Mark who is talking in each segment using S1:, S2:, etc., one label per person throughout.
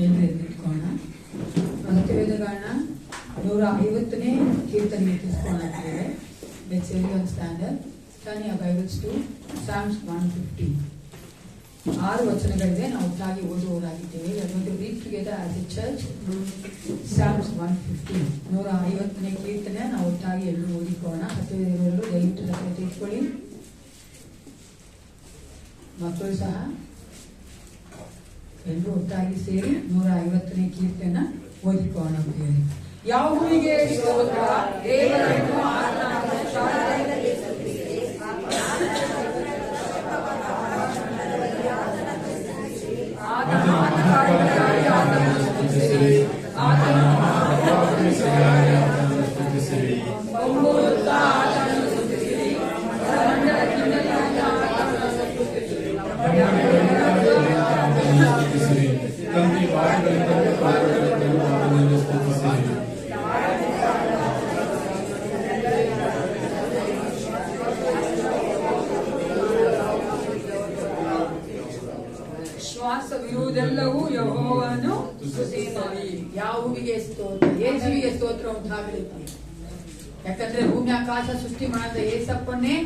S1: ಏನ್ರಿ ನಿಂತ್ಕೋಣ. ಸತ್ಯವೇದಗಳನ್ನ 150ನೇ ಕೀರ್ತನೆಗೆ ತಿಳಿಸ್ಕೊಳ್ಳುತ್ತೇವೆ. Let's read on standard. Turn your Bibles to Psalms 150. 6 ವಚನಗಳಿವೆ. ನಾವು ಒಟ್ಟಾಗಿ ಓದುವವರಾಗಿದ್ದೇವೆ. We are going to read together as a church. Psalms 150. 150ನೇ ಕೀರ್ತನೆ ನಾವು ಒಟ್ಟಾಗಿ ಎಲ್ಲರೂ ಓದಿಕೊಳ್ಳೋಣ. ಸತ್ಯವೇದಗಳು ದಯವಿಟ್ಟು ಲಕ್ಷ್ಯ ತೆಗೆದುಕೊಳ್ಳಿ. ಮಕ್ಕಳು ಸಹ ಎಲ್ಲರೂ ಒಟ್ಟಾಗಿ ಸೇರಿ 150ನೇ ಕೀರ್ತನ ಓದಿಕೊಳ್ಳೋಣ. ಯೆಹೋವನಿಗೆ ಸ್ತೋತ್ರ, ದೇವರನ್ನು ಶ್ವಾಸವಿರುವುದೆಲ್ಲವೂ ಯೆಹೋವನು ಸ್ತುತಿಸಲಿ. ಯಾಹುವಿಗೆ ಸ್ತೋತ್ರ, ಯೇಸುವಿಗೆ ಸ್ತೋತ್ರ ಉಂಟಾಗಲಿ. ಯಾಕಂದ್ರೆ ಭೂಮಿ ಆಕಾಶ ಸೃಷ್ಟಿ ಮಾಡಿದ ಏಸಪ್ಪನ್ನೇ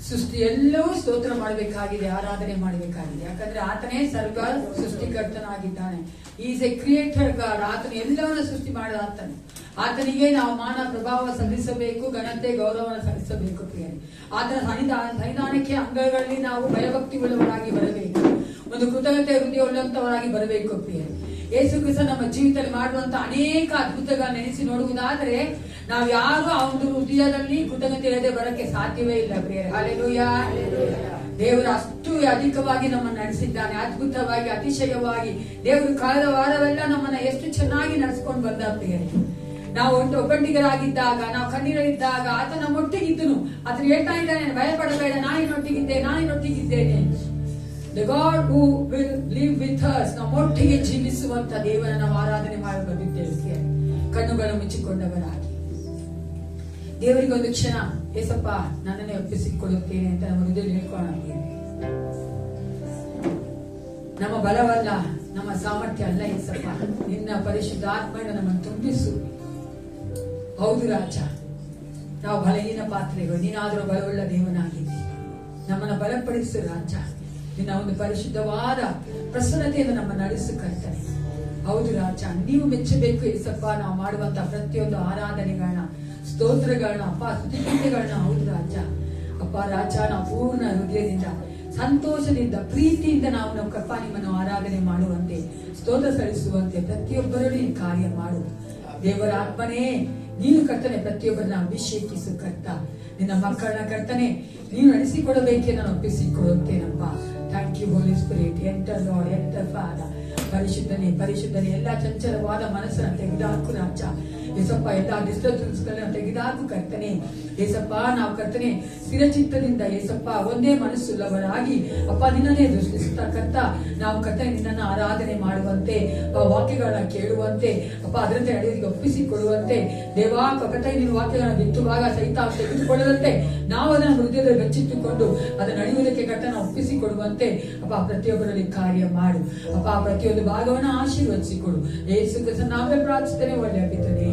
S1: ಸೃಷ್ಟಿ ಎಲ್ಲವೂ ಸ್ತೋತ್ರ ಮಾಡಬೇಕಾಗಿದೆ, ಆರಾಧನೆ ಮಾಡಬೇಕಾಗಿದೆ. ಯಾಕಂದ್ರೆ ಆತನೇ ಸರ್ವ ಸೃಷ್ಟಿಕರ್ತನಾಗಿದ್ದಾನೆ. Is a creator God. ಆತನ ಎಲ್ಲವನ್ನ ಸೃಷ್ಟಿ ಮಾಡಿದ ಆತನಿಗೆ ನಾವು ಮಾನ ಪ್ರಭಾವ ಸಲ್ಲಿಸಬೇಕು, ಘನತೆ ಗೌರವವನ್ನು ಸಲ್ಲಿಸಬೇಕು. ಪ್ರಿಯರೇ, ಆತನ ಸನ್ನಿಧಾನಕ್ಕೆ ಅಂಗಗಳಲ್ಲಿ ನಾವು ಭಯಭಕ್ತಿ ಉಳ್ಳವರಾಗಿ ಬರಬೇಕು, ಒಂದು ಕೃತಜ್ಞತೆ ಹೃದಯ ಉಳ್ಳಂತವರಾಗಿ ಬರಬೇಕು. ಪ್ರಿಯರೇ, ಯೇಸು ಕ್ರಿಸ್ತ ನಮ್ಮ ಜೀವಿತದಲ್ಲಿ ಮಾಡುವಂತ ಅನೇಕ ಅದ್ಭುತಗಳನ್ನ ನೆನೆಸಿ ನೋಡುವುದಾದ್ರೆ ನಾವು ಯಾರು ಆ ಒಂದು ಹೃದಯದಲ್ಲಿ ಕೃತಜ್ಞತೆ ಇಲ್ಲದೆ ಬರಕ್ಕೆ ಸಾಧ್ಯವೇ ಇಲ್ಲ. ಪ್ರಿಯರೇ, ಹಲ್ಲೆಲೂಯಾ. ದೇವರು ಅಷ್ಟು ಅಧಿಕವಾಗಿ ನಮ್ಮನ್ನು ನಡೆಸಿದ್ದಾನೆ, ಅದ್ಭುತವಾಗಿ, ಅತಿಶಯವಾಗಿ. ದೇವರು ಕಳೆದ ವಾರವೆಲ್ಲ ನಮ್ಮನ್ನ ಎಷ್ಟು ಚೆನ್ನಾಗಿ ನಡೆಸ್ಕೊಂಡು ಬಂದ. ಪ್ರಿಯರೇ, ನಾವು ಒಬ್ಬಂಟಿಗರಾಗಿದ್ದಾಗ, ನಾವು ಕಣ್ಣೀರಲ್ಲಿದ್ದಾಗ ಆತ ನಮ್ಮೊಟ್ಟಿಗಿದ್ದನು. ಆತನು ಹೇಳ್ತಾ ಇದ್ದಾನೆ, ಭಯಪಡಬೇಡ, ನಾನಿನೊಟ್ಟಿಗಿದ್ದೇನೆ. The God who will live with us. ನಮ್ಮೊಟ್ಟಿಗೆ ಜೀವಿಸುವಂತ ದೇವರ ನಾವು ಆರಾಧನೆ ಮಾಡಿ ಬಂದಿದ್ದೇವೆ. ಕಣ್ಣುಗಳು ಮುಚ್ಚಿಕೊಂಡವರಾಗಿ ದೇವರಿಗೆ ಒಂದು ಕ್ಷಣ ಏಸಪ್ಪ ನನ್ನನ್ನೇ ಒಪ್ಪಿಸಿಕೊಳ್ಳುತ್ತೇನೆ ಅಂತ ನಮ್ಮ ಹೃದಯ ಹೇಳ್ಕೊಳ್ಳೋಣ. ನಮ್ಮ ಬಲವಲ್ಲ, ನಮ್ಮ ಸಾಮರ್ಥ್ಯ ಅಲ್ಲ ಏಸಪ್ಪ, ನಿನ್ನ ಪರಿಶುದ್ಧ ಆತ್ಮವನ್ನು ನಮ್ಮನ್ನು ತುಂಬಿಸು. ಹೌದು ರಾಜ, ನಾವು ಬಲಹೀನ ಪಾತ್ರೆಗಳು, ನೀನಾದರೂ ಬಲವುಳ್ಳ ದೇವನಾಗಿದ್ದಿ. ನಮ್ಮನ್ನು ಬಲಪಡಿಸು ರಾಜ. ನಿನ್ನ ಒಂದು ಪರಿಶುದ್ಧವಾದ ಪ್ರಸನ್ನತೆಯನ್ನು ನಮ್ಮ ನಡೆಸು ಕರ್ತನೆ. ಹೌದು ರಾಜ, ನೀವು ಮೆಚ್ಚಬೇಕು ಏಸಪ್ಪ ನಾವು ಮಾಡುವಂತ ಪ್ರತಿಯೊಂದು ಆರಾಧನೆಗಳನ್ನ, ಸ್ತೋತ್ರಗಳನ್ನ, ಅಪ್ಪ ಸ್ತುತಿಗಳನ್ನ. ಹೌದು ರಾಜ, ಅಪ್ಪ ರಾಜ, ನಾವು ಪೂರ್ಣ ಹೃದಯದಿಂದ, ಸಂತೋಷದಿಂದ, ಪ್ರೀತಿಯಿಂದ ನಾವು ಕಪ್ಪ ನಿಮ್ಮನ್ನು ಆರಾಧನೆ ಮಾಡುವಂತೆ, ಸ್ತೋತ್ರ ಸಲ್ಲಿಸುವಂತೆ ಪ್ರತಿಯೊಬ್ಬರನ್ನು ಈ ಕಾರ್ಯ ಮಾಡು. ದೇವರ ಆತ್ಮನೇ, ನೀನು ಕರ್ತನೆ ಪ್ರತಿಯೊಬ್ಬರನ್ನ ಅಭಿಷೇಕಿಸು ಕರ್ತ. ನಿನ್ನ ಮಕ್ಕಳನ್ನ ಕರ್ತನೆ ನೀನು ನಡೆಸಿಕೊಡಬೇಕೆ ನಾನು ಒಪ್ಪಿಸಿಕೊಡುತ್ತೇನಪ್ಪ. Thank you Holy Spirit. Enter Lord, enter Father. ಪರಿಶುದ್ಧನೆ ಎಲ್ಲ ಚಂಚಲವಾದ ಮನಸ್ಸನ್ನು ತೆಗೆದುಹಾಕು ರಾಜ. ಏಸಪ್ಪ ಎಲ್ಲ ಡಿಸ್ಟರ್ಬೆನ್ಸ್ ಗಳನ್ನ ತೆಗೆದುಹಾಕು ಕರ್ತನೆ. ಏಸಪ್ಪ ನಾವು ಕರ್ತನೆ ಸ್ಥಿರಚಿತ್ತದಿಂದ ಏಸಪ್ಪ ಒಂದೇ ಮನಸ್ಸುಳ್ಳವರಾಗಿ ಅಪ್ಪ ನಿನ್ನನ್ನೇ ದೃಷ್ಟಿಸುತ್ತಾ ಕರ್ತ ನಾವು ಕರ್ತನೆ ನಿನ್ನನ್ನು ಆರಾಧನೆ ಮಾಡುವಂತೆ, ವಾಕ್ಯಗಳನ್ನ ಕೇಳುವಂತೆ, ಅಪ್ಪ ಅದರಂತೆ ನಡೆಯೋದಿಗೆ ಒಪ್ಪಿಸಿಕೊಡುವಂತೆ ದೇವಾ ಕರ್ತನೆ ನಿನ್ನ ವಾಕ್ಯಗಳನ್ನ ಬಿತ್ತುವಾಗ ಸಹಿತ ತೆಗೆದುಕೊಳ್ಳದಂತೆ ನಾವು ಅದನ್ನು ಹೃದಯದಲ್ಲಿ ಬಚ್ಚಿಟ್ಟುಕೊಂಡು ಅದನ್ನು ನಡೆಯುವುದಕ್ಕೆ ಕರ್ತನ ಒಪ್ಪಿಸಿಕೊಡುವಂತೆ ಅಪ್ಪ ಪ್ರತಿಯೊಬ್ಬರಲ್ಲಿ ಕಾರ್ಯ ಮಾಡು. ಅಪ್ಪ ಪ್ರತಿಯೊಂದು ಭಾಗವನ್ನು ಆಶೀರ್ವದಿಸಿಕೊಡು. ಯೇಸು ಕ್ರಿಸ್ತನ ನಾಮದಲ್ಲಿ ಪ್ರಾರ್ಥಿಸುತ್ತೇನೆ, ಒಳ್ಳೆಯ ಪಿತನೇ.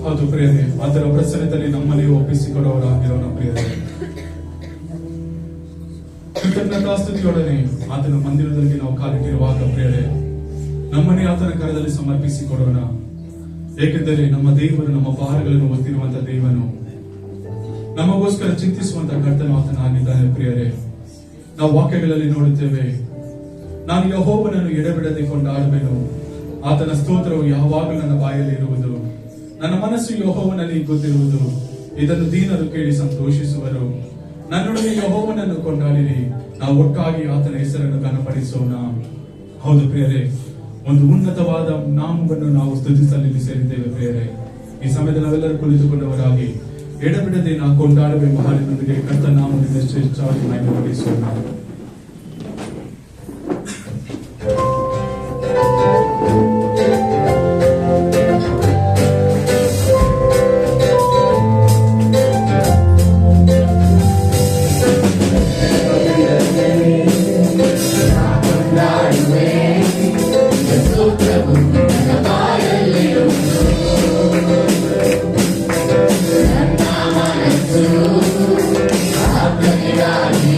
S2: ಹೌದು ಪ್ರಿಯರೇ, ಅದರ ಪ್ರಸನ್ನದಲ್ಲಿ ನಮ್ಮಲ್ಲಿ ಒಪ್ಪಿಸಿಕೊಡುವವರಾಗಿರೋಣ ಪ್ರಿಯರೇ. ಕೃತಜ್ಞತಾಸ್ತುತಿಯೊಡನೆ ಆತನ ಮಂದಿರದಲ್ಲಿ ನಾವು ಕಾಲಿಟ್ಟಿರುವಾಗ ಪ್ರಿಯರೇ, ನಮ್ಮನ್ನೇ ಆತನ ಕರದಲ್ಲಿ ಸಮರ್ಪಿಸಿಕೊಡೋಣ. ಏಕೆಂದರೆ ನಮ್ಮ ದೇವರು ನಮ್ಮ ಭಾರಗಳನ್ನು ಹೊತ್ತಿರುವಂತಹ ದೇವನು, ನಮಗೋಸ್ಕರ ಚಿಂತಿಸುವಂತಹ ಕರ್ತನು ಆತನಾಗಿದ್ದಾನೆ ಪ್ರಿಯರೇ. ನಾವು ವಾಕ್ಯಗಳಲ್ಲಿ ನೋಡುತ್ತೇವೆ, ನಾನು ಯೆಹೋವನನ್ನು ಎಡೆಬಿಡದೆ ಕೊಂಡಾಡುವೆನು, ಆತನ ಸ್ತೋತ್ರವು ಯಾವಾಗಲೂ ನನ್ನ ಬಾಯಲ್ಲಿ ಇರುವುದು. ನನ್ನ ಮನಸ್ಸು ಯೆಹೋವನಲ್ಲಿ ಗೊತ್ತಿರುವುದು, ಇದನ್ನು ದೀನರು ಕೇಳಿ ಸಂತೋಷಿಸುವರು. ನನ್ನೊಡನೆ ಯೆಹೋವನನ್ನು ಕೊಂಡಾಡಿರಿ, ನಾವು ಒಟ್ಟಾಗಿ ಆತನ ಹೆಸರನ್ನು ಘನಪಡಿಸೋಣ. ಹೌದು ಪ್ರಿಯರೇ, ಒಂದು ಉನ್ನತವಾದ ನಾಮವನ್ನು ನಾವು ಸ್ತುತಿಸಲು ಸೇರಿದ್ದೇವೆ ಪ್ರಿಯರೇ. ಈ ಸಮಯದಲ್ಲಿ ನಾವೆಲ್ಲರೂ ಕುಳಿತುಕೊಂಡವರಾಗಿ ಎಡಬಿಡದೆ ನಾವು ಕೊಂಡಾಡುವ ಹಾಡಿನೊಂದಿಗೆ ಕರ್ತನ ನಾಮದಿಂದ ಶ್ರೇಷ್ಠವಾಗಿ ಮಹಿಮೆಪಡಿಸೋಣ.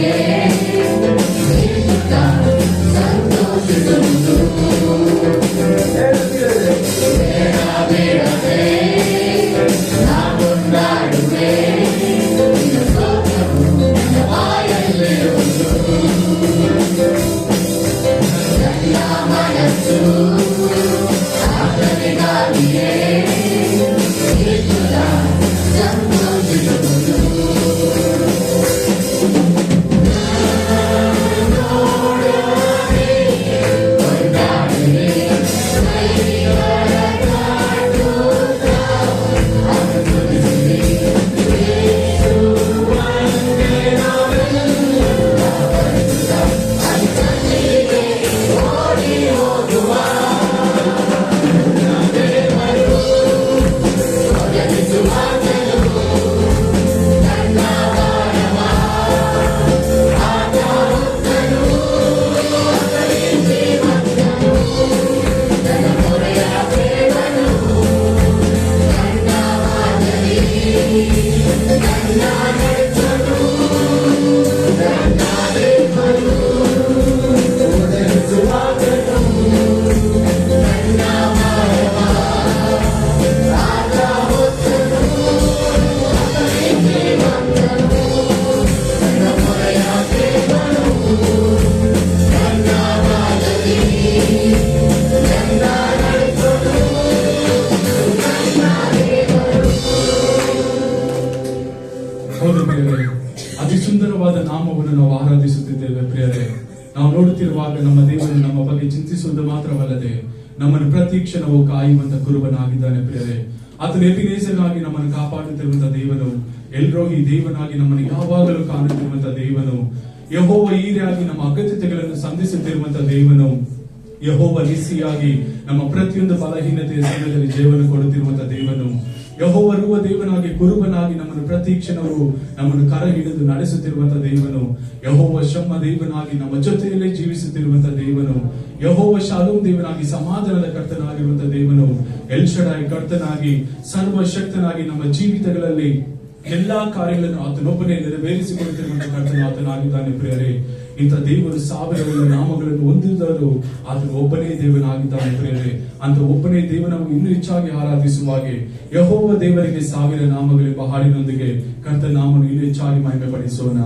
S3: Yeah.
S2: ಆರಾಧಿಸುತ್ತಿದ್ದೇವೆ ಪ್ರಿಯರೇ. ನಾವು ನೋಡುತ್ತಿರುವಾಗ ನಮ್ಮ ದೇವರು ನಮ್ಮ ಬಗ್ಗೆ ಚಿಂತಿಸುವುದು ಮಾತ್ರವಲ್ಲದೆ ನಮ್ಮನ್ನು ಪ್ರತಿ ಕ್ಷಣವೂ ಕಾಯುವಂತ ಕುರುಬನಾಗಿದ್ದಾನೆ ಪ್ರಿಯರೇ. ಆತನು ಎಬಿನೇಜರ್ನಾಗಿ ನಮ್ಮನ್ನು ಕಾಪಾಡುತ್ತಿರುವಂತಹ ದೇವನು, ಎಲ್ರೋಹಿ ದೇವನಾಗಿ ನಮ್ಮನ್ನು ಯಾವಾಗಲೂ ಕಾಣುತ್ತಿರುವಂತಹ ದೇವನು, ಯೆಹೋವ ಈರೆಯಾಗಿ ನಮ್ಮ ಅಗತ್ಯತೆಗಳನ್ನು ಸಂಧಿಸುತ್ತಿರುವಂತಹ ದೇವನು, ಯೆಹೋವ ನಿಸ್ಸಿಯಾಗಿ ನಮ್ಮ ಪ್ರತಿಯೊಂದು ಬಲಹೀನತೆಯ ಸಮಯದಲ್ಲಿ ಜೀವನ ಕೊಡುತ್ತಿರುವಂತಹ ದೇವನು, ಯೆಹೋವ ರುವ ದೇವನಾಗಿ ಕುರುಬನಾಗಿ ನಮ್ಮನ್ನು ಪ್ರತಿ ಕ್ಷಣವೂ ನಮ್ಮನ್ನು ಕರ ಹಿಡಿದು ನಡೆಸುತ್ತಿರುವಂತಹ ದೇವನು, ಯೆಹೋವ ಶಮ್ಮ ದೇವನಾಗಿ ನಮ್ಮ ಜೊತೆಯಲ್ಲೇ ಜೀವಿಸುತ್ತಿರುವಂತಹ ದೇವನು, ಯೆಹೋವ ಶಾಲೋಮ್ ದೇವನಾಗಿ ಸಮಾಧಾನದ ಕರ್ತನಾಗಿರುವಂತಹ ದೇವನು, ಎಲ್ ಶಡಾಯ್ ಕರ್ತನಾಗಿ ಸರ್ವಶಕ್ತನಾಗಿ ನಮ್ಮ ಜೀವಿತಗಳಲ್ಲಿ ಎಲ್ಲಾ ಕಾರ್ಯಗಳನ್ನು ಆತನೊಬ್ಬನೇ ನೆರವೇರಿಸಿಕೊಳ್ಳುತ್ತಿರುವಂತಹ ಕರ್ತನು ಆತನಾಗಿದ್ದಾನೆ ಪ್ರಿಯರೇ. ಇಂಥ ದೇವರು ಸಾವಿರಗಳ ನಾಮಗಳನ್ನು ಹೊಂದಿದ್ದರೂ ಆತನು ಒಬ್ಬನೇ ದೇವನಾಗಿದ್ದಾನೆ ಪ್ರಿಯರೇ. ಅಂತ ಒಬ್ಬನೇ ದೇವನನ್ನು ಇನ್ನೂ ಹೆಚ್ಚಾಗಿ ಆರಾಧಿಸುವಾಗೆ ಯೆಹೋವ ದೇವರಿಗೆ 1000 ನಾಮಗಳೆಂಬ ಹಾಡಿನೊಂದಿಗೆ ಕರ್ತನ ನಾಮವನ್ನು ಇನ್ನೂ ಹೆಚ್ಚಾಗಿ ಮಹಿಮೆ ಪಡಿಸೋಣ.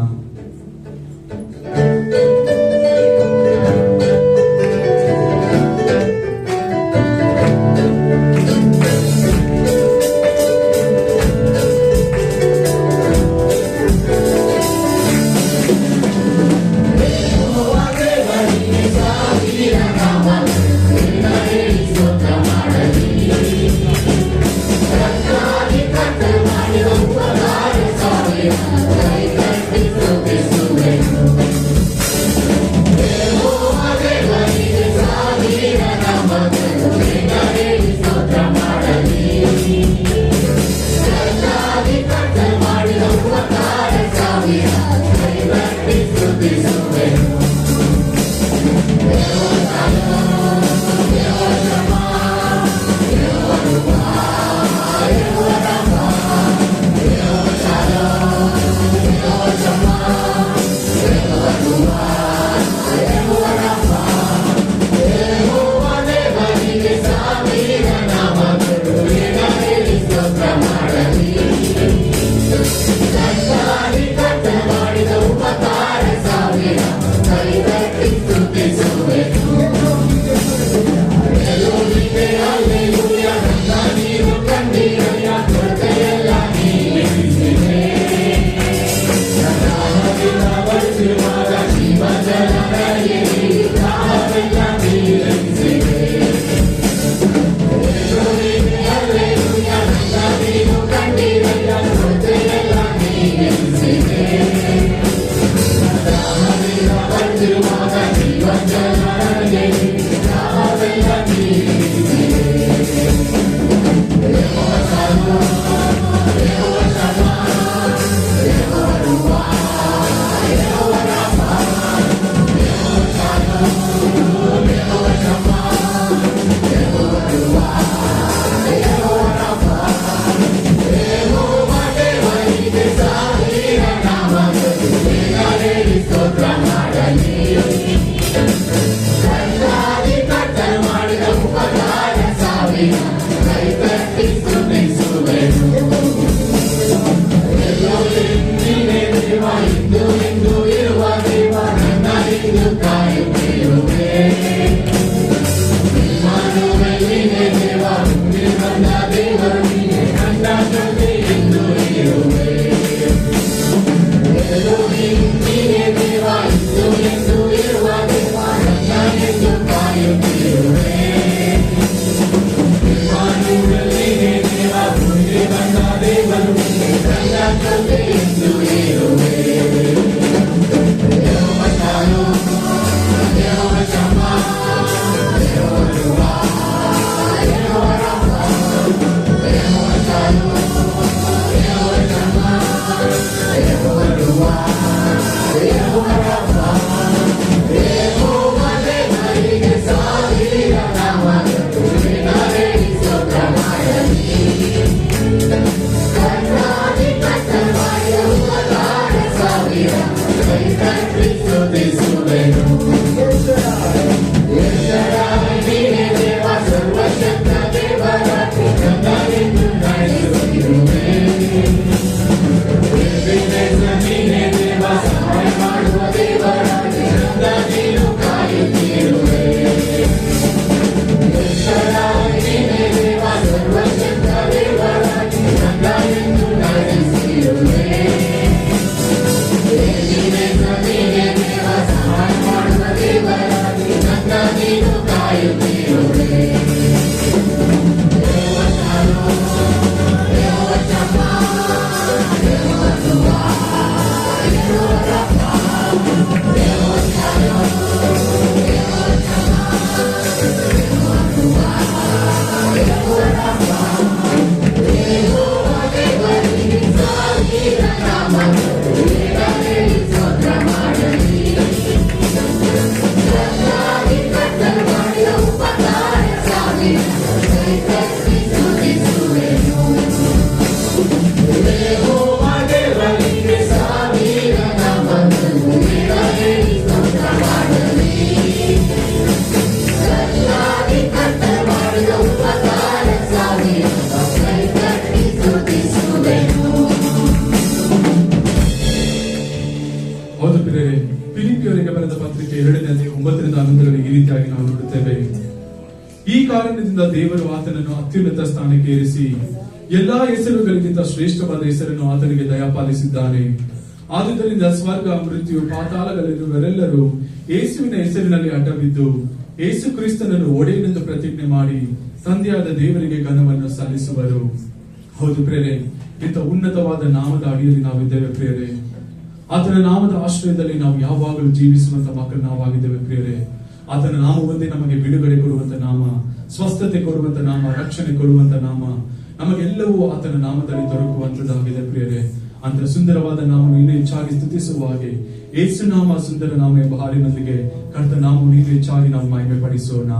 S3: ಸ್ತೋತ್ರ ಮಾಡಲಿ.
S2: ಫಿಲಿಪಿಯವರಿಗೆ ಬರೆದ ಪತ್ರಿಕೆ 2:9-11 ಈ ರೀತಿಯಾಗಿ ನಾವು ನೋಡುತ್ತೇವೆ. ಈ ಕಾರಣದಿಂದ ದೇವರು ಆತನನ್ನು ಅತ್ಯುನ್ನತ ಸ್ಥಾನಕ್ಕೆ ಏರಿಸಿ ಎಲ್ಲಾ ಹೆಸರುಗಳಿಗಿಂತ ಶ್ರೇಷ್ಠವಾದ ಹೆಸರನ್ನು ಆತನಿಗೆ ದಯಪಾಲಿಸಿದ್ದಾನೆ. ಆದುದರಿಂದ ಸ್ವರ್ಗ, ಮೃತ್ಯು, ಪಾತಾಳಗಳಲ್ಲಿರುವವರೆಲ್ಲರೂ ಯೇಸುವಿನ ಹೆಸರಿನಲ್ಲಿ ಅಡ್ಡಬಿದ್ದು ಯೇಸು ಕ್ರಿಸ್ತನನ್ನು ಒಡೆಯನೆಂದು ಪ್ರತಿಜ್ಞೆ ಮಾಡಿ ತಂದೆಯಾದ ದೇವರಿಗೆ ಘನವನ್ನು ಸಲ್ಲಿಸುವರು. ಹೌದು ಪ್ರೇರೆ, ಇಂಥ ಉನ್ನತವಾದ ನಾಮದ ಅಡಿಯಲ್ಲಿ ನಾವಿದ್ದೇವೆ ಪ್ರೇರೆ. ಆತನ ನಾಮದ ಆಶ್ರಯದಲ್ಲಿ ನಾವು ಯಾವಾಗಲೂ ಜೀವಿಸುವಂತ ಮಕ್ಕಳು ನಾವಾಗಿದ್ದೇವೆ ಪ್ರೇರೆ. ಆತನ ನಾಮ ಒಂದೇ ನಮಗೆ ಬಿಡುಗಡೆ ಕೊಡುವಂತ ನಾಮ, ಸ್ವಸ್ಥತೆ ಕೊಡುವಂತ ನಾಮ, ರಕ್ಷಣೆ ಕೊಡುವಂತ ನಾಮ, ನಮಗೆಲ್ಲವೂ ಆತನ ನಾಮದಲ್ಲಿ ದೊರಕುವಂತದ್ದಾಗಿದೆ ಪ್ರಿಯರೇ. ಅಂತ ಸುಂದರವಾದ ನಾಮವನ್ನು ಇನ್ನೂ ಹೆಚ್ಚಾಗಿ ಸ್ತುತಿಸುವ ಹಾಗೆ ಯೇಸು ನಾಮ ಸುಂದರ ನಾಮ ಎಂಬ ಹಾಡಿನೊಂದಿಗೆ ಕರ್ತ ನಾಮವನ್ನು ಇನ್ನೂ ಹೆಚ್ಚಾಗಿ ನಾವು ಮಹಿಮೆ ಪಡಿಸೋಣ.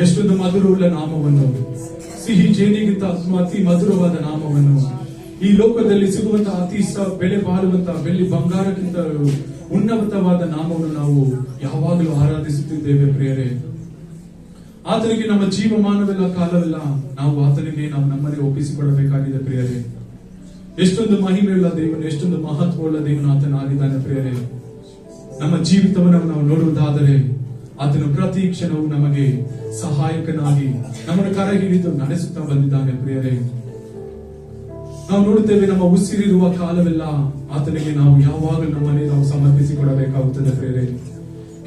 S2: ಎಷ್ಟೊಂದು ಮಧುರವುಳ್ಳ ನಾಮವನ್ನು, ಸಿಹಿ ಜೇನಿಗಿಂತ ಅತಿ ಮಧುರವಾದ ನಾಮವನ್ನು, ಈ ಲೋಕದಲ್ಲಿ ಸಿಗುವಂತಹ ಅತಿ ಬೆಲೆ ಬಾಳುವಂತಹ ಬೆಳ್ಳಿ ಬಂಗಾರಕ್ಕಿಂತ ಉನ್ನತವಾದ ನಾಮವನ್ನು ನಾವು ಯಾವಾಗಲೂ ಆರಾಧಿಸುತ್ತಿದ್ದೇವೆ ಪ್ರಿಯರೇ. ಆತನಿಗೆ ನಮ್ಮ ಜೀವಮಾನವೆಲ್ಲ ಕಾಲವೆಲ್ಲ ನಾವು ಆತನಿಗೆ ನಾವು ನಮ್ಮನ್ನೇ ಒಪ್ಪಿಸಿಕೊಳ್ಳಬೇಕಾಗಿದೆ ಪ್ರಿಯರೇ. ಎಷ್ಟೊಂದು ಮಹಿಮೆಯುಳ್ಳ ದೇವನು, ಎಷ್ಟೊಂದು ಮಹತ್ವವುಳ್ಳ ದೇವನು ಆತನಾಗಿದ್ದಾನೆ ಪ್ರಿಯರೇ. ನಮ್ಮ ಜೀವಿತವನ್ನು ನಾವು ನೋಡುವುದಾದರೆ ಆತನು ಪ್ರತಿ ಕ್ಷಣವು ನಮಗೆ ಸಹಾಯಕನಾಗಿ ನಮ್ಮನ್ನು ಕರ ಹಿಡಿದು ನಡೆಸುತ್ತಾ ಬಂದಿದ್ದಾನೆ ಪ್ರಿಯರೇ. ನಾವು ನೋಡುತ್ತೇವೆ, ನಮ್ಮ ಉಸಿರಿರುವ ಕಾಲವೆಲ್ಲ ಆತನಿಗೆ ನಾವು ಯಾವಾಗಲೂ ನಮ್ಮನ್ನೇ ನಾವು ಸಮರ್ಪಿಸಿಕೊಡಬೇಕಾಗುತ್ತದೆ ಪ್ರೇರೆ.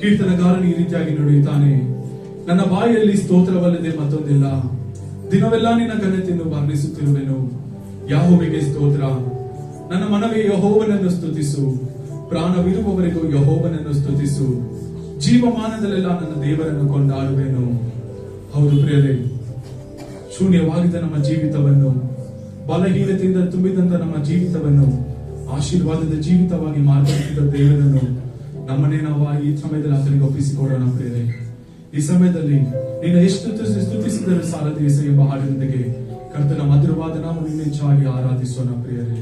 S2: ಕೀರ್ತನಗಾರನು ಈ ರೀತಿಯಾಗಿ ನುಡಿಯುತ್ತಾನೆ, ನನ್ನ ಬಾಯಲ್ಲಿ ಸ್ತೋತ್ರವಲ್ಲದೆ ಮತ್ತೊಂದಿಲ್ಲ, ದಿನವೆಲ್ಲ ನಿನ್ನ ಘನತೆಯನ್ನು ವರ್ಣಿಸುತ್ತಿರುವೆನು. ಯೆಹೋವನಿಗೆ ಸ್ತೋತ್ರ, ನನ್ನ ಮನವೇ ಯೆಹೋವನನ್ನು ಸ್ತುತಿಸು, ಪ್ರಾಣವಿರುವವರೆಗೂ ಯೆಹೋವನನ್ನು ಸ್ತುತಿಸು, ಜೀವಮಾನದಲ್ಲೆಲ್ಲ ನನ್ನ ದೇವರನ್ನು ಕೊಂಡಾಡುವೆನು. ಹೌದು ಪ್ರಿಯರೇ, ಶೂನ್ಯವಾಗಿದ್ದ ನಮ್ಮ ಜೀವಿತವನ್ನು, ಬಲಹೀನತೆಯಿಂದ ತುಂಬಿದಂತ ನಮ್ಮ ಜೀವಿತವನ್ನು ಆಶೀರ್ವಾದದ ಜೀವಿತವಾಗಿ ಮಾರ್ಪಡಿಸಿದ ದೇವರನ್ನು ನಮ್ಮನ್ನೇ ನಾವು ಈ ಸಮಯದಲ್ಲಿ ಆತನಿಗೆ ಒಪ್ಪಿಸಿಕೊಡೋಣ ಪ್ರಿಯರೇ. ಈ ಸಮಯದಲ್ಲಿ ನಿನ್ನ ಎಷ್ಟು ಸ್ತುತಿಸಿದರೂ ಸಾಲದು ಯೇಸು ಎಂಬ ಹಾಡಿನೊಂದಿಗೆ ಕರ್ತನ ಮಧುರವಾದ ನಾವು ನಿನ್ನೆಚ್ಚಾಗಿ ಆರಾಧಿಸೋಣ ಪ್ರಿಯರೇ.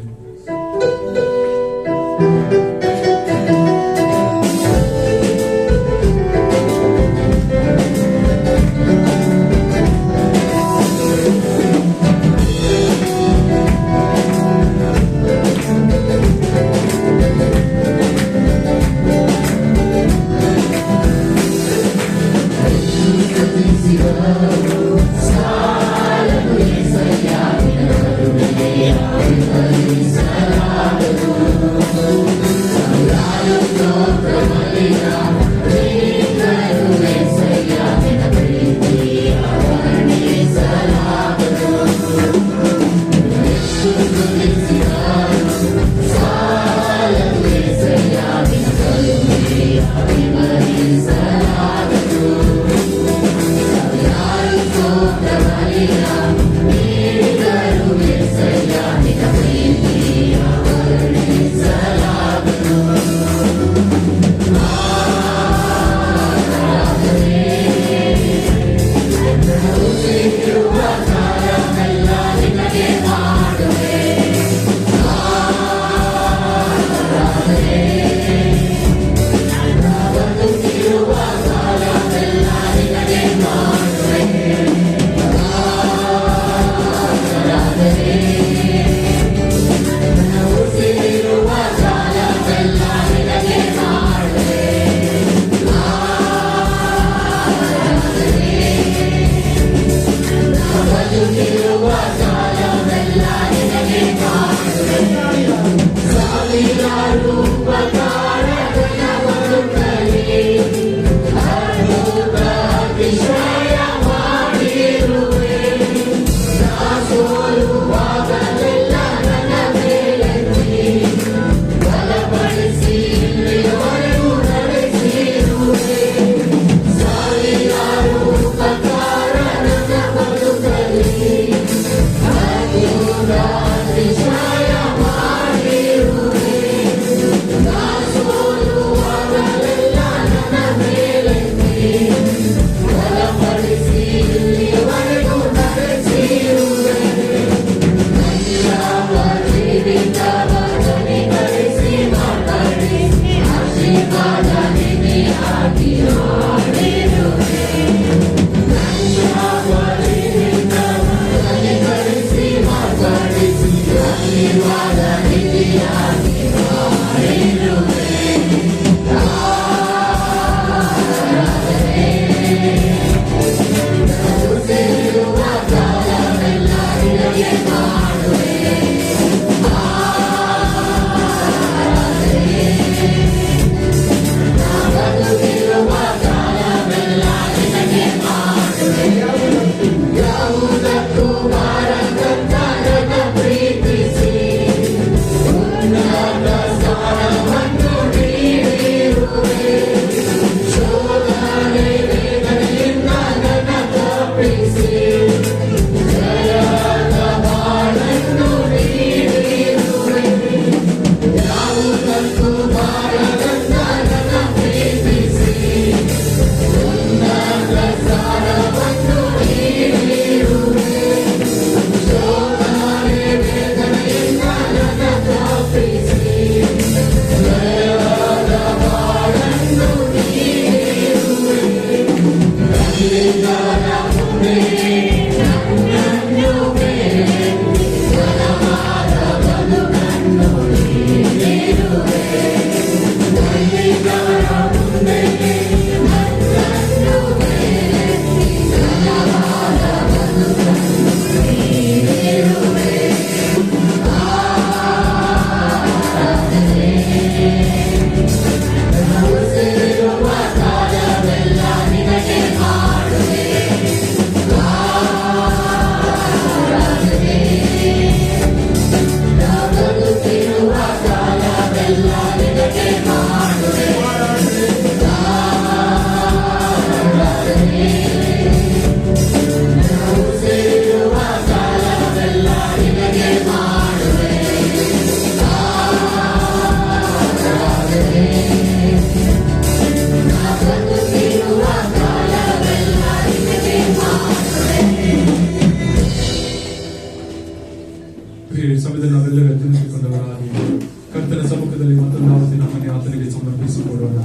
S2: ಜೀವಿತದಲ್ಲಿ ಮತ್ತೊಂದಾವತಿ ನಮ್ಮನ್ನೇ ಆತನಿಗೆ ಸಮರ್ಪಿಸಿಕೊಡೋಣ.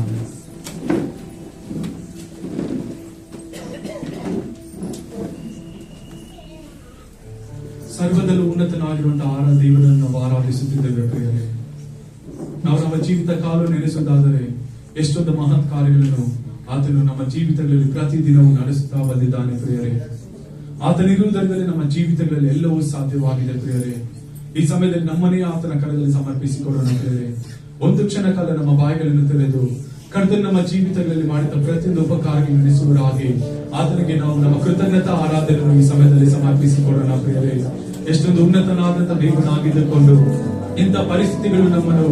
S2: ಸರ್ವದಲ್ಲೂ ಉನ್ನತನಾಗಿರುವಂತಹ ದೇವರನ್ನು ನಾವು ಆರಾಧಿಸುತ್ತಿದ್ದೇವೆ ಪ್ರಿಯರೇ. ನಾವು ನಮ್ಮ ಜೀವಿತ ಕಾಲ ನೆನೆಸುವುದಾದರೆ ಎಷ್ಟೊಂದು ಮಹತ್ ಕಾರ್ಯಗಳನ್ನು ಆತನು ನಮ್ಮ ಜೀವಿತಗಳಲ್ಲಿ ಪ್ರತಿದಿನವೂ ನಡೆಸುತ್ತಾ ಬಂದಿದ್ದಾನೆ ಪ್ರಿಯರೇ. ಆತನಿರುವುದರಿಂದಲೇ ನಮ್ಮ ಜೀವಿತಗಳಲ್ಲಿ ಎಲ್ಲವೂ ಸಾಧ್ಯವಾಗಿದೆ ಪ್ರಿಯರೇ. ಈ ಸಮಯದಲ್ಲಿ ನಮ್ಮನ್ನೇ ಆತನ ಕರದಲ್ಲಿ ಸಮರ್ಪಿಸಿಕೊಡೋಣ ಪ್ರಿಯರೇ. ಒಂದು ಕ್ಷಣ ಕಾಲ ನಮ್ಮ ಬಾಯಿಗಳನ್ನು ತೆರೆದು ಕರ್ತನು ನಮ್ಮ ಜೀವಿತಗಳಲ್ಲಿ ಮಾಡಿದ ಪ್ರತಿಯೊಂದು ಉಪಕಾರಗಳನ್ನು ನೆನೆಸುವ ಹಾಗೆ ಆತನಿಗೆ ನಾವು ನಮ್ಮ ಕೃತಜ್ಞತಾ ಆರಾಧನೆಯನ್ನು ಈ ಸಮಯದಲ್ಲಿ ಸಮರ್ಪಿಸಿಕೊಡೋಣ ಪ್ರಿಯರೇ. ಎಷ್ಟೊಂದು ಉನ್ನತನಾದಂತಹ ದೇವನಾಗಿದ್ದುಕೊಂಡು ಇಂಥ ಪರಿಸ್ಥಿತಿಗಳು ನಮ್ಮನ್ನು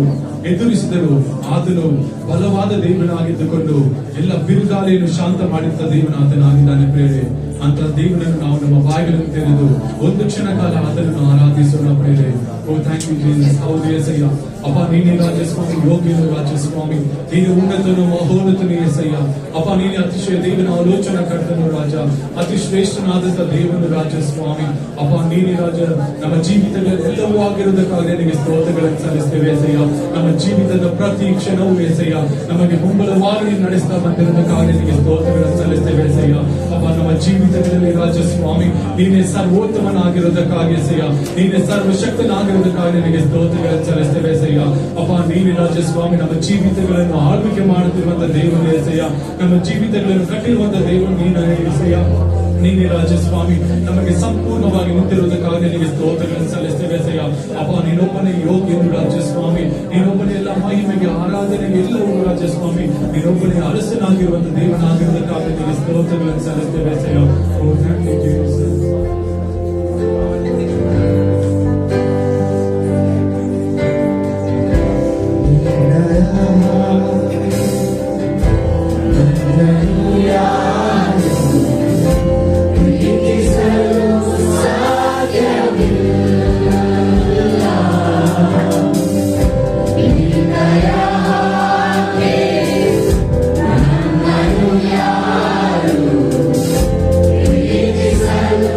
S2: ಎದುರಿಸಿದರು ಆತನು ಬಲವಾದ ದೇವನಾಗಿದ್ದುಕೊಂಡು ಎಲ್ಲ ಬಿರುಗಾಳಿಯನ್ನು ಶಾಂತ ಮಾಡಿದ್ದ ದೇವನಾತನಾಗಿದ್ದಾನೆ ಪ್ರಿಯರೇ. ಅಂತ ದೇವನನ್ನು ನಾವು ನಮ್ಮ ಬಾಯಿಗಳನ್ನು ತೆರೆದು ಒಂದು ಕ್ಷಣ ಕಾಲ ಆತನನ್ನು ಆರಾಧಿಸೋಣ ಪ್ರಿಯರೇ. ಓ ಥ್ಯಾಂಕ್ ಯು ಜೀಸಸ್. ಹೌದು ಏಸಯ್ಯ, ಅಪ್ಪ ನೀನೇ ರಾಜಸ್ವಾಮಿ, ಯೋಗ್ಯನು ರಾಜಸ್ವಾಮಿ, ನೀನು ಉನ್ನತನು ಮಹೋನ್ನತನು ಏಸಯ್ಯ. ಅಪ್ಪ ನೀನೇ ಅತಿಶಯ ದೇವನ ಆಲೋಚನಾ ಕರ್ತನು ರಾಜ, ಅತಿ ಶ್ರೇಷ್ಠನಾದಂತ ದೇವನು ರಾಜಸ್ವಾಮಿ. ಅಪ್ಪ ನೀನೇ ರಾಜ, ನಮ್ಮ ಜೀವಿತಗಳಲ್ಲಿ ಎಲ್ಲವೂ ಆಗಿರುವುದಕ್ಕಾಗಿ ನಿನಗೆ ಸ್ತೋತ್ರಗಳನ್ನು ಸಲ್ಲಿಸ್ತೇವೆ ಏಸಯ್ಯ. ನಮ್ಮ ಜೀವಿತದ ಪ್ರತಿ ಕ್ಷಣವೂ ಏಸಯ್ಯ ನಮಗೆ ಮುಂಬಲವಾಗಿ ನಡೆಸ್ತಾ ಬಂದಿರುವುದಕ್ಕಾಗಿ ನಿನಗೆ ಸ್ತೋತ್ರಗಳನ್ನು ಸಲ್ಲಿಸ್ತೇವೆ ಏಸಯ್ಯ. ಅಪ್ಪ ನಮ್ಮ ಜೀವಿತಗಳಲ್ಲಿ ರಾಜಸ್ವಾಮಿ ನೀನೇ ಸರ್ವೋತ್ತಮನಾಗಿರುವುದಕ್ಕಾಗಿ ಏಸಯ್ಯ, ನೀನೇ ಸರ್ವಶಕ್ತನಾಗಿರುವುದಕ್ಕಾಗಿ ನಿನಗೆ ಸ್ತೋತ್ರಗಳನ್ನು ಸಲ್ಲಿಸ್ತೇವೆ ಏಸಯ್ಯ. ಅಪ್ಪ ನೀನೇ ರಾಜಸ್ವಾಮಿ ನಮ್ಮ ಜೀವಿತಗಳನ್ನು ಆಳ್ವಿಕೆ ಮಾಡುತ್ತಿರುವಂತ ದೇವನು ಏಸಯ್ಯ, ನಮ್ಮ ಜೀವಿತಗಳನ್ನು ಕಟ್ಟಿರುವಂತ ದೇವನು ನೀನೇ ಏಸಯ್ಯ. ನೀನೇ ರಾಜಸ್ವಾಮಿ ನಮಗೆ ಸಂಪೂರ್ಣವಾಗಿ ನಿಂತಿರುವುದಕ್ಕಾಗಿ ನಿನಗೆ ಸ್ತೋತ್ರಗಳನ್ನು ಸಲ್ಲಿಸ್ತೇವೆ ಏಸಯ್ಯ. ಅಪ್ಪ ನೀನೊಬ್ಬನೇ ಯೋಗ್ಯನು ರಾಜಸ್ವಾಮಿ, ನೀನೊಬ್ಬನೇ ಎಲ್ಲ ಮಹಿಮೆಗೆ ಆರಾಧನೆಗೆ ಎಲ್ಲವೂ ರಾಜಸ್ವಾಮಿ, ನೀನೊಬ್ಬನೇ ಅರಸನಾಗಿರುವಂತ ದೇವನಾಗಿರುವುದಕ್ಕಾಗಿ ನಿನಗೆ ಸ್ತೋತ್ರಗಳನ್ನು ಸಲ್ಲಿಸ್ತೇವೆ ಏಸಯ್ಯ. ಓ ಥ್ಯಾಂಕ್ ಯು ಜೀಸಸ್.
S3: Salud.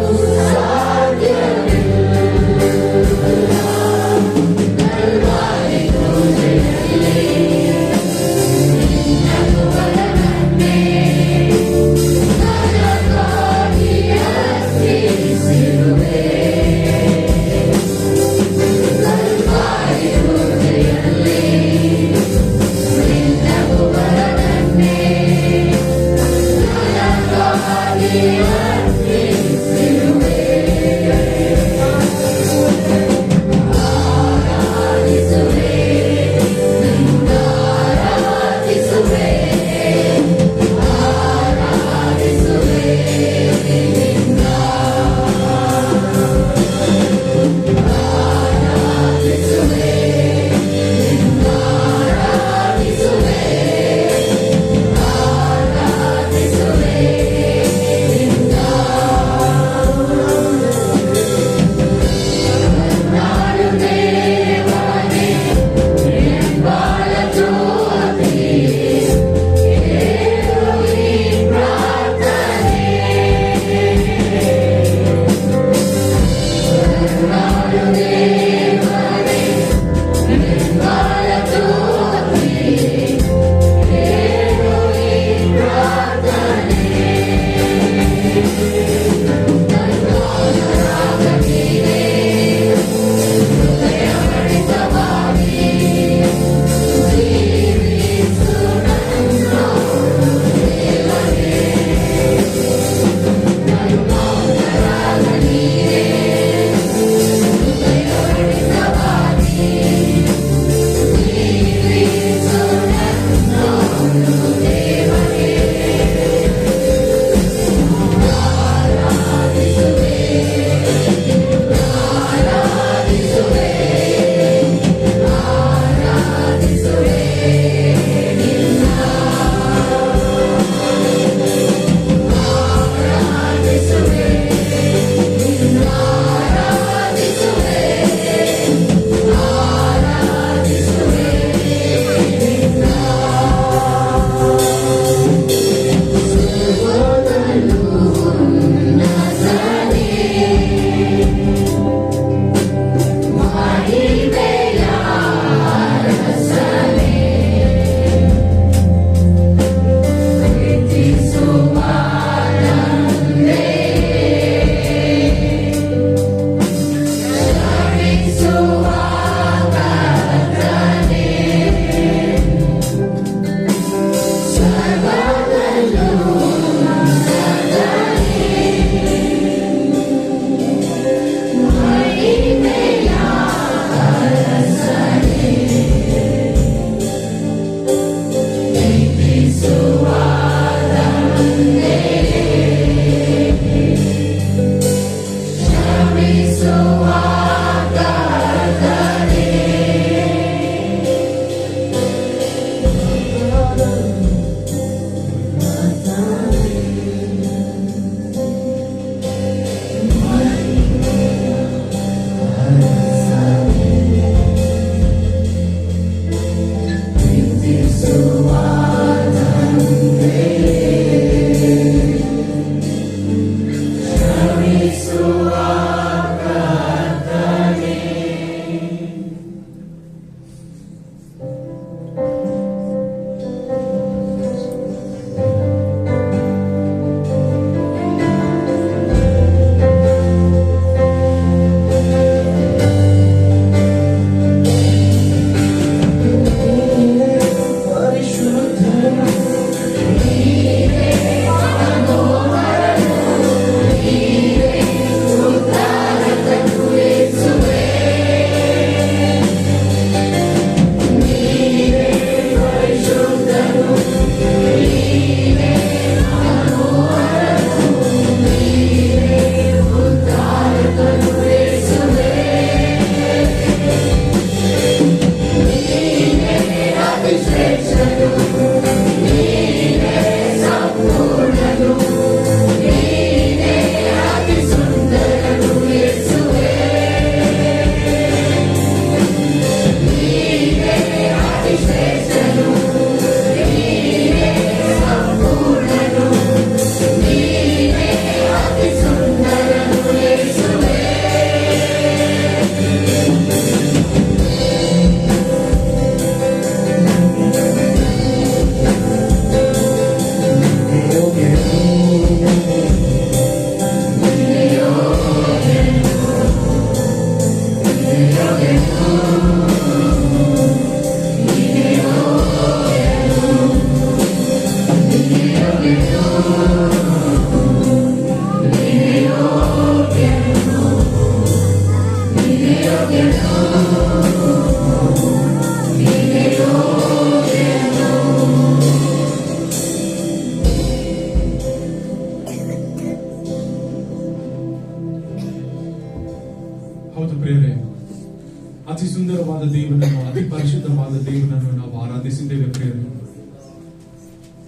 S2: ಅತಿ ಸುಂದರವಾದ ದೇವನನ್ನು, ಅತಿ ಪರಿಶುದ್ಧವಾದ ದೇವನನ್ನು ನಾವು ಆರಾಧಿಸಿದ್ದೇವೆ ಪ್ರಿಯರೇ.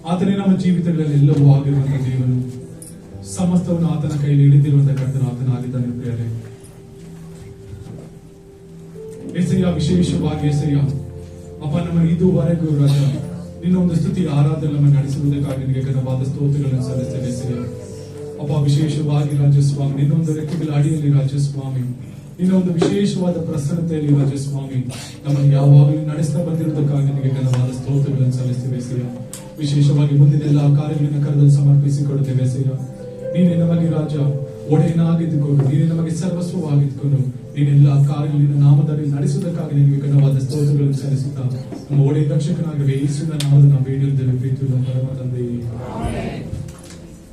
S2: ಆತನೇ ನಮ್ಮ ಜೀವಿತಗಳಲ್ಲಿ ಎಲ್ಲವೂ ಆಗಿರುವಂತಹ ದೇವನು, ಸಮಸ್ತವನ್ನು ಆತನ ಕೈಯಲ್ಲಿ ಹಿಡಿದಿರುವಂತಹ ಕರ್ತನು ಆತನಾಗಿದ್ದಾನೆ ಪ್ರಿಯರೇ. ಎಸೆಯ ವಿಶೇಷವಾಗಿ ಎಸೆಯ ಅಪ್ಪ, ನಮ್ಮ ಇದುವರೆಗೂ ರಾಜ ನಿನ್ನ ಒಂದು ಸ್ತುತಿ ಆರಾಧನೆ ನಮ್ಮ ನಡೆಸುವುದಕ್ಕಾಗಿ ನಿನಗೆ ಘನವಾದ ಸ್ತೋತ್ರಗಳನ್ನು ಸಲ್ಲಿಸ್ತೇವೆ ಎಸೆಯ ಅಪ್ಪ. ವಿಶೇಷವಾಗಿ ರಾಜಸ್ವಾಮಿ ನಿನ್ನ ಒಂದು ರೆಕ್ಕೆಗಳ ಅಡಿಯಲ್ಲಿ ರಾಜಸ್ವಾಮಿ, ನಿನ್ನ ಒಂದು ವಿಶೇಷವಾದ ಪ್ರಸನ್ನತೆಯಲ್ಲಿ ರಾಜಸ್ವಾಮಿ ನಮ್ಮನ್ನು ಯಾವಾಗಲೂ ನಡೆಸ್ತಾ ಬಂದಿರುವುದಕ್ಕಾಗಿ ನಿನಗೆ ಘನವಾದ ಸ್ತೋತ್ರಗಳನ್ನು ಸಲ್ಲಿಸ್ತೇವೆ ಎಸೆಯ. ವಿಶೇಷವಾಗಿ ಮುಂದಿನ ಎಲ್ಲ ಕಾರ್ಯಗಳನ್ನು ಕರೆದಲ್ಲಿ ಸಮರ್ಪಿಸಿಕೊಡುತ್ತೇವೆ ಎಸೆಯ. ನೀನೇ ನಮಗೆ ರಾಜ ಒಡೆಯನಾಗಿದ್ದುಕೊಂಡು, ನೀನೇ ನಮಗೆ ಸರ್ವಸ್ವವಾಗಿದ್ದುಕೊಂಡು, ನೀನೆಲ್ಲ ಕಾರ್ಯಗಳಿಂದ ನಾಮದಲ್ಲಿ ನಡೆಸುವುದಕ್ಕಾಗಿ ನಿನಗೆ ಘನವಾದ ಸ್ತೋತ್ರಗಳನ್ನು ಸಲ್ಲಿಸುತ್ತಾ ನಮ್ಮ ಒಡೆಯ ರಕ್ಷಕನಾಗಿರುವ ಯೇಸುವಿನ ನಾಮದಲ್ಲಿ ನಾವು ಬೇಡಿದ್ದೇವೆ ಪ್ರೀತಿಯುಳ್ಳ ಪರಮ ತಂದೆಯೇ.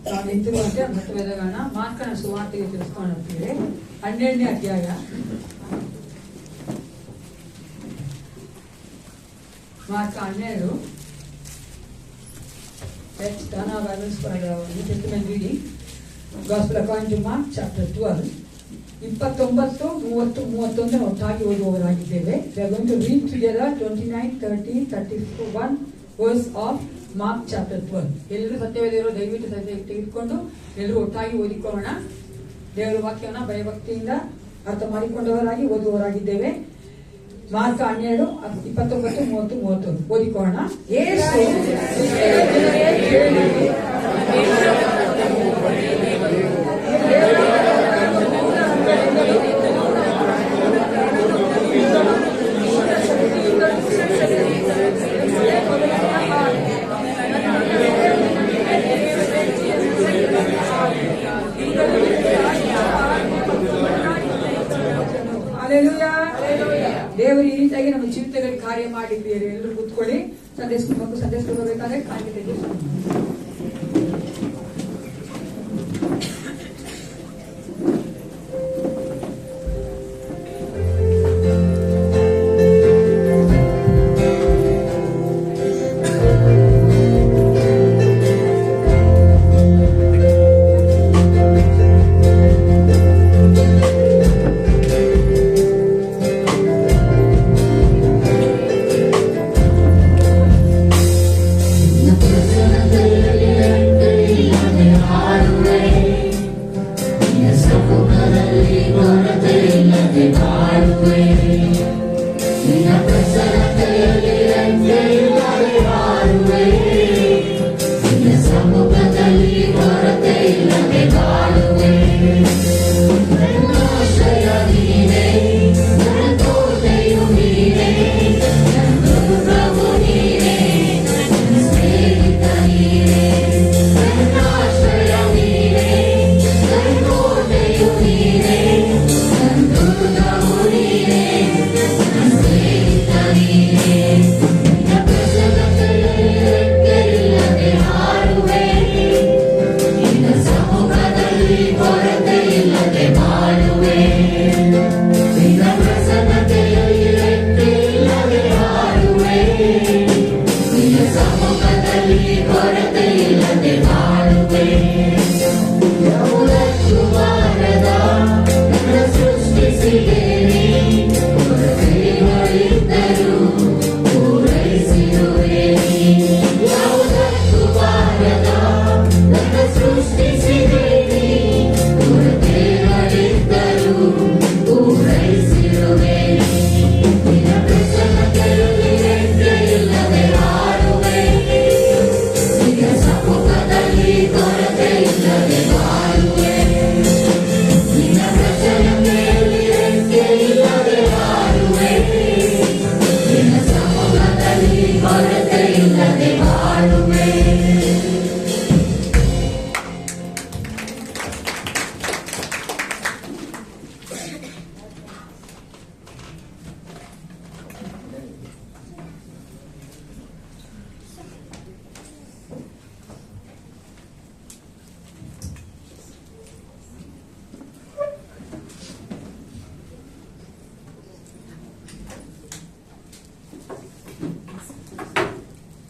S1: ನಾವು ನಿಂತಿರುವಂತೆ ಮತವೇದಗಳನ್ನ ಮಾರ್ಕನ ಸುವಾರ್ತೆಗೆ ತಿಳಿಸ್ಕೊಂಡೋಗ್ತೀವಿ. 12ನೇ ಅಧ್ಯಾಯ mark 12. Let's turn our Bibles for the New Testament reading. Gospel according to Mark chapter 12. 29, 30, 31 ಒಟ್ಟಾಗಿ ಓದುವವರಾಗಿದ್ದೇವೆ. We are going to read together 29, 30, 31 verse of Mark chapter 12. ಎಲ್ಲರೂ ಸತ್ಯವೇದಿರೋ ದಯವಿಟ್ಟು ಸತ್ಯ ತೆಗೆದುಕೊಂಡು ಎಲ್ಲರೂ ಒಟ್ಟಾಗಿ ಓದಿಕೊಳ್ಳೋಣ. ದೇವರ ವಾಕ್ಯವನ್ನು ಭಯಭಕ್ತಿಯಿಂದ ಅರ್ಥ ಮಾಡಿಕೊಂಡವರಾಗಿ ಓದುವವರಾಗಿದ್ದೇವೆ. ಮಾರ್ಕ 12, 29, 30, 31 ಓದಿಕೊಳ್ಳೋಣ. ದೇವರು ಈ ರೀತಿಯಾಗಿ ನಮ್ಮ ಜೀವಿತದಲ್ಲಿ ಕಾರ್ಯ ಮಾಡಿದ್ದೀರಿ. ಎಲ್ಲರೂ ಕೂತ್ಕೊಳ್ಳಿ. ಸಂದೇಶ ಕೊಡಬೇಕಾದ್ರೆ ಕಾರ್ಯ ತೆಗೆದುಕೊಂಡು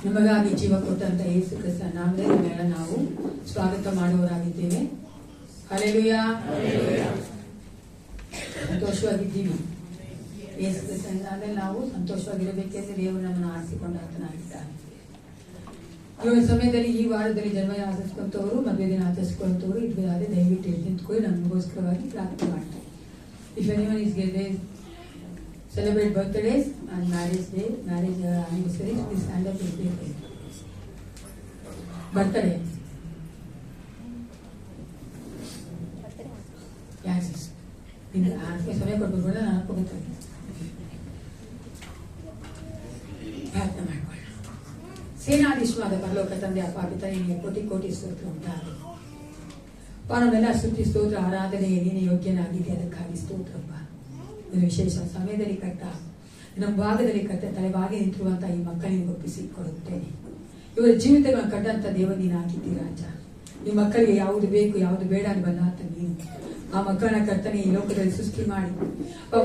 S1: ನಮಗಾಗಿ ಜೀವ ಕೊಟ್ಟಂತ ಯೇಸು ಕ್ರಿಸ್ತ ನಾಮದಲ್ಲಿ ಮೇಲೆ ನಾವು ಸ್ವಾಗತ ಮಾಡುವವರಾಗಿದ್ದೇವೆ. ಹಲ್ಲೆಲೂಯಾ. ಸಂತೋಷವಾಗಿದ್ದೀವಿ. ಯೇಸು ಕ್ರಿಸ್ತನಲ್ಲಿ ನಾವು ಸಂತೋಷವಾಗಿರಬೇಕೆಂದು ದೇವರು ನಮ್ಮನ್ನು ಆರಿಸಿಕೊಂಡು ಆತನಾಗಿದ್ದಾನೆ. ಈ ಒಂದು ಸಮಯದಲ್ಲಿ ಈ ವಾರದಲ್ಲಿ ಜನ್ಮ ಆಚರಿಸ್ಕೊಂತವರು, ಮದುವೆ ದಿನ ಆಚರಿಸ್ಕೊಂತವರು ಇದ್ರೆ ದಯವಿಟ್ಟು ಎದ್ದು ನಿಂತ್ಕೊಳ್ಳಿ, ನಮಗೋಸ್ಕರವಾಗಿ ಪ್ರಾರ್ಥನೆ ಮಾಡ್ತಾರೆ. If anyone is getting celebrate birthdays and marriage anniversaries, please stand up and pray. Birthday. Yes. In the answer, ಸಮಯ ಕೊಡಬಹುದು ನಾನು ಅನ್ಕೋಬಹುದು. ಪ್ರಾರ್ಥನೆ ಮಾಡ್ಕೊಳ್ಳೋಣ. ಸೇನಾಧೀಶ್ವರಾದ ಪರಲೋಕ ತಂದೆ ಅಪ್ಪ ಪಿತನಿಗೆ ಕೋಟಿ ಕೋಟಿ ಸ್ತೋತ್ರ ಉಂಟಾಗಲಿ. ನಮ್ಮೆಲ್ಲ ಸ್ತುತಿ ಸ್ತೋತ್ರ ಆರಾಧನೆ ನೀನು ಯೋಗ್ಯನಾಗಿದೆ, ಅದಕ್ಕಾಗಿ ಸ್ತೋತ್ರಪ್ಪ. ಒಂದು ವಿಶೇಷ ಸಮಯದಲ್ಲಿ ಕಟ್ಟ ನಮ್ಮ ಭಾಗದಲ್ಲಿ ಕಟ್ಟ ತಲೆಬಾಗಿ ನಿಂತಿರುವಂತಹ ಈ ಮಕ್ಕಳಿಗೆ ಒಪ್ಪಿಸಿಕೊಡುತ್ತೇನೆ. ಇವರ ಜೀವಿತಗಳನ್ನು ಕಟ್ಟಂತ ದೇವ ನೀನು ಹಾಕಿದ್ದೀರ ರಾಜ. ಈ ಮಕ್ಕಳಿಗೆ ಯಾವುದು ಬೇಕು ಯಾವುದು ಬೇಡ ಬಂದಾತ ನೀನು ಆ ಮಕ್ಕಳನ್ನ ಕರ್ತನೆ ಈ ಲೋಕದಲ್ಲಿ ಸೃಷ್ಟಿ ಮಾಡಿ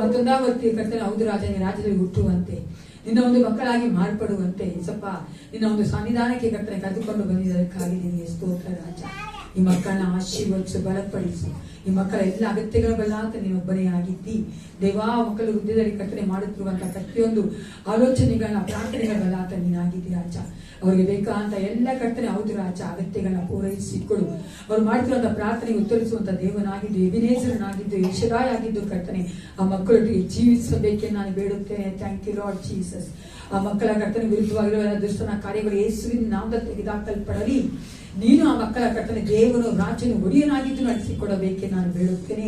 S1: ಮತ್ತೊಂದಾವರ್ತಿ ಕರ್ತನೆ ಹೌದು ರಾಜ ನಿನ್ನ ರಾಜ್ಯದಲ್ಲಿ ಹುಟ್ಟುವಂತೆ, ನಿನ್ನ ಒಂದು ಮಕ್ಕಳಾಗಿ ಮಾರ್ಪಡುವಂತೆ ಸ್ವಲ್ಪ ನಿನ್ನ ಒಂದು ಸನ್ನಿಧಾನಕ್ಕೆ ಕರ್ತನೆ ಕರೆದುಕೊಂಡು ಬಂದಿದ್ದಕ್ಕಾಗಿ ನಿನಗೆ ಸ್ತೋತ್ರ ರಾಜ. ಈ ಮಕ್ಕಳನ್ನ ಆಶೀರ್ವದಿಸು, ಬಲಪಡಿಸು. ಈ ಮಕ್ಕಳ ಎಲ್ಲ ಅಗತ್ಯಗಳ ಬಲ್ಲಾತ ನೀನೊಬ್ಬನೇ ಆಗಿದ್ದಿ ದೇವಾ. ಮಕ್ಕಳು ಹುದ್ದೆಯಲ್ಲಿ ಕರ್ತನೆ ಮಾಡುತ್ತಿರುವಂತಹ ಪ್ರತಿಯೊಂದು ಆಲೋಚನೆಗಳನ್ನ ಪ್ರಾರ್ಥನೆಗಳ ಬಲ್ಲಾತ ನೀನಾಗಿದ್ದಿ ರಾಜ. ಅವರಿಗೆ ಬೇಕಾದಂತ ಎಲ್ಲ ಕರ್ತನೆ ಹೌದು ರಾಜ ಅಗತ್ಯಗಳನ್ನ ಪೂರೈಸಿಕೊಡು. ಅವ್ರು ಮಾಡ್ತಿರುವಂತಹ ಪ್ರಾರ್ಥನೆಗೆ ಉತ್ತರಿಸುವಂತ ದೇವನಾಗಿದ್ದು, ಎಬಿನೇಸರನಾಗಿದ್ದು, ಯಶದಾಯ ಆಗಿದ್ದು ಕರ್ತನೆ ಆ ಮಕ್ಕಳೊಟ್ಟಿಗೆ ಜೀವಿಸಬೇಕೆಂದು ನಾನು ಬೇಡುತ್ತೇನೆ. Thank you Lord Jesus. ಆ ಮಕ್ಕಳ ಕರ್ತನೆ ವಿರುದ್ಧವಾಗಿರುವ ದುಷ್ಟನ ಕಾರ್ಯಗಳು ಯೇಸುವಿನ ನಾಮದಲ್ಲಿ ತೆಗೆದುಹಾಕಲ್ಪಡಲಿ. ನೀನು ಆ ಮಕ್ಕಳ ಕರ್ತನೆ ದೇವನು ರಾಜನು ಒಡೆಯನಾಗಿದ್ದು ನಡೆಸಿಕೊಡಬೇಕೆ ನಾನು ಬೇಡುತ್ತೇನೆ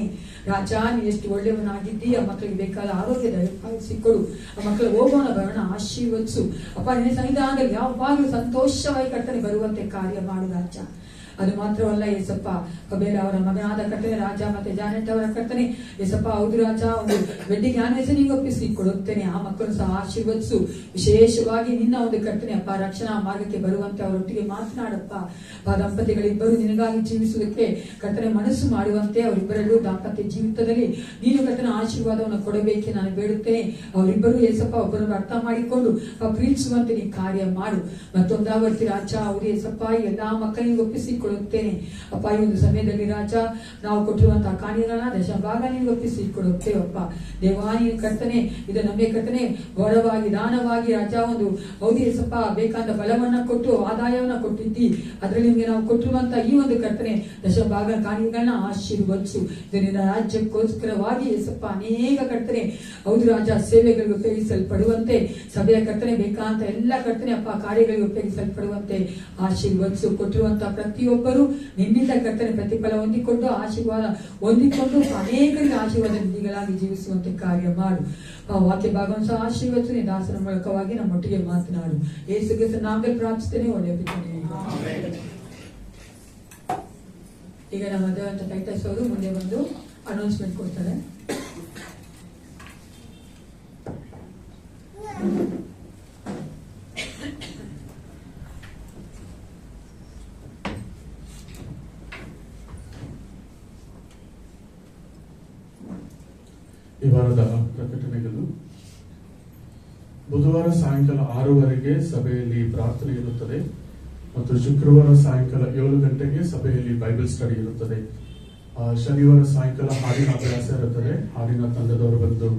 S1: ರಾಜ. ನೀನು ಎಷ್ಟು ಒಳ್ಳೆಯವನಾಗಿದ್ದಿ. ಆ ಮಕ್ಕಳಿಗೆ ಬೇಕಾದ ಆರೋಗ್ಯ ದಯಪಾಲಿಸಿಕೊಡು. ಆ ಮಕ್ಕಳ ಹೋಗೋಣ ಬರೋಣ ಆಶೀರ್ವದಿಸು ಅಪ್ಪ. ನಿನ್ನ ಸನ್ನಿಧಾನದಲ್ಲಿ ಯಾವಾಗಲೂ ಸಂತೋಷವಾಗಿ ಕರ್ತನೆ ಬರುವಂತೆ ಕಾರ್ಯ ಮಾಡು ರಾಜ. ಅದು ಮಾತ್ರವಲ್ಲ ಏಸಪ್ಪ, ಕಬೇಲ ಅವರ ಮಗನಾದ ಕರ್ತನೆ ರಾಜ ಮತ್ತೆ ಜಾನೆಟ್ ಅವರ ಕರ್ತನೆ ಏಸಪ್ಪ ಹೌದು ರಾಜ, ಒಂದು ವೆಡ್ಡಿಂಗ್ ಆನಿವರ್ಸರಿಗೆ ಒಪ್ಪಿಸಿ ಕೊಡುತ್ತೇನೆ. ಆ ಮಕ್ಕಳು ಸಹ ಆಶೀರ್ವದಿಸು. ವಿಶೇಷವಾಗಿ ನಿನ್ನ ಒಂದು ಕರ್ತನೆ ಅಪ್ಪ ರಕ್ಷಣಾ ಮಾರ್ಗಕ್ಕೆ ಬರುವಂತೆ ಅವರೊಟ್ಟಿಗೆ ಮಾತನಾಡಪ್ಪ. ದಂಪತಿಗಳಿಬ್ಬರು ನಿನಗಾಗಿ ಜೀವಿಸುವುದಕ್ಕೆ ಕರ್ತನೆ ಮನಸ್ಸು ಮಾಡುವಂತೆ ಅವರಿಬ್ಬರಲ್ಲೂ ದಾಂಪತ್ಯ ಜೀವಿತದಲ್ಲಿ ನೀನು ಕರ್ತನ ಆಶೀರ್ವಾದವನ್ನು ಕೊಡಬೇಕೆ ನಾನು ಬೇಡುತ್ತೇನೆ. ಅವರಿಬ್ಬರು ಏಸಪ್ಪ ಒಬ್ಬರನ್ನು ಅರ್ಥ ಮಾಡಿಕೊಂಡು ಪ್ರೀತಿಸುವಂತೆ ನೀ ಕಾರ್ಯ ಮಾಡು. ಮತ್ತೊಂದಾವರ್ತಿ ರಾಜ ಅವರು ಏಸಪ್ಪ ಎಲ್ಲಾ ಮಕ್ಕಳಿಗೆ ಒಪ್ಪಿಸಿಕೊಡುತ್ತೇನೆ ಅಪ್ಪ. ಈ ಒಂದು ಸಮಯದಲ್ಲಿ ರಾಜ ನಾವು ಕೊಟ್ಟಿರುವಂತಹ ಕಾಣಿಗಳನ್ನ ದಶಭಾಗ ನೀವು ಒಪ್ಪಿಸಿಕೊಡುತ್ತೇವಪ್ಪ ದೇವಾ. ನೀನು ಕರ್ತನೆ ಇದು ನಮಗೆ ಕರ್ತನೆ ಗೌರವವಾಗಿ ದಾನವಾಗಿ ರಾಜ ಒಂದು ಹೌದು ಏಸಪ್ಪ ಬೇಕಾದ ಬಲವನ್ನ ಕೊಟ್ಟು ಆದಾಯವನ್ನ ಕೊಟ್ಟಿದ್ದಿ. ಅದರಲ್ಲಿ ನಿಮಗೆ ನಾವು ಕೊಟ್ಟಿರುವಂತಹ ಈ ಒಂದು ಕರ್ತನೆ ದಶಭಾಗ ಕಾಣಿಗಳನ್ನ ಆಶೀರ್ವದಿಸು. ಇದರಿಂದ ರಾಜ್ಯಕ್ಕೋಸ್ಕರವಾಗಿ ಏಸಪ್ಪ ಅನೇಕ ಕರ್ತನೆ ಹೌದು ರಾಜ ಸೇವೆಗಳಿಗೆ ಉಪಯೋಗಿಸಲ್ಪಡುವಂತೆ ಸಭೆಯ ಕರ್ತನೆ ಬೇಕಾದಂತ ಎಲ್ಲ ಕರ್ತನೆ ಅಪ್ಪ ಕಾರ್ಯಗಳಿಗೆ ಉಪಯೋಗಿಸಲ್ಪಡುವಂತೆ ಆಶೀರ್ವದಿಸು. ಕೊಟ್ಟಿರುವಂತಹ ಪ್ರತಿಯೊಬ್ಬರು ನಿನ್ನಿಂದ ಕರ್ತನೆ ಪ್ರತಿಫಲ ಹೊಂದಿಕೊಂಡು ಆಶೀರ್ವಾದ ಹೊಂದಿಕೊಂಡು ಅನೇಕರಿಗೆ ಆಶೀರ್ವಾದ ನಿಧಿಗಳಾಗಿ ಜೀವಿಸುವಂತೆ ಕಾರ್ಯ ಮಾಡು. ವಾಕ್ಯ ಭಾಗವನ್ನು ಸಹ ಆಶೀರ್ವದಿಸು. ನೀ ದಾಸರ ಮೂಲಕವಾಗಿ ನಮ್ಮೊಟ್ಟಿಗೆ ಮಾತನಾಡು. ಯೇಸು ಕ್ರಿಸ್ತನ ನಾಮದಲ್ಲಿ ಪ್ರಾರ್ಥಿಸ್ತೇನೆ, ಒಳ್ಳೆಯ ಪಿತನೇ. ಈಗ ನಮ್ಮ ದೇವಂತ ಟೈಟಸ್ ಅವರು ಮುಂದೆ ಬಂದು ಅನೌನ್ಸ್ಮೆಂಟ್ ಕೊಡ್ತಾರೆ.
S2: ಈ ವಾರದ ಪ್ರಕಟಣೆಗಳು ಬುಧವಾರ ಸಾಯಂಕಾಲ 6:30ಗೆ ಸಭೆಯಲ್ಲಿ ಪ್ರಾರ್ಥನೆ ಇರುತ್ತದೆ ಮತ್ತು ಶುಕ್ರವಾರ ಸಾಯಂಕಾಲ 7 ಗಂಟೆಗೆ ಸಭೆಯಲ್ಲಿ ಬೈಬಲ್ ಸ್ಟಡಿ ಇರುತ್ತದೆ. ಶನಿವಾರ ಸಾಯಂಕಾಲ ಹಾಡಿನ ಅಭ್ಯಾಸ ಇರುತ್ತದೆ. ಹಾಡಿನ ತಂಡದವರು ಬಂದು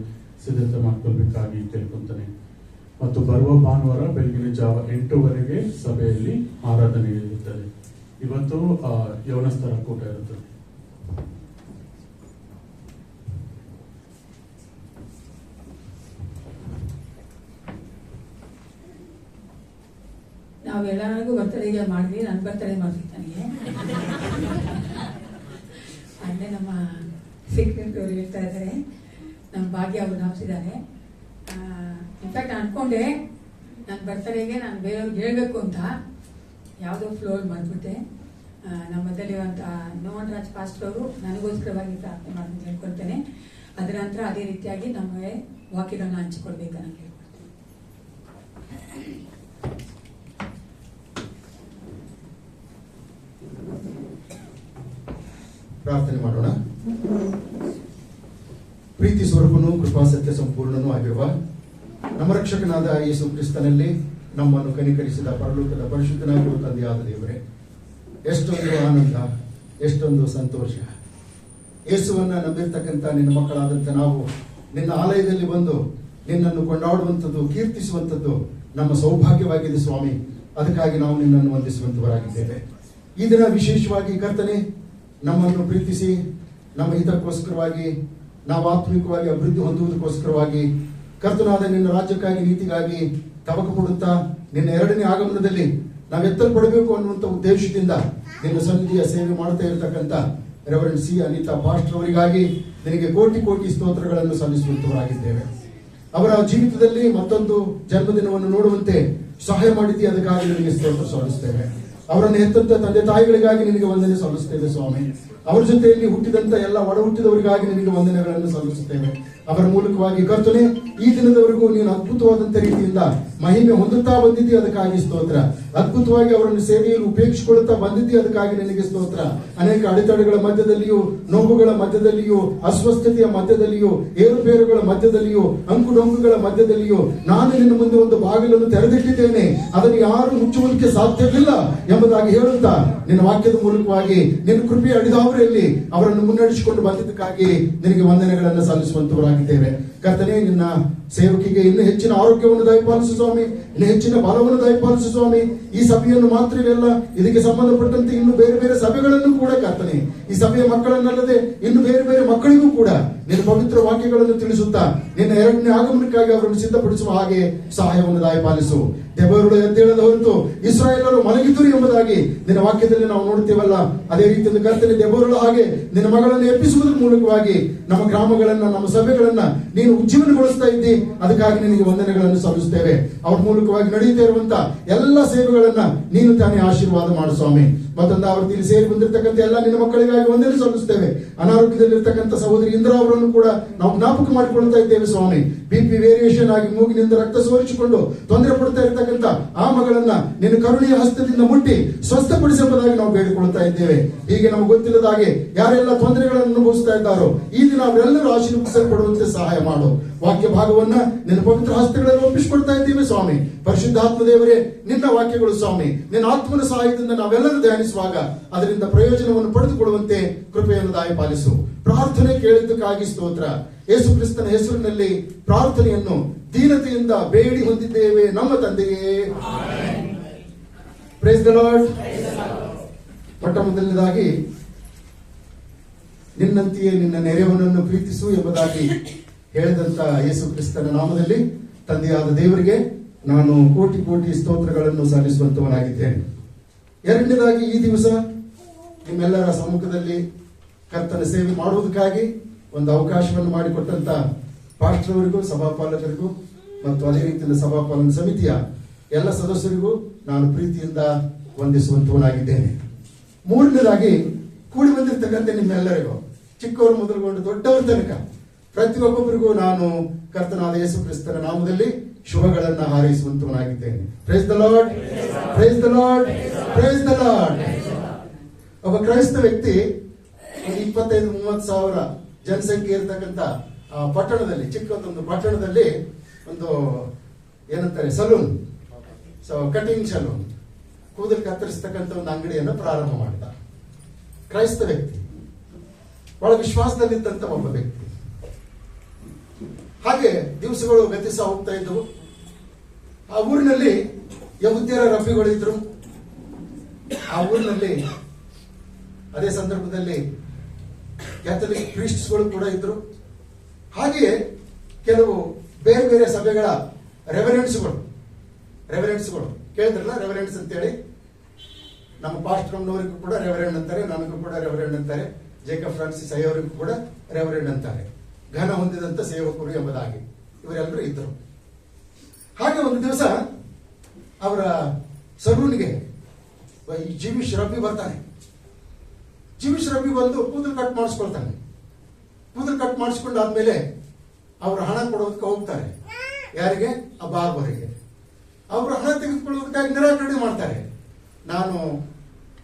S2: ಸಿದ್ಧತೆ ಮಾಡ್ಕೊಳ್ಬೇಕಾಗಿ ಕೇಳ್ಕೊಂತಾನೆ. ಮತ್ತು ಬರುವ ಭಾನುವಾರ ಬೆಳಗಿನ ಜಾವ 8:00ವರೆಗೆ ಸಭೆಯಲ್ಲಿ ಆರಾಧನೆ ಇರುತ್ತದೆ. ಇವತ್ತು ಯೌವನಸ್ಥರ ಕೂಟ ಇರುತ್ತದೆ.
S1: ನಾವೆಲ್ಲರಿಗೂ ಬರ್ತಡೆಗೆ ಮಾಡಿದ್ವಿ. ನನ್ನ ಬರ್ತಡೆ ಮಾಡ್ತೀವಿ ನನಗೆ ಅಲ್ಲೇ ನಮ್ಮ ಸೆಕ್ರೆಟರಿ ಅವರು ಹೇಳ್ತಾ ಇದ್ದಾರೆ, ನಮ್ಮ ಭಾಗ್ಯ ಅವರು ನಾಪಿಸಿದ್ದಾರೆ. ಇನ್ಫ್ಯಾಕ್ಟ್ ಅನ್ಕೊಂಡೆ ನನ್ನ ಬರ್ತಡೆಗೆ ನಾನು ಬೇರೆಯವ್ರಿಗೆ ಹೇಳ್ಬೇಕು ಅಂತ ಯಾವುದೋ ಫ್ಲೋರ್ ಮಾಡಿಬಿಟ್ಟೆ. ನಮ್ಮ ಮಧ್ಯಲ್ಲಿರುವಂಥ ನೋನ್ ರಾಜ್ ಪಾಸ್ಟರ್ ಅವರು ನನಗೋಸ್ಕರವಾಗಿ ಪ್ರಾರ್ಥನೆ ಮಾಡಿ ಹೇಳ್ಕೊಳ್ತೇನೆ. ಅದರ ನಂತರ ಅದೇ ರೀತಿಯಾಗಿ ನಮಗೆ ವಾಕ್ಯಗಳನ್ನ ಹಂಚಿಕೊಳ್ಬೇಕು ನಾನು ಹೇಳ್ಕೊಳ್ತೇನೆ.
S3: ಪ್ರಾರ್ಥನೆ ಮಾಡೋಣ. ಪ್ರೀತಿ ಸ್ವರೂಪನು ಕೃಪಾ ಸತ್ಯ ಸಂಪೂರ್ಣನೂ ಆಗಿರುವ ನಮ್ಮ ರಕ್ಷಕನಾದ ಯೇಸು ಕ್ರಿಸ್ತನಲ್ಲಿ ನಮ್ಮನ್ನು ಕನಿಕರಿಸಿದ ಪರಲೋಕದ ಪರಿಶುದ್ಧನಾಗಿರುವ ತಂದೆಯಾದ ದೇವರೇ, ಎಷ್ಟೊಂದು ಆನಂದ, ಎಷ್ಟೊಂದು ಸಂತೋಷ. ಯೇಸುವನ್ನ ನಂಬಿರ್ತಕ್ಕಂಥ ನಿನ್ನ ಮಕ್ಕಳಾದಂಥ ನಾವು ನಿನ್ನ ಆಲಯದಲ್ಲಿ ಬಂದು ನಿನ್ನನ್ನು ಕೊಂಡಾಡುವಂಥದ್ದು, ಕೀರ್ತಿಸುವಂಥದ್ದು ನಮ್ಮ ಸೌಭಾಗ್ಯವಾಗಿದೆ ಸ್ವಾಮಿ. ಅದಕ್ಕಾಗಿ ನಾವು ನಿನ್ನನ್ನು ವಂದಿಸುವಂತವರಾಗಿದ್ದೇವೆ. ಈ ದಿನ ವಿಶೇಷವಾಗಿ ಕರ್ತನೆ, ನಮ್ಮನ್ನು ಪ್ರೀತಿಸಿ ನಮ್ಮ ಹಿತಕ್ಕೋಸ್ಕರವಾಗಿ, ನಾವು ಆತ್ಮಿಕವಾಗಿ ಅಭಿವೃದ್ಧಿ ಹೊಂದುವುದಕ್ಕೋಸ್ಕರವಾಗಿ, ಕರ್ತನಾದ ನಿನ್ನ ರಾಜ್ಯಕ್ಕಾಗಿ, ನೀತಿಗಾಗಿ ತವಕ ಕೊಡುತ್ತಾ ನಿನ್ನ ಎರಡನೇ ಆಗಮನದಲ್ಲಿ ನಾವು ಎತ್ತಲ್ಪಡಬೇಕು ಅನ್ನುವಂಥ ಉದ್ದೇಶದಿಂದ ನಿನ್ನ ಸನ್ನಿಧಿಯ ಸೇವೆ ಮಾಡ್ತಾ ಇರತಕ್ಕಂಥ ರೆವರೆಂಡ್ ಸಿ ಅನಿತಾ ಪಾಸ್ಟರ್ ಅವರಿಗಾಗಿ ನಿನಗೆ ಕೋಟಿ ಕೋಟಿ ಸ್ತೋತ್ರಗಳನ್ನು ಸಲ್ಲಿಸುವಂತವರಾಗಿದ್ದೇವೆ. ಅವರ ಜೀವಿತದಲ್ಲಿ ಮತ್ತೊಂದು ಜನ್ಮದಿನವನ್ನು ನೋಡುವಂತೆ ಸಹಾಯ ಮಾಡಿದ್ದಿ, ಅದಕ್ಕಾಗಿ ನಿನಗೆ ಸ್ತೋತ್ರ ಸಲ್ಲಿಸ್ತೇವೆ. ಅವರನ್ನು ಹೆತ್ತಂತ ತಂದೆ ತಾಯಿಗಳಿಗಾಗಿ ನಿನಗೆ ವಂದನೆ ಸಲ್ಲಿಸ್ತೇವೆ ಸ್ವಾಮಿ. ಅವರ ಜೊತೆಯಲ್ಲಿ ಹುಟ್ಟಿದಂತ ಎಲ್ಲ ಒಡ ಹುಟ್ಟಿದವರಿಗಾಗಿ ನಿನಗೆ ವಂದನೆಗಳನ್ನು ಸಲ್ಲಿಸುತ್ತೇವೆ. ಅವರ ಮೂಲಕವಾಗಿ ಕರ್ತನೆ, ಈ ದಿನದವರೆಗೂ ನೀನು ಅದ್ಭುತವಾದಂತ ರೀತಿಯಿಂದ ಮಹಿಮೆ ಹೊಂದುತ್ತಾ ಬಂದಿದ್ದೀ, ಅದಕ್ಕಾಗಿ ಸ್ತೋತ್ರ. ಅದ್ಭುತವಾಗಿ ಅವರನ್ನು ಸೇವೆಯಲ್ಲಿ ಉಪೇಕ್ಷಿಸಿಕೊಳ್ಳುತ್ತಾ ಬಂದಿದ್ದೀ, ಅದಕ್ಕಾಗಿ ನಿನಗೆ ಸ್ತೋತ್ರ. ಅನೇಕ ಅಡೆತಡೆಗಳ ಮಧ್ಯದಲ್ಲಿಯೂ, ನೋವುಗಳ ಮಧ್ಯದಲ್ಲಿಯೂ, ಅಸ್ವಸ್ಥತೆಯ ಮಧ್ಯದಲ್ಲಿಯೂ, ಏರುಪೇರುಗಳ ಮಧ್ಯದಲ್ಲಿಯೂ, ಅಂಕುಡೊಂಕುಗಳ ಮಧ್ಯದಲ್ಲಿಯೂ ನಾನು ನಿನ್ನ ಮುಂದೆ ಒಂದು ಬಾಗಿಲನ್ನು ತೆರೆದಿಟ್ಟಿದ್ದೇನೆ, ಅದನ್ನು ಯಾರು ಮುಚ್ಚುವುದಕ್ಕೆ ಸಾಧ್ಯವಿಲ್ಲ ಎಂಬುದಾಗಿ ಹೇಳುತ್ತಾ ನಿನ್ನ ವಾಕ್ಯದ ಮೂಲಕವಾಗಿ ನಿನ್ನ ಕೃಪೆಯ ಅಡಿದಾವರೆಯಲ್ಲಿ ಅವರನ್ನು ಮುನ್ನಡೆಸಿಕೊಂಡು ಬಂದಿದ್ದಕ್ಕಾಗಿ ನಿನಗೆ ವಂದನೆಗಳನ್ನು ಸಲ್ಲಿಸುವಂತವರಾಗಿದ್ದೇವೆ. ಕರ್ತನೆ, ನಿನ್ನ ಸೇವಕಿಗೆ ಇನ್ನು ಹೆಚ್ಚಿನ ಆರೋಗ್ಯವನ್ನು ದಯಪಾಲಿಸು ಸ್ವಾಮಿ, ಇನ್ನು ಹೆಚ್ಚಿನ ಬಲವನ್ನು ದಯಪಾಲಿಸು ಸ್ವಾಮಿ. ಈ ಸಭೆಯನ್ನು ಮಾತ್ರವಲ್ಲ, ಇದಕ್ಕೆ ಸಂಬಂಧಪಟ್ಟಂತೆ ಇನ್ನು ಬೇರೆ ಬೇರೆ ಸಭೆಗಳನ್ನು ಕೂಡ ಕರ್ತನೆ, ಈ ಸಭೆಯ ಮಕ್ಕಳನ್ನಲ್ಲದೆ ಇನ್ನು ಬೇರೆ ಬೇರೆ ಮಕ್ಕಳಿಗೂ ಕೂಡ ನಿನ್ನ ಪವಿತ್ರ ವಾಕ್ಯಗಳನ್ನು ತಿಳಿಸುತ್ತಾ ನಿನ್ನ ಎರಡನೇ ಆಗಮನಕ್ಕಾಗಿ ಅವರನ್ನು ಸಿದ್ಧಪಡಿಸುವ ಹಾಗೆ ಸಹಾಯವನ್ನು ದಯಪಾಲಿಸು. ದೆಬೋರಳು ಎದ್ದೇಳದ ಹೊರತು ಇಸ್ರಾಯೇಲರು ಮಲಗಿದರು ಎಂಬುದಾಗಿ ನಿನ್ನ ವಾಕ್ಯದಲ್ಲಿ ನಾವು ನೋಡುತ್ತೇವಲ್ಲ, ಅದೇ ರೀತಿಯಿಂದ ಕರ್ತನೆ, ದೆಬೋರಳು ಹಾಗೆ ನಿನ್ನ ಮಗಳನ್ನು ಎಬ್ಬಿಸುವುದರ ಮೂಲಕವಾಗಿ ನಮ್ಮ ಗ್ರಾಮಗಳನ್ನ, ನಮ್ಮ ಸಭೆಗಳನ್ನ ನೀನು ಉಜ್ಜೀವನಗೊಳಿಸ್ತಾ ಇದ್ದಿ, ಅದಕ್ಕಾಗಿ ನಿನಗೆ ವಂದನೆಗಳನ್ನು ಸಲ್ಲಿಸುತ್ತೇವೆ. ಅವ್ರ ಮೂಲಕವಾಗಿ ನಡೆಯುತ್ತಾ ಇರುವಂತ ಎಲ್ಲ ಸೇವೆಗಳನ್ನ ನೀನು ತಾನೇ ಆಶೀರ್ವಾದ ಮಾಡು ಸ್ವಾಮಿ. ಮತ್ತೊಂದು ಆವೃತ್ತಿಯಲ್ಲಿ ಸೇರಿ ಬಂದಿರತಕ್ಕಂಥ ಎಲ್ಲ ನಿನ್ನ ಮಕ್ಕಳಿಗಾಗಿ ವಂದನೆ ಸಲ್ಲಿಸುತ್ತೇವೆ. ಅನಾರೋಗ್ಯದಲ್ಲಿರ್ತಕ್ಕಂಥ ಸಹೋದರಿ ಇಂದ್ರ ಅವರನ್ನು ಕೂಡ ನಾವು ಜ್ಞಾಪಕ ಮಾಡಿಕೊಳ್ತಾ ಇದ್ದೇವೆ ಸ್ವಾಮಿ. BP ವೇರಿಯೇಷನ್ ಆಗಿ ಮೂಗಿನಿಂದ ರಕ್ತ ಸೋರಿಸಿಕೊಂಡು ತೊಂದರೆ ಪಡ್ತಾ ಇರತಕ್ಕಂಥ ಆ ಮಗಳನ್ನ ನಿನ್ನ ಕರುಣೆಯ ಹಸ್ತದಿಂದ ಮುಟ್ಟಿ ಸ್ವಸ್ಥಪಡಿಸಬಹುದಾಗಿ ನಾವು ಬೇಡಿಕೊಳ್ತಾ ಇದ್ದೇವೆ. ಹೀಗೆ ನಮಗೆ ಗೊತ್ತಿಲ್ಲದ ಹಾಗೆ ಯಾರೆಲ್ಲ ತೊಂದರೆಗಳನ್ನು ಅನುಭವಿಸ್ತಾ ಇದ್ದಾರೋ ಈ ದಿನ ಅವರೆಲ್ಲರೂ ಆಶೀರ್ವದಿಸಲ್ಪಡುವಂತೆ ಸಹಾಯ ಮಾಡು. ವಾಕ್ಯ ಭಾಗವನ್ನ ನಿನ್ನ ಪವಿತ್ರ ಹಸ್ತಗಳಲ್ಲಿ ಒಪ್ಪಿಸಿಕೊಡ್ತಾ ಇದ್ದೀವಿ ಸ್ವಾಮಿ. ಪರಿಶುದ್ಧಾತ್ಮ ದೇವರೇ, ನಿನ್ನ ವಾಕ್ಯಗಳು ಸ್ವಾಮಿ, ನಿನ್ನ ಆತ್ಮನ ಸಹಾಯದಿಂದ ನಾವೆಲ್ಲರೂ ಧ್ಯಾನಿಸುವಾಗ ಅದರಿಂದ ಪ್ರಯೋಜನವನ್ನು ಪಡೆದುಕೊಳ್ಳುವಂತೆ ಕೃಪೆಯನ್ನು ದಯಪಾಲಿಸು. ಪ್ರಾರ್ಥನೆ ಕೇಳಿದ್ದಕ್ಕಾಗಿ ಸ್ತೋತ್ರ. ಯೇಸು ಕ್ರಿಸ್ತನ ಹೆಸರಿನಲ್ಲಿ ಪ್ರಾರ್ಥನೆಯನ್ನು ದೀನತೆಯಿಂದ ಬೇಡಿ ಹೊಂದಿದ್ದೇವೆ ನಮ್ಮ ತಂದೆಯೇ. Price the lord. ಮೊಟ್ಟ ಮೊದಲನೇದಾಗಿ ನಿನ್ನಂತೆಯೇ ನಿನ್ನ ನೆರೆಯವನನ್ನು ಪ್ರೀತಿಸು ಎಂಬುದಾಗಿ ಹೇಳಿದಂತ ಯೇಸು ಕ್ರಿಸ್ತನ ನಾಮದಲ್ಲಿ ತಂದೆಯಾದ ದೇವರಿಗೆ ನಾನು ಕೋಟಿ ಕೋಟಿ ಸ್ತೋತ್ರಗಳನ್ನು ಸಲ್ಲಿಸುವಂತವನಾಗಿದ್ದೇನೆ. ಎರಡನೇದಾಗಿ, ಈ ದಿವಸ ನಿಮ್ಮೆಲ್ಲರ ಸಮ್ಮುಖದಲ್ಲಿ ಕರ್ತನ ಸೇವೆ ಮಾಡುವುದಕ್ಕಾಗಿ ಒಂದು ಅವಕಾಶವನ್ನು ಮಾಡಿಕೊಟ್ಟಂತ ಪಾಸ್ಟರ್ ಅವರಿಗೂ, ಸಭಾಪಾಲಕರಿಗೂ ಮತ್ತು ಅದೇ ರೀತಿಯ ಸಭಾಪಾಲನ ಸಮಿತಿಯ ಎಲ್ಲ ಸದಸ್ಯರಿಗೂ ನಾನು ಪ್ರೀತಿಯಿಂದ ವಂದಿಸುವಂತವನಾಗಿದ್ದೇನೆ. ಮೂರನೇದಾಗಿ, ಕೂಡಿ ಬಂದಿರತಕ್ಕಂಥ ನಿಮ್ಮೆಲ್ಲರಿಗೂ, ಚಿಕ್ಕವರು ಮೊದಲುಗೊಂಡು ದೊಡ್ಡವರ ತನಕ ಪ್ರತಿಯೊಬ್ಬೊಬ್ಬರಿಗೂ ನಾನು ಕರ್ತನಾದ ಯೇಸು ಕ್ರಿಸ್ತನ ನಾಮದಲ್ಲಿ ಶುಭಗಳನ್ನ ಹಾರೈಸುವಂತವನಾಗಿದ್ದೇನೆ. Praise the Lord, praise the Lord, praise the Lord. ಒಬ್ಬ ಕ್ರೈಸ್ತ ವ್ಯಕ್ತಿ 25-30 ಸಾವಿರ ಜನಸಂಖ್ಯೆ ಇರತಕ್ಕಂತ ಪಟ್ಟಣದಲ್ಲಿ, ಚಿಕ್ಕದೊಂದು ಪಟ್ಟಣದಲ್ಲಿ ಒಂದು ಏನಂತಾರೆ ಸಲೂನ್, ಕಟಿಂಗ್ ಸಲೂನ್, ಕೂದಲು ಕತ್ತರಿಸತಕ್ಕಂಥ ಒಂದು ಅಂಗಡಿಯನ್ನು ಪ್ರಾರಂಭ ಮಾಡಿದ. ಕ್ರೈಸ್ತ ವ್ಯಕ್ತಿ, ಬಹಳ ವಿಶ್ವಾಸದಲ್ಲಿದ್ದಂತ ಒಬ್ಬ ವ್ಯಕ್ತಿ. ಹಾಗೆ ದಿವಸಗಳು ಗತಿಸ ಹೋಗ್ತಾ ಇದ್ದವು. ಆ ಊರಿನಲ್ಲಿ ಯಹೂದ್ಯರ ರಫಿಗಳಿದ್ರು. ಆ ಊರಿನಲ್ಲಿ ಅದೇ ಸಂದರ್ಭದಲ್ಲಿ ಕ್ಯಾಥಲಿಕ್ ಪ್ರೀಸ್ಟ್ಸ್ಗಳು ಕೂಡ ಇದ್ರು. ಹಾಗೆಯೇ ಕೆಲವು ಬೇರೆ ಬೇರೆ ಸಭೆಗಳ ರೆವರೆಂಡ್ಸ್ಗಳು ಕೇಳಿದ್ರಲ್ಲ, ರೆವರೆಂಡ್ಸ್ ಅಂತೇಳಿ. ನಮ್ಮ ಪಾಸ್ಟರ್ನವರಿಗೂ ಕೂಡ ರೆವರೆಂಡ್ ಅಂತಾರೆ, ನನಗೂ ಕೂಡ ರೆವರೆಂಡ್ ಅಂತಾರೆ, ಜೇಕಬ್ ಫ್ರಾನ್ಸಿಸ್ ಅಯ್ಯವರಿಗೂ ಕೂಡ ರೆವರೆಂಡ್ ಅಂತಾರೆ, ಘನ ಹೊಂದಿದಂತ ಸೇವಕರು ಎಂಬುದಾಗಿ ಇವರೆಲ್ಲರೂ ಇದ್ದರು. ಹಾಗೆ ಒಂದು ದಿವಸ ಅವರ ಸಲೂನ್ಗೆ ಈ ಜೀವಿಶ್ ರಬ್ಬಿ ಬರ್ತಾನೆ. ಜೀವಿಶ್ ರಬ್ಬಿ ಬಂದು ಕೂದಲು ಕಟ್ ಮಾಡಿಸ್ಕೊಳ್ತಾನೆ. ಕೂದಲು ಕಟ್ ಮಾಡಿಸ್ಕೊಂಡಾದ್ಮೇಲೆ ಅವರು ಹಣ ಕೊಡೋದಕ್ಕೆ ಹೋಗ್ತಾರೆ. ಯಾರಿಗೆ? ಆ ಬಾರ್ಬರಿಗೆ. ಅವರು ಹಣ ತೆಗೆದುಕೊಳ್ಳೋದಕ್ಕಾಗಿ ನಿರಾಕರಣೆ ಮಾಡ್ತಾರೆ. ನಾನು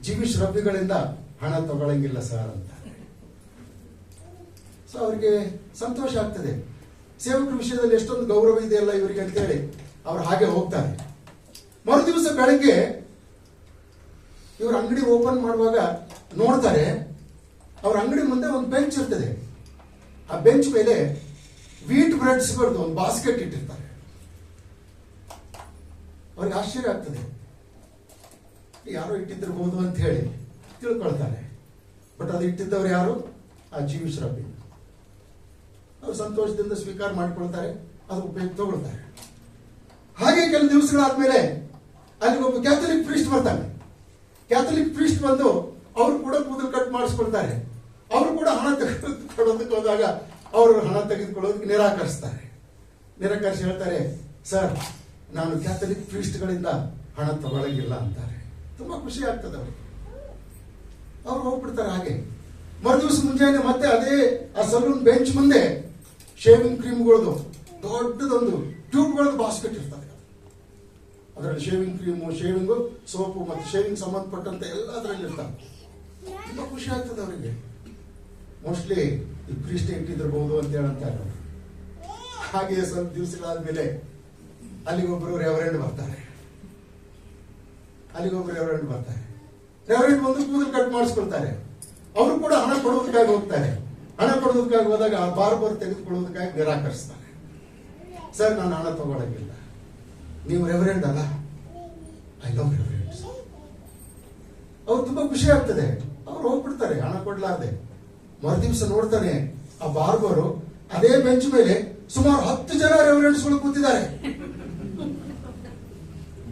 S3: ಜೀವಿಶ್ ರಬ್ಬಿಗಳಿಂದ ಹಣ ತಗೊಳ್ಳಂಗಿಲ್ಲ ಸರ್ ಅಂತ. ಸೊ ಅವರಿಗೆ ಸಂತೋಷ ಆಗ್ತದೆ, ಸೇವಕರ ವಿಷಯದಲ್ಲಿ ಎಷ್ಟೊಂದು ಗೌರವ ಇದೆಯಲ್ಲ ಇವರಿಗೆ ಅಂತೇಳಿ ಅವ್ರು ಹಾಗೆ ಹೋಗ್ತಾರೆ. ಮರು ದಿವಸ ಬೆಳಗ್ಗೆ ಇವ್ರ ಅಂಗಡಿ ಓಪನ್ ಮಾಡುವಾಗ ನೋಡ್ತಾರೆ, ಅವ್ರ ಅಂಗಡಿ ಮುಂದೆ ಒಂದು ಬೆಂಚ್ ಇರ್ತದೆ. ಆ ಬೆಂಚ್ ಮೇಲೆ ವೀಟ್ ಬ್ರೆಡ್ಸ್ಗಳದ್ದು ಒಂದು ಬಾಸ್ಕೆಟ್ ಇಟ್ಟಿರ್ತಾರೆ. ಅವ್ರಿಗೆ ಆಶ್ಚರ್ಯ ಆಗ್ತದೆ, ಯಾರೋ ಇಟ್ಟಿದ್ದಿರಬಹುದು ಅಂತ ಹೇಳಿ ತಿಳ್ಕೊಳ್ತಾರೆ. ಬಟ್ ಅದು ಇಟ್ಟಿದ್ದವ್ರು ಯಾರು? ಆ ಜೀವಿಸ್ ರಬ್ಬಿ. ಅವ್ರು ಸಂತೋಷದಿಂದ ಸ್ವೀಕಾರ ಮಾಡಿಕೊಳ್ತಾರೆ, ಅದು ಉಪಯೋಗ ತಗೊಳ್ತಾರೆ. ಹಾಗೆ ಕೆಲವು ದಿವಸಗಳಾದ್ಮೇಲೆ ಅಲ್ಲಿ ಒಬ್ಬ ಕ್ಯಾಥಲಿಕ್ ಪ್ರೀಸ್ಟ್ ಬರ್ತಾನೆ. ಕ್ಯಾಥಲಿಕ್ ಪ್ರೀಸ್ಟ್ ಬಂದು ಅವರು ಕೂಡ ಕೂದಲು ಕಟ್ ಮಾಡಿಸ್ಕೊಳ್ತಾರೆ. ಅವರು ಕೂಡ ಹಣ ತೆಗೆದುಕೊಳ್ಳೋದಕ್ಕೆ ಹೋದಾಗ ಅವರು ಹಣ ತೆಗೆದುಕೊಳ್ಳೋದಕ್ಕೆ ನಿರಾಕರಿಸ್ತಾರೆ. ನಿರಾಕರಿಸಿ ಹೇಳ್ತಾರೆ, ಸರ್ ನಾನು ಕ್ಯಾಥಲಿಕ್ ಪ್ರೀಸ್ಟ್ಗಳಿಂದ ಹಣ ತಗೊಳ್ಳಂಗಿಲ್ಲ ಅಂತಾರೆ. ತುಂಬಾ ಖುಷಿ ಆಗ್ತದೆ ಅವ್ರಿಗೆ. ಅವ್ರು ಹೋಗ್ಬಿಡ್ತಾರೆ. ಹಾಗೆ ಮರುದಿವಸ ಮುಂಜಾನೆ ಮತ್ತೆ ಅದೇ ಆ ಸಲೂನ್ ಬೆಂಚ್ ಮುಂದೆ ಶೇವಿಂಗ್ ಕ್ರೀಮ್ಗಳದು ದೊಡ್ಡದೊಂದು ಟ್ಯೂಬ್ಗಳದ್ದು ಬಾಸ್ಕೆಟ್ ಇರ್ತದೆ. ಅದರಲ್ಲಿ ಶೇವಿಂಗ್ ಕ್ರೀಮು, ಶೇವಿಂಗು, ಸೋಪು ಮತ್ತು ಶೇವಿಂಗ್ ಸಂಬಂಧಪಟ್ಟಂತ ಎಲ್ಲ ಅದರಲ್ಲಿ ಇರ್ತಾರೆ. ತುಂಬಾ ಖುಷಿ ಆಗ್ತದೆ ಅವರಿಗೆ. ಮೋಸ್ಟ್ಲಿ ಈ ಪ್ರೀಸ್ಟ್ ಇಟ್ಟಿದ್ದಿರಬಹುದು ಅಂತ ಹೇಳಂತಾರೆ. ಹಾಗೆ ಸ್ವಲ್ಪ ದಿವಸಗಳಾದ್ಮೇಲೆ ಅಲ್ಲಿಗೊಬ್ಬರು ರೆವರೆಂಡ್ ಬರ್ತಾರೆ. ರೆವರೆಂಡ್ ಬಂದು ಕೂದಲು ಕಟ್ ಮಾಡಿಸ್ಕೊಳ್ತಾರೆ. ಅವರು ಕೂಡ ಹಣ ಕೊಡೋದಕ್ಕಾಗಿ ಹೋಗ್ತಾರೆ. ಹಣ ಕೊಡೋದಕ್ಕಾಗಿ ಹೋದಾಗ ಆ ಬಾರ್ಬರ್ ತೆಗೆದುಕೊಳ್ಳೋದಕ್ಕಾಗಿ ನಿರಾಕರಿಸ್ತಾರೆ. ಸರ್ ನಾನು ಹಣ ತಗೊಳಂಗಿಲ್ಲ, ನೀವು ರೆವರೆಂಡ್ ಅಲ್ಲ, ಐ ಲವ್ ರೆವರೆಂಡ್ಸ್. ಅವ್ರು ತುಂಬಾ ಖುಷಿ ಆಗ್ತದೆ. ಅವ್ರು ಹೋಗ್ಬಿಡ್ತಾರೆ ಹಣ ಕೊಡ್ಲಾರ್ದೆ. ಮರುದಿವಸ ನೋಡ್ತಾನೆ ಆ ಬಾರ್ಬರು ಅದೇ ಬೆಂಚ್ ಮೇಲೆ ಸುಮಾರು 10 ಜನ ರೆವರೆಂಡ್ಸ್ಗಳು ಕೂತಿದ್ದಾರೆ.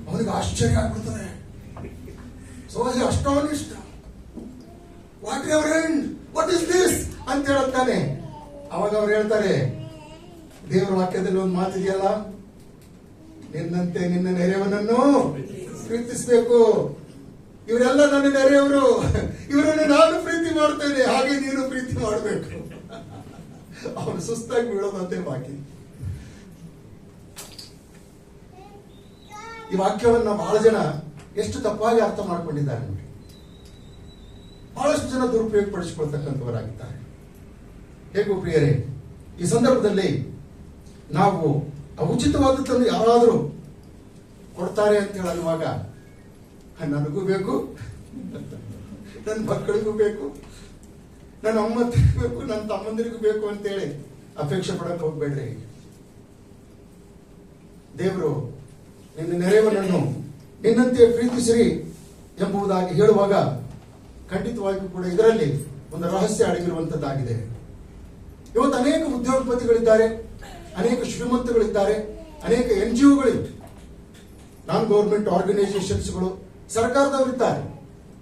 S3: ಅವನಿಗೆ ಆಶ್ಚರ್ಯ ಆಗ್ಬಿಡ್ತಾರೆ. So he astonished. What reverend, what is this ಅಂತ ಹೇಳುತ್ತಾನೆ. ಅವಾಗ ಅವ್ರು ಹೇಳ್ತಾರೆ, ದೇವರ ವಾಕ್ಯದಲ್ಲಿ ಒಂದು ಮಾತಿದೆಯಲ್ಲ, ನಿನ್ನಂತೆ ನಿನ್ನ ನೆರೆಯವನನ್ನು ಪ್ರೀತಿಸಬೇಕು. ಇವರೆಲ್ಲ ನನ್ನ ನೆರೆಯವರು, ಇವರನ್ನು ನಾನು ಪ್ರೀತಿ ಮಾಡ್ತೇನೆ, ಹಾಗೆ ನೀನು ಪ್ರೀತಿ ಮಾಡಬೇಕು. ಅವನು ಸುಸ್ತಾಗಿ ಬೀಳೋದಂತೆ ಬಾಕಿ. ಈ ವಾಕ್ಯವನ್ನ ಬಹಳ ಜನ ಎಷ್ಟು ತಪ್ಪಾಗಿ ಅರ್ಥ ಮಾಡ್ಕೊಂಡಿದ್ದಾರೆ ನೋಡಿ. ಬಹಳಷ್ಟು ಜನ ದುರುಪಯೋಗ ಪಡಿಸಿಕೊಳ್ತಕ್ಕಂಥವರಾಗಿದ್ದಾರೆ. ಹೇಗೂ ಪ್ರಿಯರೇ, ಈ ಸಂದರ್ಭದಲ್ಲಿ ನಾವು ಉಚಿತವಾದದ್ದನ್ನು ಯಾರಾದರೂ ಕೊಡ್ತಾರೆ ಅಂತ ಹೇಳುವಾಗ ನನಗೂ ಬೇಕು, ನನ್ನ ಮಕ್ಕಳಿಗೂ ಬೇಕು, ನನ್ನ ಅಮ್ಮತ್ತಿಗೂ ಬೇಕು, ನನ್ನ ತಮ್ಮಂದಿರಿಗೂ ಬೇಕು ಅಂತೇಳಿ ಅಪೇಕ್ಷೆ ಪಡಕ್ಕೆ ಹೋಗ್ಬೇಡ್ರಿ. ದೇವರು ನಿನ್ನ ನೆರೆಯವನನ್ನು ನಿನ್ನಂತೆ ಪ್ರೀತಿಸಿರಿ ಎಂಬುದಾಗಿ ಹೇಳುವಾಗ ಖಂಡಿತವಾಗಿಯೂ ಕೂಡ ಇದರಲ್ಲಿ ಒಂದು ರಹಸ್ಯ ಅಡಗಿರುವಂತದ್ದಾಗಿದೆ. ಇವತ್ತು ಅನೇಕ ಉದ್ಯೋಗಪತಿಗಳಿದ್ದಾರೆ, ಅನೇಕ ಶ್ರೀಮಂತಗಳಿದ್ದಾರೆ, ಅನೇಕ NGOಗಳಿವೆ, ನಾನ್ ಗೌರ್ಮೆಂಟ್ ಆರ್ಗನೈಸೇಷನ್ಸ್ಗಳು, ಸರ್ಕಾರದವರಿದ್ದಾರೆ.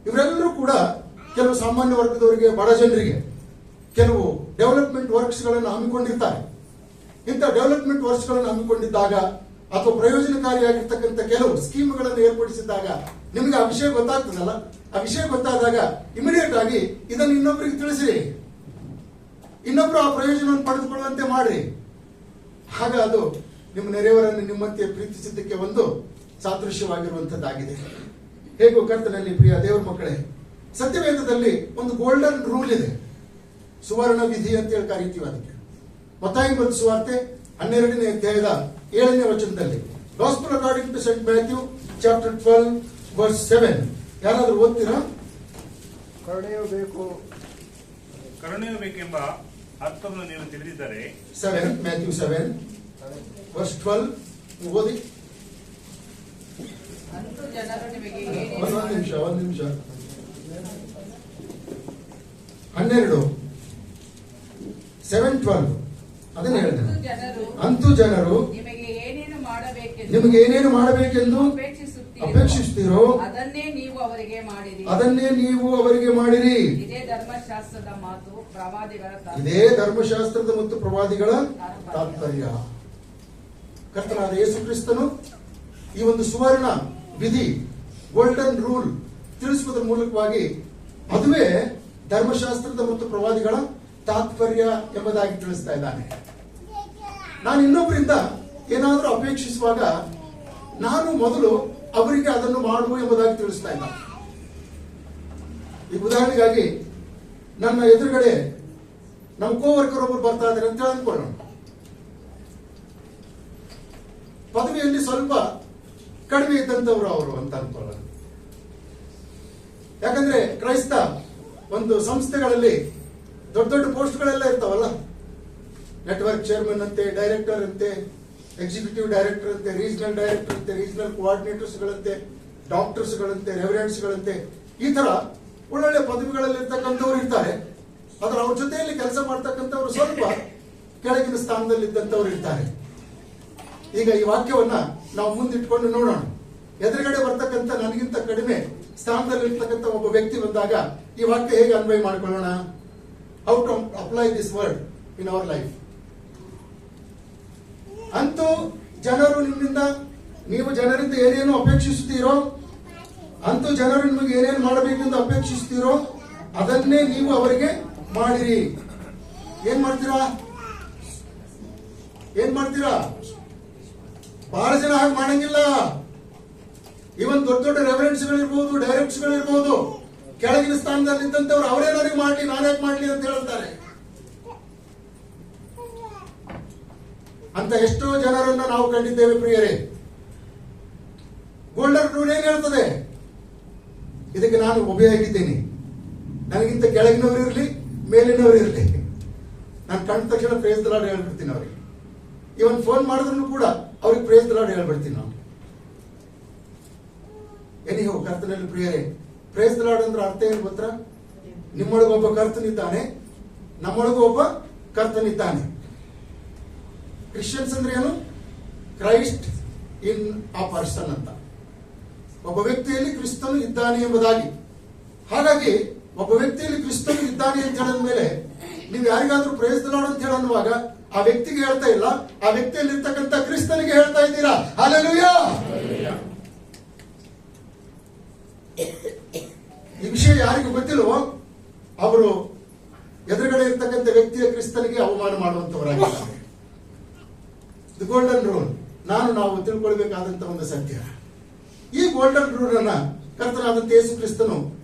S3: ಇವರೆಲ್ಲರೂ ಕೂಡ ಕೆಲವು ಸಾಮಾನ್ಯ ವರ್ಗದವರಿಗೆ, ಬಡ ಜನರಿಗೆ ಕೆಲವು ಡೆವಲಪ್ಮೆಂಟ್ ವರ್ಕ್ಸ್ ಗಳನ್ನು ಹಮ್ಮಿಕೊಂಡಿರ್ತಾರೆ. ಇಂಥ ಡೆವಲಪ್ಮೆಂಟ್ ವರ್ಕ್ಸ್ ಗಳನ್ನು ಹಮ್ಮಿಕೊಂಡಿದ್ದಾಗ ಅಥವಾ ಪ್ರಯೋಜನಕಾರಿಯಾಗಿರ್ತಕ್ಕಂಥ ಕೆಲವು ಸ್ಕೀಮ್ಗಳನ್ನು ಏರ್ಪಡಿಸಿದಾಗ ನಿಮಗೆ ಆ ವಿಷಯ ಗೊತ್ತಾಗ್ತದಲ್ಲ, ಆ ವಿಷಯ ಗೊತ್ತಾದಾಗ ಇಮಿಡಿಯೇಟ್ ಆಗಿ ಇದನ್ನು ಇನ್ನೊಬ್ಬರಿಗೆ ತಿಳಿಸಿರಿ, ಇನ್ನೊಬ್ರು ಆ ಪ್ರಯೋಜನವನ್ನು ಪಡೆದುಕೊಳ್ಳುವಂತೆ ಮಾಡ್ರಿ. ಆಗ ಅದು ನಿಮ್ಮ ನೆರೆಯವರನ್ನು ನಿಮ್ಮಂತೆ ಪ್ರೀತಿಸಿದ್ದಕ್ಕೆ ಒಂದು ಸಾದೃಶ್ಯವಾಗಿರುವಂತದ್ದಾಗಿದೆ. ಹೇಗೂ ಕರ್ತನಲ್ಲಿ ಪ್ರಿಯ ದೇವರ ಮಕ್ಕಳೇ, ಸತ್ಯವೇದದಲ್ಲಿ ಒಂದು ಗೋಲ್ಡನ್ ರೂಲ್ ಇದೆ, ಸುವರ್ಣ ವಿಧಿ ಅಂತ ಹೇಳಿ ಕರೀತೀವಿ ಅದಕ್ಕೆ. ಮತ್ತಾಯಿ ಬರೆದ ಸುವಾರ್ತೆ 12ನೇ ಅಧ್ಯಾಯದ 7ನೇ ವಚನದಲ್ಲಿ, gospel according to saint Matthew chapter 12 verse 7. ಯಾರಾದ್ರೂ ಓದ್ತೀರಾ?
S4: ಕರುಣೆಯಬೇಕೆಂಬ ಅರ್ಥವನ್ನು ನೀವು ತಿಳಿದಿದ್ದರೆ,
S3: ಮ್ಯಾಥ್ಯೂ 7 ವರ್ಸ್ 12 ಓದಿ. ಒಂದು ನಿಮಿಷ 12 7:12 ಅದನ್ನ ಹೇಳಿದೆ. ಅಂತೂ ಜನರು ನಿಮಗೆ ಏನೇನು ಮಾಡಬೇಕೆಂದು ಅಪೇಕ್ಷಿಸುತ್ತೀರೋ
S5: ಅದನ್ನೇ ನೀವು
S3: ಅವರಿಗೆ ಮಾಡಿರಿ.
S5: ಇದೇ ಧರ್ಮಶಾಸ್ತ್ರದ ಮಾತು,
S3: ಇದೇ ಧರ್ಮಶಾಸ್ತ್ರದ ಮತ್ತು ಪ್ರವಾದಿಗಳ ತಾತ್ಪರ್ಯ. ಕರ್ತನಾದ ಯೇಸು ಕ್ರಿಸ್ತನು ಈ ಒಂದು ಸುವರ್ಣ ವಿಧಿ, ಗೋಲ್ಡನ್ ರೂಲ್ ತಿಳಿಸುವುದರ ಮೂಲಕವಾಗಿ ಅದುವೇ ಧರ್ಮಶಾಸ್ತ್ರದ ಮತ್ತು ಪ್ರವಾದಿಗಳ ತಾತ್ಪರ್ಯ ಎಂಬುದಾಗಿ ತಿಳಿಸ್ತಾ ಇದ್ದಾನೆ. ನಾನು ಇನ್ನೊಬ್ಬರಿಂದ ಏನಾದರೂ ಅಪೇಕ್ಷಿಸುವಾಗ ನಾನು ಮೊದಲು ಅವರಿಗೆ ಅದನ್ನು ಮಾಡುವ ಎಂಬುದಾಗಿ ತಿಳಿಸ್ತಾ ಇದ್ದಾನೆ. ಈ ಉದಾಹರಣೆಗಾಗಿ ನನ್ನ ಎದುರುಗಡೆ ನಮ್ಮ ಕೋವರ್ಕರ್ ಒಬ್ಬರು ಬರ್ತಾ ಇದ್ದಾರೆ ಅಂತ ಅಂದ್ಕೊಳ್ಳೋಣ. ಪದವಿಯಲ್ಲಿ ಸ್ವಲ್ಪ ಕಡಿಮೆ ಇದ್ದಂತವ್ರು ಅವರು ಅಂತ ಅನ್ಕೊಳ್ಳೋಣ. ಯಾಕಂದ್ರೆ ಕ್ರೈಸ್ತ ಒಂದು ಸಂಸ್ಥೆಗಳಲ್ಲಿ ದೊಡ್ಡ ದೊಡ್ಡ ಪೋಸ್ಟ್ಗಳೆಲ್ಲ ಇರ್ತಾವಲ್ಲ, ನೆಟ್ವರ್ಕ್ ಚೇರ್ಮನ್ ಅಂತೆ, ಡೈರೆಕ್ಟರ್ ಅಂತೆ, ಎಕ್ಸಿಕ್ಯೂಟಿವ್ ಡೈರೆಕ್ಟರ್ ಅಂತೆ, ರೀಜನಲ್ ಡೈರೆಕ್ಟರ್ ಅಂತೆ, ರೀಜನಲ್ ಕೋಆರ್ಡಿನೇಟರ್ಸ್ ಗಳಂತೆ, ಡಾಕ್ಟರ್ಸ್ ಗಳಂತೆ, ರೆವರೆಂಟ್ಸ್ ಗಳಂತೆ, ಈ ತರ ಒಳ್ಳೊಳ್ಳೆ ಪದವಿಗಳಲ್ಲಿ ಇರ್ತಕ್ಕಂಥವ್ರು ಇರ್ತಾರೆ. ಆದ್ರೆ ಅವ್ರ ಜೊತೆಯಲ್ಲಿ ಕೆಲಸ ಮಾಡ್ತಕ್ಕಂಥವ್ರು ಸ್ವಲ್ಪ ಕೆಳಗಿನ ಸ್ಥಾನದಲ್ಲಿ ಇದ್ದಂಥವ್ರು ಇರ್ತಾರೆ. ಈಗ ಈ ವಾಕ್ಯವನ್ನ ನಾವು ಮುಂದಿಟ್ಕೊಂಡು ನೋಡೋಣ. ಎದುರುಗಡೆ ಬರ್ತಕ್ಕಂಥ ನನಗಿಂತ ಕಡಿಮೆ ಸ್ಥಾನದಲ್ಲಿ ಇರ್ತಕ್ಕಂಥ ಒಬ್ಬ ವ್ಯಕ್ತಿ ಬಂದಾಗ ಈ ವಾಕ್ಯ ಹೇಗೆ ಅನ್ವಯ ಮಾಡ್ಕೊಳ್ಳೋಣ? How to apply this word in our life. ಅಂತೂ ಜನರು ನಿಮ್ಮಿಂದ, ನೀವು ಜನರಿಂದ ಏನೇನು ಅಪೇಕ್ಷಿಸುತ್ತೀರೋ, ಅಂತೂ ಜನರು ನಿಮಗೆ ಏನೇನು ಮಾಡಬೇಕೆಂದು ಅಪೇಕ್ಷಿಸುತ್ತೀರೋ ಅದನ್ನೇ ನೀವು ಅವರಿಗೆ ಮಾಡಿರಿ. ಏನ್ ಮಾಡ್ತೀರಾ? ಬಹಳ ಜನ ಹಾಗೆ ಮಾಡಂಗಿಲ್ಲ. ಇವನ್ ದೊಡ್ಡ ದೊಡ್ಡ ರೆಫರೆನ್ಸ್ ಗಳಿರ್ಬೋದು, ಡೈರೆಕ್ಟ್ಸ್ ಗಳಿರ್ಬೋದು, ಕೆಳಗಿನ ಸ್ಥಾನದಲ್ಲಿ ಇದ್ದಂತವ್ರು ಅವರೇ ನನಗೆ ಮಾಡ್ಲಿ, ನಾನ್ಯಾಕೆ ಮಾಡ್ಲಿ ಅಂತ ಹೇಳ್ತಾರೆ. ಅಂತ ಎಷ್ಟೋ ಜನರನ್ನ ನಾವು ಕಂಡಿದ್ದೇವೆ ಪ್ರಿಯರೇ. ಗೋಲ್ಡನ್ ರೂಲ್ ಏನ್ ಹೇಳ್ತದೆ? ಇದಕ್ಕೆ ನಾನು ಒಬ್ಬೆಯಾಗಿದ್ದೇನೆ. ನನಗಿಂತ ಕೆಳಗಿನವರು ಇರಲಿ, ಮೇಲಿನವರು ಇರಲಿ, ನಾನು ಕಂಡ ತಕ್ಷಣ ಪ್ರೇಸ್ ದ ಲಾರ್ಡ್ ಹೇಳ್ಬಿಡ್ತೀನಿ ಅವ್ರಿಗೆ. ಇವನ್ ಫೋನ್ ಮಾಡಿದ್ರು ಕೂಡ ಅವ್ರಿಗೆ ಪ್ರೇಸ್ ದ ಲಾರ್ಡ್ ಹೇಳ್ಬಿಡ್ತೀನಿ ನಾವು. ಎನಿಹೋ, ಕರ್ತನಲ್ಲಿ ಪ್ರಿಯರೇ, ಪ್ರೇಸ್ ದ ಲಾರ್ಡ್ ಅಂದ್ರೆ ಅರ್ಥ ಏನು ಗೊತ್ತಾ? ನಿಮ್ಮೊಳಗೆ ಒಬ್ಬ ಕರ್ತನಿದ್ದಾನೆ, ನಮ್ಮೊಳಗೂ ಒಬ್ಬ ಕರ್ತನಿದ್ದಾನೆ. ಕ್ರಿಶ್ಚಿಯನ್ಸ್ ಅಂದ್ರೆ ಏನು? ಕ್ರೈಸ್ಟ್ ಇನ್ ಆ ಪರ್ಸನ್ ಅಂತ. ಒಬ್ಬ ವ್ಯಕ್ತಿಯಲ್ಲಿ ಕ್ರಿಸ್ತನು ಇದ್ದಾನೆ ಎಂಬುದಾಗಿ. ಹಾಗಾಗಿ ಒಬ್ಬ ವ್ಯಕ್ತಿಯಲ್ಲಿ ಕ್ರಿಸ್ತನು ಇದ್ದಾನೆ ಅಂತ ಹೇಳಿದ ಮೇಲೆ ನೀವು ಯಾರಿಗಾದ್ರೂ ಪ್ರೇಸ್ ದ ಲಾರ್ಡ್ ಅಂತ ಹೇಳುವಾಗ ಆ ವ್ಯಕ್ತಿಗೆ ಹೇಳ್ತಾ ಇಲ್ಲ, ಆ ವ್ಯಕ್ತಿಯಲ್ಲಿ ಇರ್ತಕ್ಕಂಥ ಕ್ರಿಸ್ತನಿಗೆ ಹೇಳ್ತಾ ಇದ್ದೀರಾ. ಹಲ್ಲೆಲೂಯಾ. ಈ ವಿಷಯ ಯಾರಿಗೂ ಗೊತ್ತಿಲ್ವೋ ಅವರು ಎದುರುಗಡೆ ಇರ್ತಕ್ಕಂಥ ವ್ಯಕ್ತಿಯ ಕ್ರಿಸ್ತನಿಗೆ ಅವಮಾನ ಮಾಡುವಂತವರಾಗಿದ್ದಾರೆ. ದಿ ಗೋಲ್ಡನ್ ರೂಲ್ ನಾವು ತಿಳ್ಕೊಳ್ಬೇಕಾದಂತ ಒಂದು ಸತ್ಯ. ಈ ಗೋಲ್ಡನ್ ರೂಲ್ ಅನ್ನ ಕರ್ತನಾದಂತ ಯೇಸು ಕ್ರಿಸ್ತನು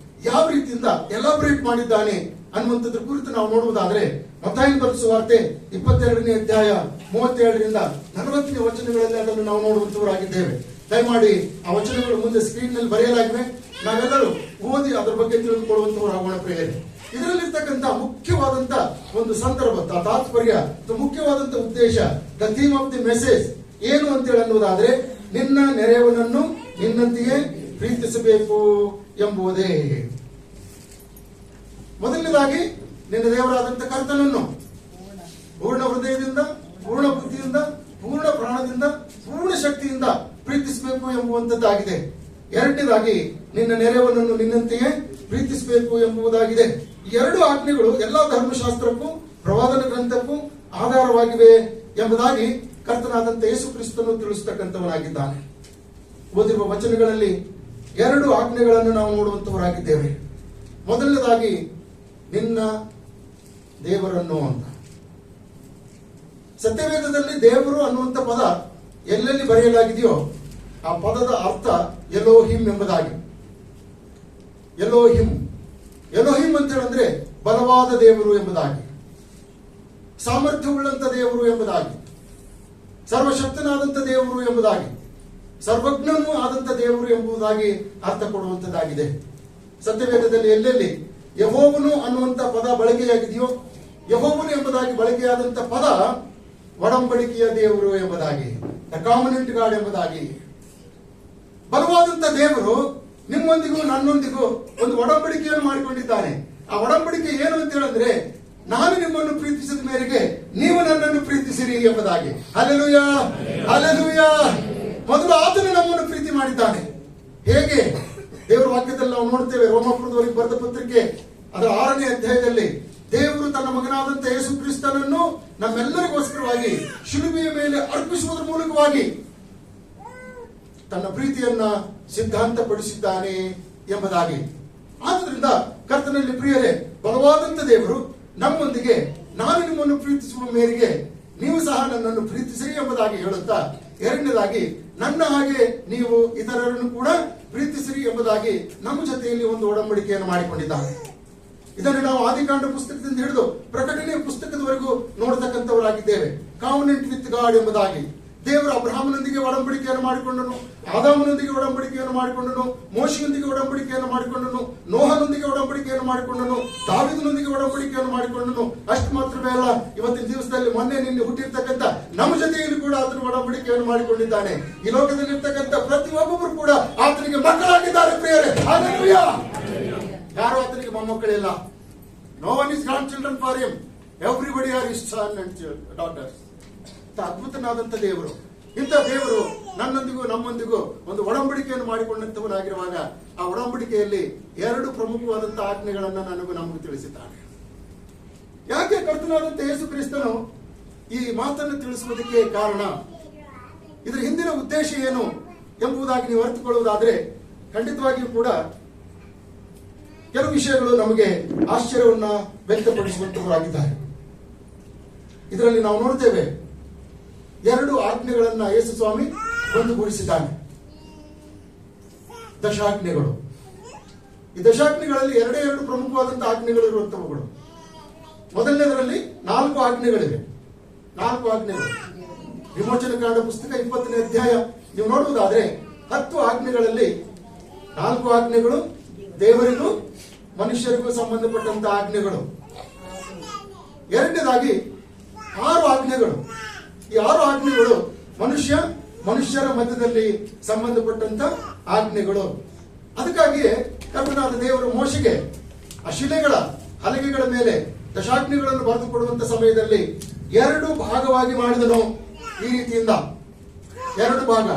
S3: ಯಾವ ರೀತಿಯಿಂದ ಎಲಾಬ್ರೇಟ್ ಮಾಡಿದ್ದಾನೆ ಅನ್ನುವಂಥದ್ರ ಕುರಿತು ನಾವು ನೋಡುವುದಾದ್ರೆ, ಮತ್ತಾಯನ ಬರೆದ ಸುವಾರ್ತೆ 22ನೇ ಅಧ್ಯಾಯ 37ರಿಂದ 40ನೇ ವಚನಗಳಲ್ಲಿ ಅದನ್ನು ನಾವು ನೋಡುವಂತವರಾಗಿದ್ದೇವೆ. ದಯಮಾಡಿ ಆ ವಚನಗಳು ಮುಂದೆ ಸ್ಕ್ರೀನ್ ನಲ್ಲಿ ಬರೆಯಲಾಗಿವೆ. ನಾವೆಲ್ಲರೂ ಓದಿ ಅದರ ಬಗ್ಗೆ ತಿಳಿದುಕೊಳ್ಳುವಂತವರಾಗೋಣ ಪ್ರಿಯರೇ. ಇದರಲ್ಲಿರ್ತಕ್ಕಂಥ ಮುಖ್ಯವಾದಂತ ಒಂದು ಸಂದರ್ಭ, ತಾತ್ಪರ್ಯ, ಮುಖ್ಯವಾದಂತ ಉದ್ದೇಶ, the theme of the message ಏನು ಅಂತೇಳಿ ಅನ್ನೋದಾದ್ರೆ, ನಿನ್ನ ನೆರೆಯವನನ್ನು ನಿನ್ನಂತೆಯೇ ಪ್ರೀತಿಸಬೇಕು ಎಂಬುದೇ. ಮೊದಲನೇದಾಗಿ ನಿನ್ನ ದೇವರಾದಂತ ಕರ್ತನನ್ನು ಪೂರ್ಣ ಹೃದಯದಿಂದ, ಪೂರ್ಣ ಬುದ್ಧಿಯಿಂದ, ಪೂರ್ಣ ಪ್ರಾಣದಿಂದ, ಪೂರ್ಣ ಶಕ್ತಿಯಿಂದ ಪ್ರೀತಿಸಬೇಕು ಎಂಬುವಂತದ್ದಾಗಿದೆ. ಎರಡನೇದಾಗಿ ನಿನ್ನ ನೆರೆಯವನನ್ನು ನಿನ್ನಂತೆಯೇ ಪ್ರೀತಿಸಬೇಕು ಎಂಬುದಾಗಿದೆ. ಈ ಎರಡು ಆಜ್ಞೆಗಳು ಎಲ್ಲಾ ಧರ್ಮಶಾಸ್ತ್ರಕ್ಕೂ ಪ್ರವಾದನ ಗ್ರಂಥಕ್ಕೂ ಆಧಾರವಾಗಿವೆ ಎಂಬುದಾಗಿ ಕರ್ತನಾದಂತ ಯೇಸು ಕ್ರಿಸ್ತನು ತಿಳಿಸತಕ್ಕಂಥವನಾಗಿದ್ದಾನೆ. ಓದಿರುವ ವಚನಗಳಲ್ಲಿ ಎರಡು ಆಜ್ಞೆಗಳನ್ನು ನಾವು ನೋಡುವಂತವರಾಗಿದ್ದೇವೆ. ಮೊದಲನೇದಾಗಿ ನಿನ್ನ ದೇವರನ್ನು ಅಂತ. ಸತ್ಯವೇದದಲ್ಲಿ ದೇವರು ಅನ್ನುವಂಥ ಪದ ಎಲ್ಲೆಲ್ಲಿ ಬರೆಯಲಾಗಿದೆಯೋ ಆ ಪದದ ಅರ್ಥ ಎಲೋಹಿಮ್ ಎಂಬುದಾಗಿ. ಎಲೋಹಿಮ್ ಅಂತ ಹೇಳಿದ್ರೆ ಬಲವಾದ ದೇವರು ಎಂಬುದಾಗಿ, ಸಾಮರ್ಥ್ಯವುಳ್ಳಂತ ದೇವರು ಎಂಬುದಾಗಿ, ಸರ್ವಶಕ್ತನಾದಂತ ದೇವರು ಎಂಬುದಾಗಿ, ಸರ್ವಜ್ಞನೂ ಆದಂತ ದೇವರು ಎಂಬುದಾಗಿ ಅರ್ಥ ಕೊಡುವಂತದ್ದಾಗಿದೆ. ಸತ್ಯವೇದದಲ್ಲಿ ಎಲ್ಲೆಲ್ಲಿ ಯೆಹೋವನು ಅನ್ನುವಂತ ಪದ ಬಳಕೆಯಾಗಿದೆಯೋ, ಯೆಹೋವನು ಎಂಬುದಾಗಿ ಬಳಕೆಯಾದಂತ ಪದ ಒಡಂಬಡಿಕೆಯ ದೇವರು ಎಂಬುದಾಗಿ, ದ ಕಾಮನೆಂಟ್ ಗಾಡ್ ಎಂಬುದಾಗಿ. ಬಲವಾದಂತ ದೇವರು ನಿಮ್ಮೊಂದಿಗೂ ನನ್ನೊಂದಿಗೂ ಒಂದು ಒಡಂಬಡಿಕೆಯನ್ನು ಮಾಡಿಕೊಂಡಿದ್ದಾನೆ. ಆ ಒಡಂಬಡಿಕೆ ಏನು ಅಂತ ಹೇಳಿದ್ರೆ, ನಾನು ನಿಮ್ಮನ್ನು ಪ್ರೀತಿಸಿದ ಮೇರೆಗೆ ನೀವು ನನ್ನನ್ನು ಪ್ರೀತಿಸಿರಿ ಎಂಬುದಾಗಿ. Hallelujah, hallelujah. ಮೊದಲು ಆತನು ನಮ್ಮನ್ನು ಪ್ರೀತಿ ಮಾಡಿದ್ದಾನೆ. ಹೇಗೆ? ದೇವರ ವಾಕ್ಯದಲ್ಲಿ ನಾವು ನೋಡ್ತೇವೆ. ರೋಮಾಪುರದವರಿಗೆ ಬರೆದ ಪತ್ರಿಕೆ ಅದರ 6ನೇ ಅಧ್ಯಾಯದಲ್ಲಿ ದೇವರು ತನ್ನ ಮಗನಾದಂತ ಯೇಸು ಕ್ರಿಸ್ತನನ್ನು ನಮ್ಮೆಲ್ಲರಿಗೋಸ್ಕರವಾಗಿ ಶಿಲುಬೆಯ ಮೇಲೆ ಅರ್ಪಿಸುವುದರ ಮೂಲಕವಾಗಿ ತನ್ನ ಪ್ರೀತಿಯನ್ನ ಸಿದ್ಧಾಂತಪಡಿಸಿದ್ದಾನೆ ಎಂಬುದಾಗಿ. ಆದ್ರಿಂದ ಕರ್ತನಲ್ಲಿ ಪ್ರಿಯರೇ, ಬಲವಾದಂತ ದೇವರು ನಮ್ಮೊಂದಿಗೆ ನಾನು ನಿಮ್ಮನ್ನು ಪ್ರೀತಿಸುವ ಮೇರೆಗೆ ನೀವು ಸಹ ನನ್ನನ್ನು ಪ್ರೀತಿಸಿರಿ ಎಂಬುದಾಗಿ ಹೇಳುತ್ತಾ, ಎರಡನೇದಾಗಿ ನನ್ನ ಹಾಗೆ ನೀವು ಇತರರನ್ನು ಕೂಡ ಪ್ರೀತಿಸಿರಿ ಎಂಬುದಾಗಿ ನಮ್ಮ ಜೊತೆಯಲ್ಲಿ ಒಂದು ಒಡಂಬಡಿಕೆಯನ್ನು ಮಾಡಿಕೊಂಡಿದ್ದಾರೆ. ಇದನ್ನು ನಾವು ಆದಿಕಾಂಡ ಪುಸ್ತಕದಿಂದ ಹಿಡಿದು ಪ್ರಕಟಣೆಯ ಪುಸ್ತಕದವರೆಗೂ ನೋಡತಕ್ಕಂಥವರಾಗಿದ್ದೇವೆ. ಕಾವನೆಂಟ್ ವಿತ್ ಗಾಡ್ ಎಂಬುದಾಗಿ. ದೇವರು ಅಬ್ರಹಾಮನೊಂದಿಗೆ ಒಡಂಬಡಿಕೆಯನ್ನು ಮಾಡಿಕೊಂಡನು, ಆದಾಮನೊಂದಿಗೆ ಒಡಂಬಡಿಕೆಯನ್ನು ಮಾಡಿಕೊಂಡನು, ಮೋಶೆಯೊಂದಿಗೆ ಒಡಂಬಡಿಕೆಯನ್ನು ಮಾಡಿಕೊಂಡನು, ನೋಹನೊಂದಿಗೆ ಒಡಂಬಡಿಕೆಯನ್ನು ಮಾಡಿಕೊಂಡನು, ದಾವೀದನೊಂದಿಗೆ ಒಡಂಬಡಿಕೆಯನ್ನು ಮಾಡಿಕೊಂಡನು. ಅಷ್ಟು ಮಾತ್ರವೇ ಅಲ್ಲ, ಇವತ್ತಿನ ದಿವಸದಲ್ಲಿ ಮೊನ್ನೆ ನಿನ್ನೆ ಹುಟ್ಟಿರ್ತಕ್ಕಂಥ ನಮ್ಮ ಜೊತೆಯಲ್ಲಿ ಕೂಡ ಆತನು ಒಡಂಬಡಿಕೆಯನ್ನು ಮಾಡಿಕೊಂಡಿದ್ದಾನೆ. ಈ ಲೋಕದಲ್ಲಿ ಇರ್ತಕ್ಕಂಥ ಪ್ರತಿಯೊಬ್ಬೊಬ್ಬರು ಕೂಡ ಆತನಿಗೆ ಮಕ್ಕಳಾಗಿದ್ದಾರೆ ಪ್ರಿಯರೇ. ಹಲ್ಲೆಲೂಯಾ. ಯಾರು ಆತನಿಗೆ ಮೊಮ್ಮಕ್ಕಳಿಲ್ಲ. No one is grandchildren for him, everybody are his son and daughters. ಅದ್ಭುತನಾದಂತ ದೇವರು. ಇಂಥ ದೇವರು ನನ್ನೊಂದಿಗೂ ನಮ್ಮೊಂದಿಗೂ ಒಂದು ಒಡಂಬಡಿಕೆಯನ್ನು ಮಾಡಿಕೊಂಡಂತವನಾಗಿರುವಾಗ ಆ ಒಡಂಬಡಿಕೆಯಲ್ಲಿ 2 ಪ್ರಮುಖವಾದಂತಹ ಆಜ್ಞೆಗಳನ್ನ ನಮಗೂ ತಿಳಿಸಿದ್ದಾನೆ. ಯಾಕೆ ಕರ್ತನಾದಂತ ಯೇಸು ಕ್ರಿಸ್ತನು ಈ ಮಾತನ್ನು ತಿಳಿಸುವುದಕ್ಕೆ ಕಾರಣ, ಇದರ ಹಿಂದಿನ ಉದ್ದೇಶ ಏನು ಎಂಬುದಾಗಿ ನೀವು ಅರ್ಥಕೊಳ್ಳುವುದಾದ್ರೆ ಖಂಡಿತವಾಗಿಯೂ ಕೂಡ ಕೆಲವು ವಿಷಯಗಳು ನಮಗೆ ಆಶ್ಚರ್ಯವನ್ನ ವ್ಯಕ್ತಪಡಿಸುವಂತವರಾಗಿದ್ದಾರೆ. ಇದರಲ್ಲಿ ನಾವು ನೋಡ್ತೇವೆ 2 ಆಜ್ಞೆಗಳನ್ನ ಯೇಸು ಸ್ವಾಮಿ ಒಂದುಗೂಡಿಸಿದ್ದಾನೆ. ದಶಾಜ್ಞೆಗಳು. ಈ ದಶಾಜ್ಞೆಗಳಲ್ಲಿ 2 ಪ್ರಮುಖವಾದಂತಹ ಆಜ್ಞೆಗಳು ಇರುವಂತವುಗಳು. ಮೊದಲನೇದರಲ್ಲಿ 4 ಆಜ್ಞೆಗಳಿವೆ. 4 ಆಜ್ಞೆಗಳು. ವಿಮೋಚನ ಕಾಂಡ ಪುಸ್ತಕ 20ನೇ ಅಧ್ಯಾಯ ನೀವು ನೋಡುವುದಾದ್ರೆ 10 ಆಜ್ಞೆಗಳಲ್ಲಿ 4 ಆಜ್ಞೆಗಳು ದೇವರಿಗೂ ಮನುಷ್ಯರಿಗೂ ಸಂಬಂಧಪಟ್ಟಂತಹ ಆಜ್ಞೆಗಳು. ಎರಡನೇದಾಗಿ 6 ಆಜ್ಞೆಗಳು. ಈ 6 ಆಜ್ಞೆಗಳು ಮನುಷ್ಯರ ಮಧ್ಯದಲ್ಲಿ ಸಂಬಂಧಪಟ್ಟಂತ ಆಜ್ಞೆಗಳು. ಅದಕ್ಕಾಗಿಯೇ ಕರ್ತನಾದ ದೇವರು ಮೋಶೆಗೆ ಆ ಶಿಲೆಗಳ ಹಲಗೆಗಳ ಮೇಲೆ ದಶಾಜ್ಞೆಗಳನ್ನು ಬರೆದುಕೊಡುವಂತ ಸಮಯದಲ್ಲಿ 2 ಭಾಗವಾಗಿ ಮಾಡಿದನು. ಈ ರೀತಿಯಿಂದ 2 ಭಾಗ.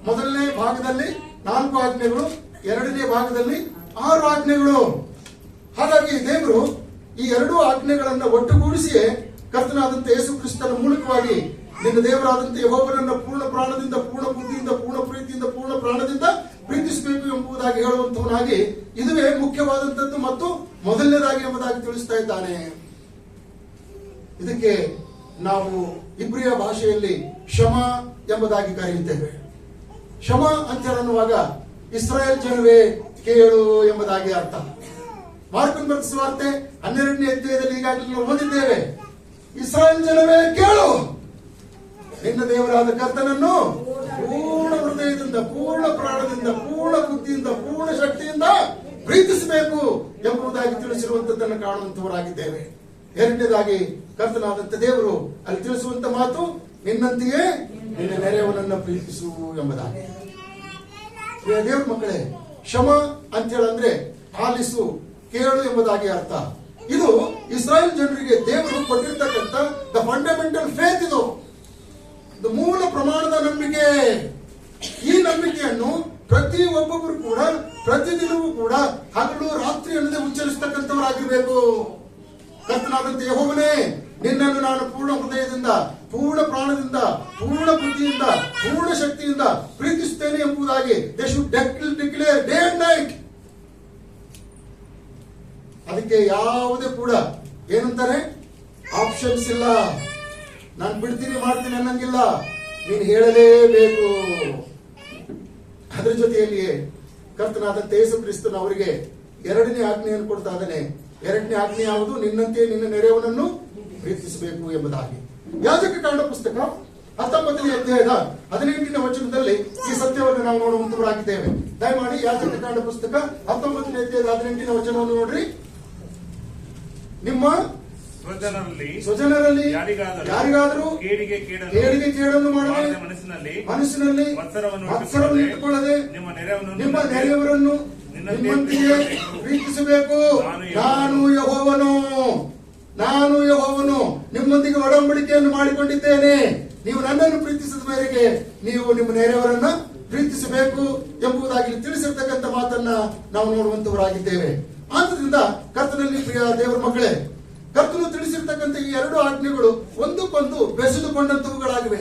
S3: ಮೊದಲನೇ ಭಾಗದಲ್ಲಿ 4 ಆಜ್ಞೆಗಳು, ಎರಡನೇ ಭಾಗದಲ್ಲಿ 6 ಆಜ್ಞೆಗಳು. ಹಾಗಾಗಿ ದೇವರು ಈ 2 ಆಜ್ಞೆಗಳನ್ನ ಒಟ್ಟುಗೂಡಿಸಿಯೇ ಕರ್ತನಾದಂತ ಯೇಸು ಕ್ರಿಸ್ತನ ಮೂಲಕವಾಗಿ ನಿನ್ನ ದೇವರಾದಂತ ಯೆಹೋವನನ್ನ ಪೂರ್ಣ ಪ್ರಾಣದಿಂದ, ಪೂರ್ಣ ಬುದ್ಧಿಯಿಂದ, ಪೂರ್ಣ ಪ್ರೀತಿಯಿಂದ, ಪೂರ್ಣ ಪ್ರಾಣದಿಂದ ಪ್ರೀತಿಸಬೇಕು ಎಂಬುದಾಗಿ ಹೇಳುವಂತವನಾಗಿ ಇದುವೇ ಮುಖ್ಯವಾದಂತದ್ದು ಮತ್ತು ಮೊದಲನೇದಾಗಿ ಎಂಬುದಾಗಿ ತಿಳಿಸ್ತಾ ಇದ್ದಾನೆ. ಇದಕ್ಕೆ ನಾವು ಇಬ್ರಿಯ ಭಾಷೆಯಲ್ಲಿ ಶಮ ಎಂಬುದಾಗಿ ಕರೆಯುತ್ತೇವೆ. ಶಮ ಅಂತ ಹೇಳುವಾಗ ಇಸ್ರಾಯೇಲ್ ಜನವೇ ಕೇಳು ಎಂಬುದಾಗಿ ಅರ್ಥ. ಮಾರ್ಕನ ಬರೆದ ಸುವಾರ್ತೆ 12ನೇ ಅಧ್ಯಾಯದಲ್ಲಿ ಈಗಾಗಲೇ ನಾವು ಓದಿದ್ದೇವೆ. ಇಸ್ರಾಯೇಲ್ ಜನವೇ ಕೇಳು, ನಿನ್ನ ದೇವರಾದ ಕರ್ತನನ್ನು ಪೂರ್ಣ ಹೃದಯದಿಂದ, ಪೂರ್ಣ ಪ್ರಾಣದಿಂದ, ಪೂರ್ಣ ಬುದ್ಧಿಯಿಂದ, ಪೂರ್ಣ ಶಕ್ತಿಯಿಂದ ಪ್ರೀತಿಸಬೇಕು ಎಂಬುದಾಗಿ ತಿಳಿಸಿರುವಂತದ್ದನ್ನು ಕಾಣುವಂತವರಾಗಿದ್ದೇವೆ. ಎರಡನೇದಾಗಿ ಕರ್ತನಾದಂತ ದೇವರು ಅಲ್ಲಿ ತಿಳಿಸುವಂತ ಮಾತು ನಿನ್ನಂತೆಯೇ ನಿನ್ನ ನೆರೆಯವನನ್ನ ಪ್ರೀತಿಸು ಎಂಬುದಾಗಿ. ದೇವ್ರ ಮಕ್ಕಳೇ, ಶಮ ಅಂತ ಹೇಳಂದ್ರೆ ಆಲಿಸು, ಕೇಳು ಎಂಬುದಾಗಿ ಅರ್ಥ. ಇದು ಇಸ್ರಾಯೇಲ್ ಜನರಿಗೆ ದೇವರು ಕೊಟ್ಟಿರ್ತಕ್ಕಂಥ ದ ಫಂಡಮೆಂಟಲ್ ಫೇತ್. ಇದು ಮೂಲ ಪ್ರಮಾಣದ ನಂಬಿಕೆ. ಈ ನಂಬಿಕೆಯನ್ನು ಪ್ರತಿ ಒಬ್ಬೊಬ್ಬರು ಕೂಡ ಪ್ರತಿದಿನವೂ ಕೂಡ ಹಗಲು ರಾತ್ರಿ ಅನ್ನದೇ ಉಚ್ಚರಿಸತಕ್ಕಂಥವರಾಗಿರ್ಬೇಕು. ಕರ್ತನಾದಂತ ಯೆಹೋವನೇ, ನಿನ್ನನ್ನು ನಾನು ಪೂರ್ಣ ಹೃದಯದಿಂದ, ಪೂರ್ಣ ಪ್ರಾಣದಿಂದ, ಪೂರ್ಣ ಬುದ್ಧಿಯಿಂದ, ಪೂರ್ಣ ಶಕ್ತಿಯಿಂದ ಪ್ರೀತಿಸುತ್ತೇನೆ ಎಂಬುದಾಗಿ they should declare day and night. ಅದಕ್ಕೆ ಯಾವುದೇ ಕೂಡ ಏನಂತಾರೆ, ಆಪ್ಷನ್ಸ್ ಇಲ್ಲ. ನಾನು ಬಿಡ್ತೀನಿ ಮಾಡ್ತೀನಿ ಅನ್ನಂಗಿಲ್ಲ, ನೀನು ಹೇಳಲೇಬೇಕು. ಅದರ ಜೊತೆಯಲ್ಲಿಯೇ ಕರ್ತನಾದಂತ ಯೇಸು ಕ್ರಿಸ್ತನ ಅವರಿಗೆ 2ನೇ ಆಜ್ಞೆಯನ್ನು ಕೊಡ್ತಾ ಇದ್ದಾನೆ. 2ನೇ ಆಜ್ಞೆ ಯಾವುದು? ನಿನ್ನಂತೆ ನಿನ್ನ ನೆರೆಯವನನ್ನು ಪ್ರೀತಿಸಬೇಕು ಎಂಬುದಾಗಿ. ಯಾಜಕ ಕಾಂಡ ಪುಸ್ತಕ 19ನೇ ಅಧ್ಯಾಯದ 18ನೇ ವಚನದಲ್ಲಿ ಈ ಸತ್ಯವನ್ನು ನಾವು ನೋಡುವಂತವರಾಗಿದ್ದೇವೆ. ದಯಮಾಡಿ ಯಾಜಕ ಕಾಂಡ ಪುಸ್ತಕ 19ನೇ ಅಧ್ಯಾಯದ 18ನೇ ವಚನವನ್ನು ನೋಡ್ರಿ. ನಿಮ್ಮ ಸ್ವಜನರಲ್ಲಿ ಯಾರಿಗಾದರೂ ಕೇಡಿಗೆ ಕೇಡನ್ನು ಮಾಡದೆ ಮನಸ್ಸಿನಲ್ಲಿ ಮತ್ಸರವನ್ನು ಇಟ್ಟುಕೊಳ್ಳದೆ ನಿಮ್ಮ ನೆರೆಯವರನ್ನು ನಿಮ್ಮಂತೆಯೇ ಪ್ರೀತಿಸಬೇಕು. ನಾನು ಯೆಹೋವನು ನಿಮ್ಮೊಂದಿಗೆ ಒಡಂಬಡಿಕೆಯನ್ನು ಮಾಡಿಕೊಂಡಿದ್ದೇನೆ. ನೀವು ನನ್ನನ್ನು ಪ್ರೀತಿಸಿದ ಮೇರೆಗೆ ನೀವು ನಿಮ್ಮ ನೆರೆಯವರನ್ನ ಪ್ರೀತಿಸಬೇಕು ಎಂಬುದಾಗಿ ತಿಳಿಸಿರ್ತಕ್ಕಂಥ ಮಾತನ್ನ ನಾವು ನೋಡುವಂತವರಾಗಿದ್ದೇವೆ. ಆದ್ದರಿಂದ ಕರ್ತನಲ್ಲಿ ಪ್ರಿಯ ದೇವರ ಮಕ್ಕಳೇ, ಕರ್ತನು ತಿಳಿಸಿರ್ತಕ್ಕಂಥ ಈ 2 ಆಜ್ಞೆಗಳು ಒಂದಕ್ಕೊಂದು ಬೆಸೆದುಕೊಂಡಂತವುಗಳಾಗಿವೆ.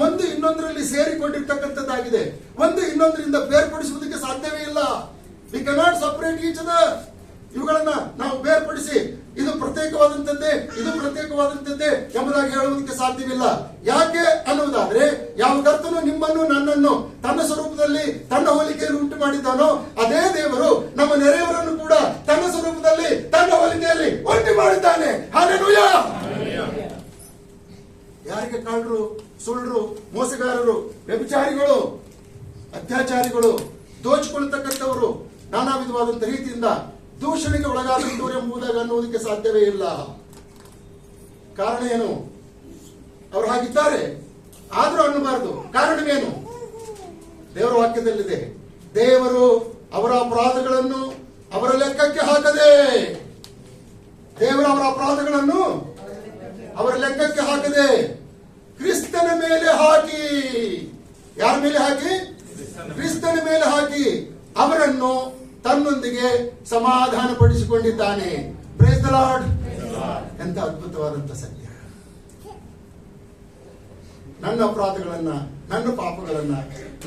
S3: ಒಂದು ಇನ್ನೊಂದರಲ್ಲಿ ಸೇರಿಕೊಂಡಿರ್ತಕ್ಕಂಥದ್ದಾಗಿದೆ. ಒಂದು ಇನ್ನೊಂದರಿಂದ ಬೇರ್ಪಡಿಸುವುದಕ್ಕೆ ಸಾಧ್ಯವೇ ಇಲ್ಲ. We cannot separate each other. ಇವುಗಳನ್ನ ನಾವು ಬೇರ್ಪಡಿಸಿ ಇದು ಪ್ರತ್ಯೇಕವಾದಂತದ್ದೇ, ಇದು ಪ್ರತ್ಯೇಕವಾದಂತದ್ದೇ ಎಂಬುದಾಗಿ ಹೇಳುವುದಕ್ಕೆ ಸಾಧ್ಯವಿಲ್ಲ. ಯಾಕೆ ಅನ್ನುವುದಾದ್ರೆ, ಯಾವ ಕರ್ತನು ನಿಮ್ಮನ್ನು ನನ್ನನ್ನು ತನ್ನ ಸ್ವರೂಪದಲ್ಲಿ ತನ್ನ ಹೋಲಿಕೆಯಲ್ಲಿ ಉಂಟು ಮಾಡಿದ್ದಾನೋ ಅದೇ ದೇವರು ನಮ್ಮ ನೆರೆಯವರನ್ನು ಕೂಡ ತನ್ನ ಸ್ವರೂಪದಲ್ಲಿ ತನ್ನ ಹೋಲಿಕೆಯಲ್ಲಿ ಉಂಟು ಮಾಡಿದ್ದಾನೆ. ಹಲ್ಲೆಲೂಯಾ. ಯಾರಿಗೆ ಕಳ್ಳರು, ಸುಳ್ಳರು, ಮೋಸಗಾರರು, ವ್ಯಭಿಚಾರಿಗಳು, ಅತ್ಯಾಚಾರಿಗಳು, ದೋಚಿಕೊಳ್ಳತಕ್ಕಂಥವರು, ನಾನಾ ವಿಧವಾದಂತಹ ರೀತಿಯಿಂದ ದೂಷಣೆಗೆ ಒಳಗಾದಂತವರು ಎಂಬುದಾಗಿ ಅನ್ನುವುದಕ್ಕೆ ಸಾಧ್ಯವೇ ಇಲ್ಲ. ಕಾರಣ ಏನು? ಅವರು ಹಾಗಿದ್ದಾರೆ, ಆದ್ರೂ ಅನ್ನಬಾರದು. ಕಾರಣವೇನು? ದೇವರ ವಾಕ್ಯದಲ್ಲಿದೆ, ದೇವರು ಅವರ ಅಪರಾಧಗಳನ್ನು ಅವರ ಲೆಕ್ಕಕ್ಕೆ ಹಾಕದೆ, ದೇವರ ಅವರ ಅಪರಾಧಗಳನ್ನು ಅವರ ಲೆಕ್ಕಕ್ಕೆ ಹಾಕದೆ ಕ್ರಿಸ್ತನ ಮೇಲೆ ಹಾಕಿ, ಯಾರ ಮೇಲೆ ಹಾಕಿ? ಕ್ರಿಸ್ತನ ಮೇಲೆ ಹಾಕಿ ಅವರನ್ನು ತನ್ನೊಂದಿಗೆ ಸಮಾಧಾನ ಪಡಿಸಿಕೊಂಡಿದ್ದಾನೆ. Price the lord. ಎಂತ ಅದ್ಭುತವಾದಂತ ಸತ್ಯ. ನನ್ನ ಅಪರಾಧಗಳನ್ನ, ನನ್ನ ಪಾಪಗಳನ್ನ,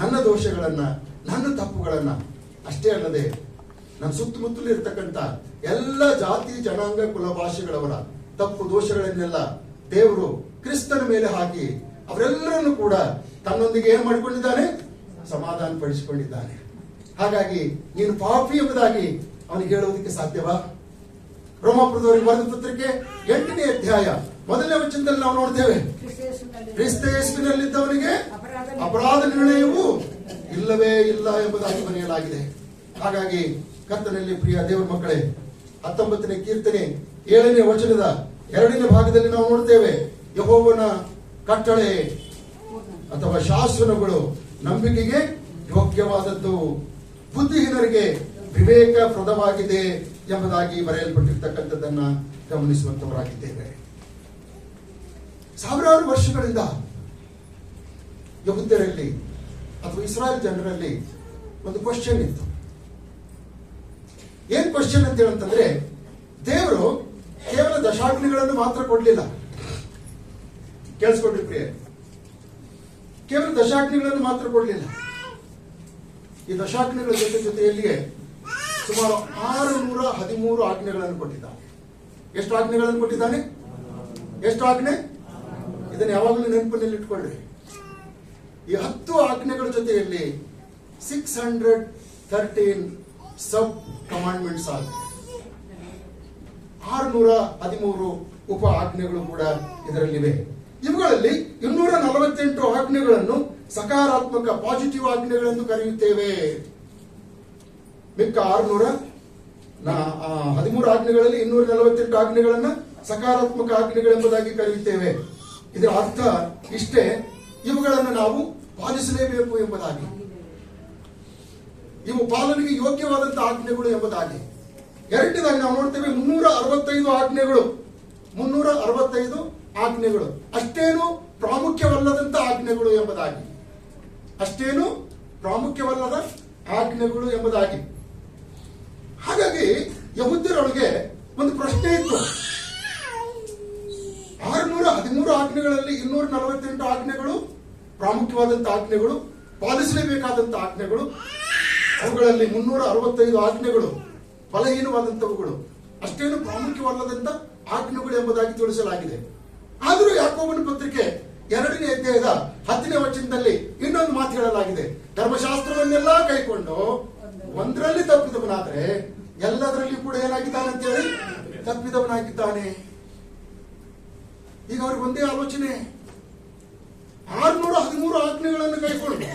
S3: ನನ್ನ ದೋಷಗಳನ್ನ, ನನ್ನ ತಪ್ಪುಗಳನ್ನ ಅಷ್ಟೇ ಅಲ್ಲದೆ ನನ್ನ ಸುತ್ತಮುತ್ತಲು ಇರ್ತಕ್ಕಂಥ ಎಲ್ಲ ಜಾತಿ ಜನಾಂಗ ಕುಲ ಭಾಷೆಗಳವರ ತಪ್ಪು ದೋಷಗಳನ್ನೆಲ್ಲ ದೇವರು ಕ್ರಿಸ್ತನ ಮೇಲೆ ಹಾಕಿ ಅವರೆಲ್ಲರನ್ನು ಕೂಡ ತನ್ನೊಂದಿಗೆ ಏನ್ ಮಾಡಿಕೊಂಡಿದ್ದಾನೆ? ಸಮಾಧಾನ ಪಡಿಸಿಕೊಂಡಿದ್ದಾನೆ. ಹಾಗಾಗಿ ನೀನು ಪಾಪಿ ಎಂಬುದಾಗಿ ಅವನಿಗೆ ಹೇಳುವುದಕ್ಕೆ ಸಾಧ್ಯವಾ? ರೋಮಾಪುರದವರಿಗೆ ಬರೆದ ಪತ್ರಿಕೆ 8ನೇ ಅಧ್ಯಾಯ 1ನೇ ವಚನದಲ್ಲಿ ನಾವು ನೋಡ್ತೇವೆ, ಕ್ರಿಸ್ತ ಯೇಸುವಿನಲ್ಲಿದ್ದವನಿಗೆ ಅಪರಾಧ ನಿರ್ಣಯವೂ ಇಲ್ಲವೇ ಇಲ್ಲ ಎಂಬುದಾಗಿ ಬರೆಯಲಾಗಿದೆ. ಹಾಗಾಗಿ ಕರ್ತನಲ್ಲಿ ಪ್ರಿಯ ದೇವರ ಮಕ್ಕಳೇ, 19ನೇ ಕೀರ್ತನೆ 7ನೇ ವಚನದ 2ನೇ ಭಾಗದಲ್ಲಿ ನಾವು ನೋಡ್ತೇವೆ, ಯೆಹೋವನ ಕಟ್ಟಳೆ ಅಥವಾ ಶಾಸನಗಳು ನಂಬಿಕೆಗೆ ಯೋಗ್ಯವಾದದ್ದು, ಬುದ್ಧಿಹೀನರಿಗೆ ವಿವೇಕಪ್ರದವಾಗಿದೆ ಎಂಬುದಾಗಿ ಬರೆಯಲ್ಪಟ್ಟಿರ್ತಕ್ಕಂಥದ್ದನ್ನ ಗಮನಿಸುವಂತವರಾಗಿದ್ದೇವೆ. ಸಾವಿರಾರು ವರ್ಷಗಳಿಂದ ಯಹೂದ್ಯರಲ್ಲಿ ಅಥವಾ ಇಸ್ರಾಯೇಲ್ ಜನರಲ್ಲಿ ಒಂದು ಕ್ವಶನ್ ಇತ್ತು. ಏನ್ ಕ್ವಶನ್ ಅಂತ ಹೇಳಂತಂದ್ರೆ, ದೇವರು ಕೇವಲ ದಶಾಜ್ಞೆಗಳನ್ನು ಮಾತ್ರ ಕೊಡ್ಲಿಲ್ಲ. ಕೇಳಿಸ್ಕೊಂಡ್ರಿ ಪ್ರಿಯ, ಕೇವಲ ದಶಾಜ್ಞೆಗಳನ್ನು ಮಾತ್ರ ಕೊಡ್ಲಿಲ್ಲ. ಈ ದಶಾಜ್ಞೆಗಳ ಜೊತೆಯಲ್ಲಿಯೇ ಸುಮಾರು 613 ಆಜ್ಞೆಗಳನ್ನು ಕೊಟ್ಟಿದ್ದಾನೆ. ಎಷ್ಟು ಆಜ್ಞೆಗಳನ್ನು ಕೊಟ್ಟಿದ್ದಾನೆ? ಎಷ್ಟು ಆಜ್ಞೆ? ಇದನ್ನು ಯಾವಾಗಲೂ ನೆನಪಿನಲ್ಲಿ ಇಟ್ಕೊಳ್ಳ್ರಿ. ಈ 10 ಆಜ್ಞೆಗಳ ಜೊತೆಯಲ್ಲಿ 613 ಸಬ್ ಕಮಾಂಡ್ಮೆಂಟ್ಸ್ ಆಗಿದೆ. 613 ಉಪ ಆಜ್ಞೆಗಳು ಕೂಡ ಇದರಲ್ಲಿವೆ. ಇವುಗಳಲ್ಲಿ 248 ಆಜ್ಞೆಗಳನ್ನು ಸಕಾರಾತ್ಮಕ ಪಾಸಿಟಿವ್ ಆಜ್ಞೆಗಳೆಂದು ಕರೆಯುತ್ತೇವೆ. ಮಿಕ್ಕ 613 ಆಜ್ಞೆಗಳಲ್ಲಿ 248 ಆಜ್ಞೆಗಳನ್ನ ಸಕಾರಾತ್ಮಕ ಆಜ್ಞೆಗಳೆಂಬುದಾಗಿ ಕರೆಯುತ್ತೇವೆ. ಇದರ ಅರ್ಥ ಇಷ್ಟೇ, ಇವುಗಳನ್ನು ನಾವು ಪಾಲಿಸಲೇಬೇಕು ಎಂಬುದಾಗಿ, ಇವು ಪಾಲನೆಗೆ ಯೋಗ್ಯವಾದಂತಹ ಆಜ್ಞೆಗಳು ಎಂಬುದಾಗಿ. ಎರಡನೇದಾಗಿ ನಾವು ನೋಡ್ತೇವೆ 365 ಆಜ್ಞೆಗಳು. 365 ಆಜ್ಞೆಗಳು ಅಷ್ಟೇನು ಪ್ರಾಮುಖ್ಯವಲ್ಲದಂತ ಆಜ್ಞೆಗಳು ಎಂಬುದಾಗಿ, ಅಷ್ಟೇನು ಪ್ರಾಮುಖ್ಯವಲ್ಲದ ಆಜ್ಞೆಗಳು ಎಂಬುದಾಗಿ. ಹಾಗಾಗಿ ಯಹೂದ್ಯರೊಳಗೆ ಒಂದು ಪ್ರಶ್ನೆ ಇತ್ತು. 613 ಆಜ್ಞೆಗಳಲ್ಲಿ 248 ಆಜ್ಞೆಗಳು ಪ್ರಾಮುಖ್ಯವಾದಂತಹ ಆಜ್ಞೆಗಳು, ಪಾಲಿಸಲೇಬೇಕಾದಂತಹ ಆಜ್ಞೆಗಳು. ಅವುಗಳಲ್ಲಿ 365 ಆಜ್ಞೆಗಳು ಬಲಹೀನವಾದಂತವುಗಳು, ಅಷ್ಟೇನು ಪ್ರಾಮುಖ್ಯವಲ್ಲದಂತ ಆಜ್ಞೆಗಳು ಎಂಬುದಾಗಿ ತಿಳಿಸಲಾಗಿದೆ. ಆದರೂ ಯಾಕೋಬನ ಪತ್ರಿಕೆ 2ನೇ ಅಧ್ಯಾಯದ 10ನೇ ವಚನದಲ್ಲಿ ಇನ್ನೊಂದು ಮಾತು ಹೇಳಲಾಗಿದೆ, ಧರ್ಮಶಾಸ್ತ್ರವನ್ನೆಲ್ಲ ಕೈಕೊಂಡು ಒಂದರಲ್ಲಿ ತಪ್ಪಿದವನಾದ್ರೆ ಎಲ್ಲದರಲ್ಲಿ ಕೂಡ ಏನಾಗಿದ್ದಾನೆ ಅಂತ ಹೇಳಿ ತಪ್ಪಿದವನಾಗಿದ್ದಾನೆ. ಈಗ ಅವ್ರಿಗೆ ಒಂದೇ ಆಲೋಚನೆ, 613 ಆಜ್ಞೆಗಳನ್ನು ಕೈಕೊಂಡು,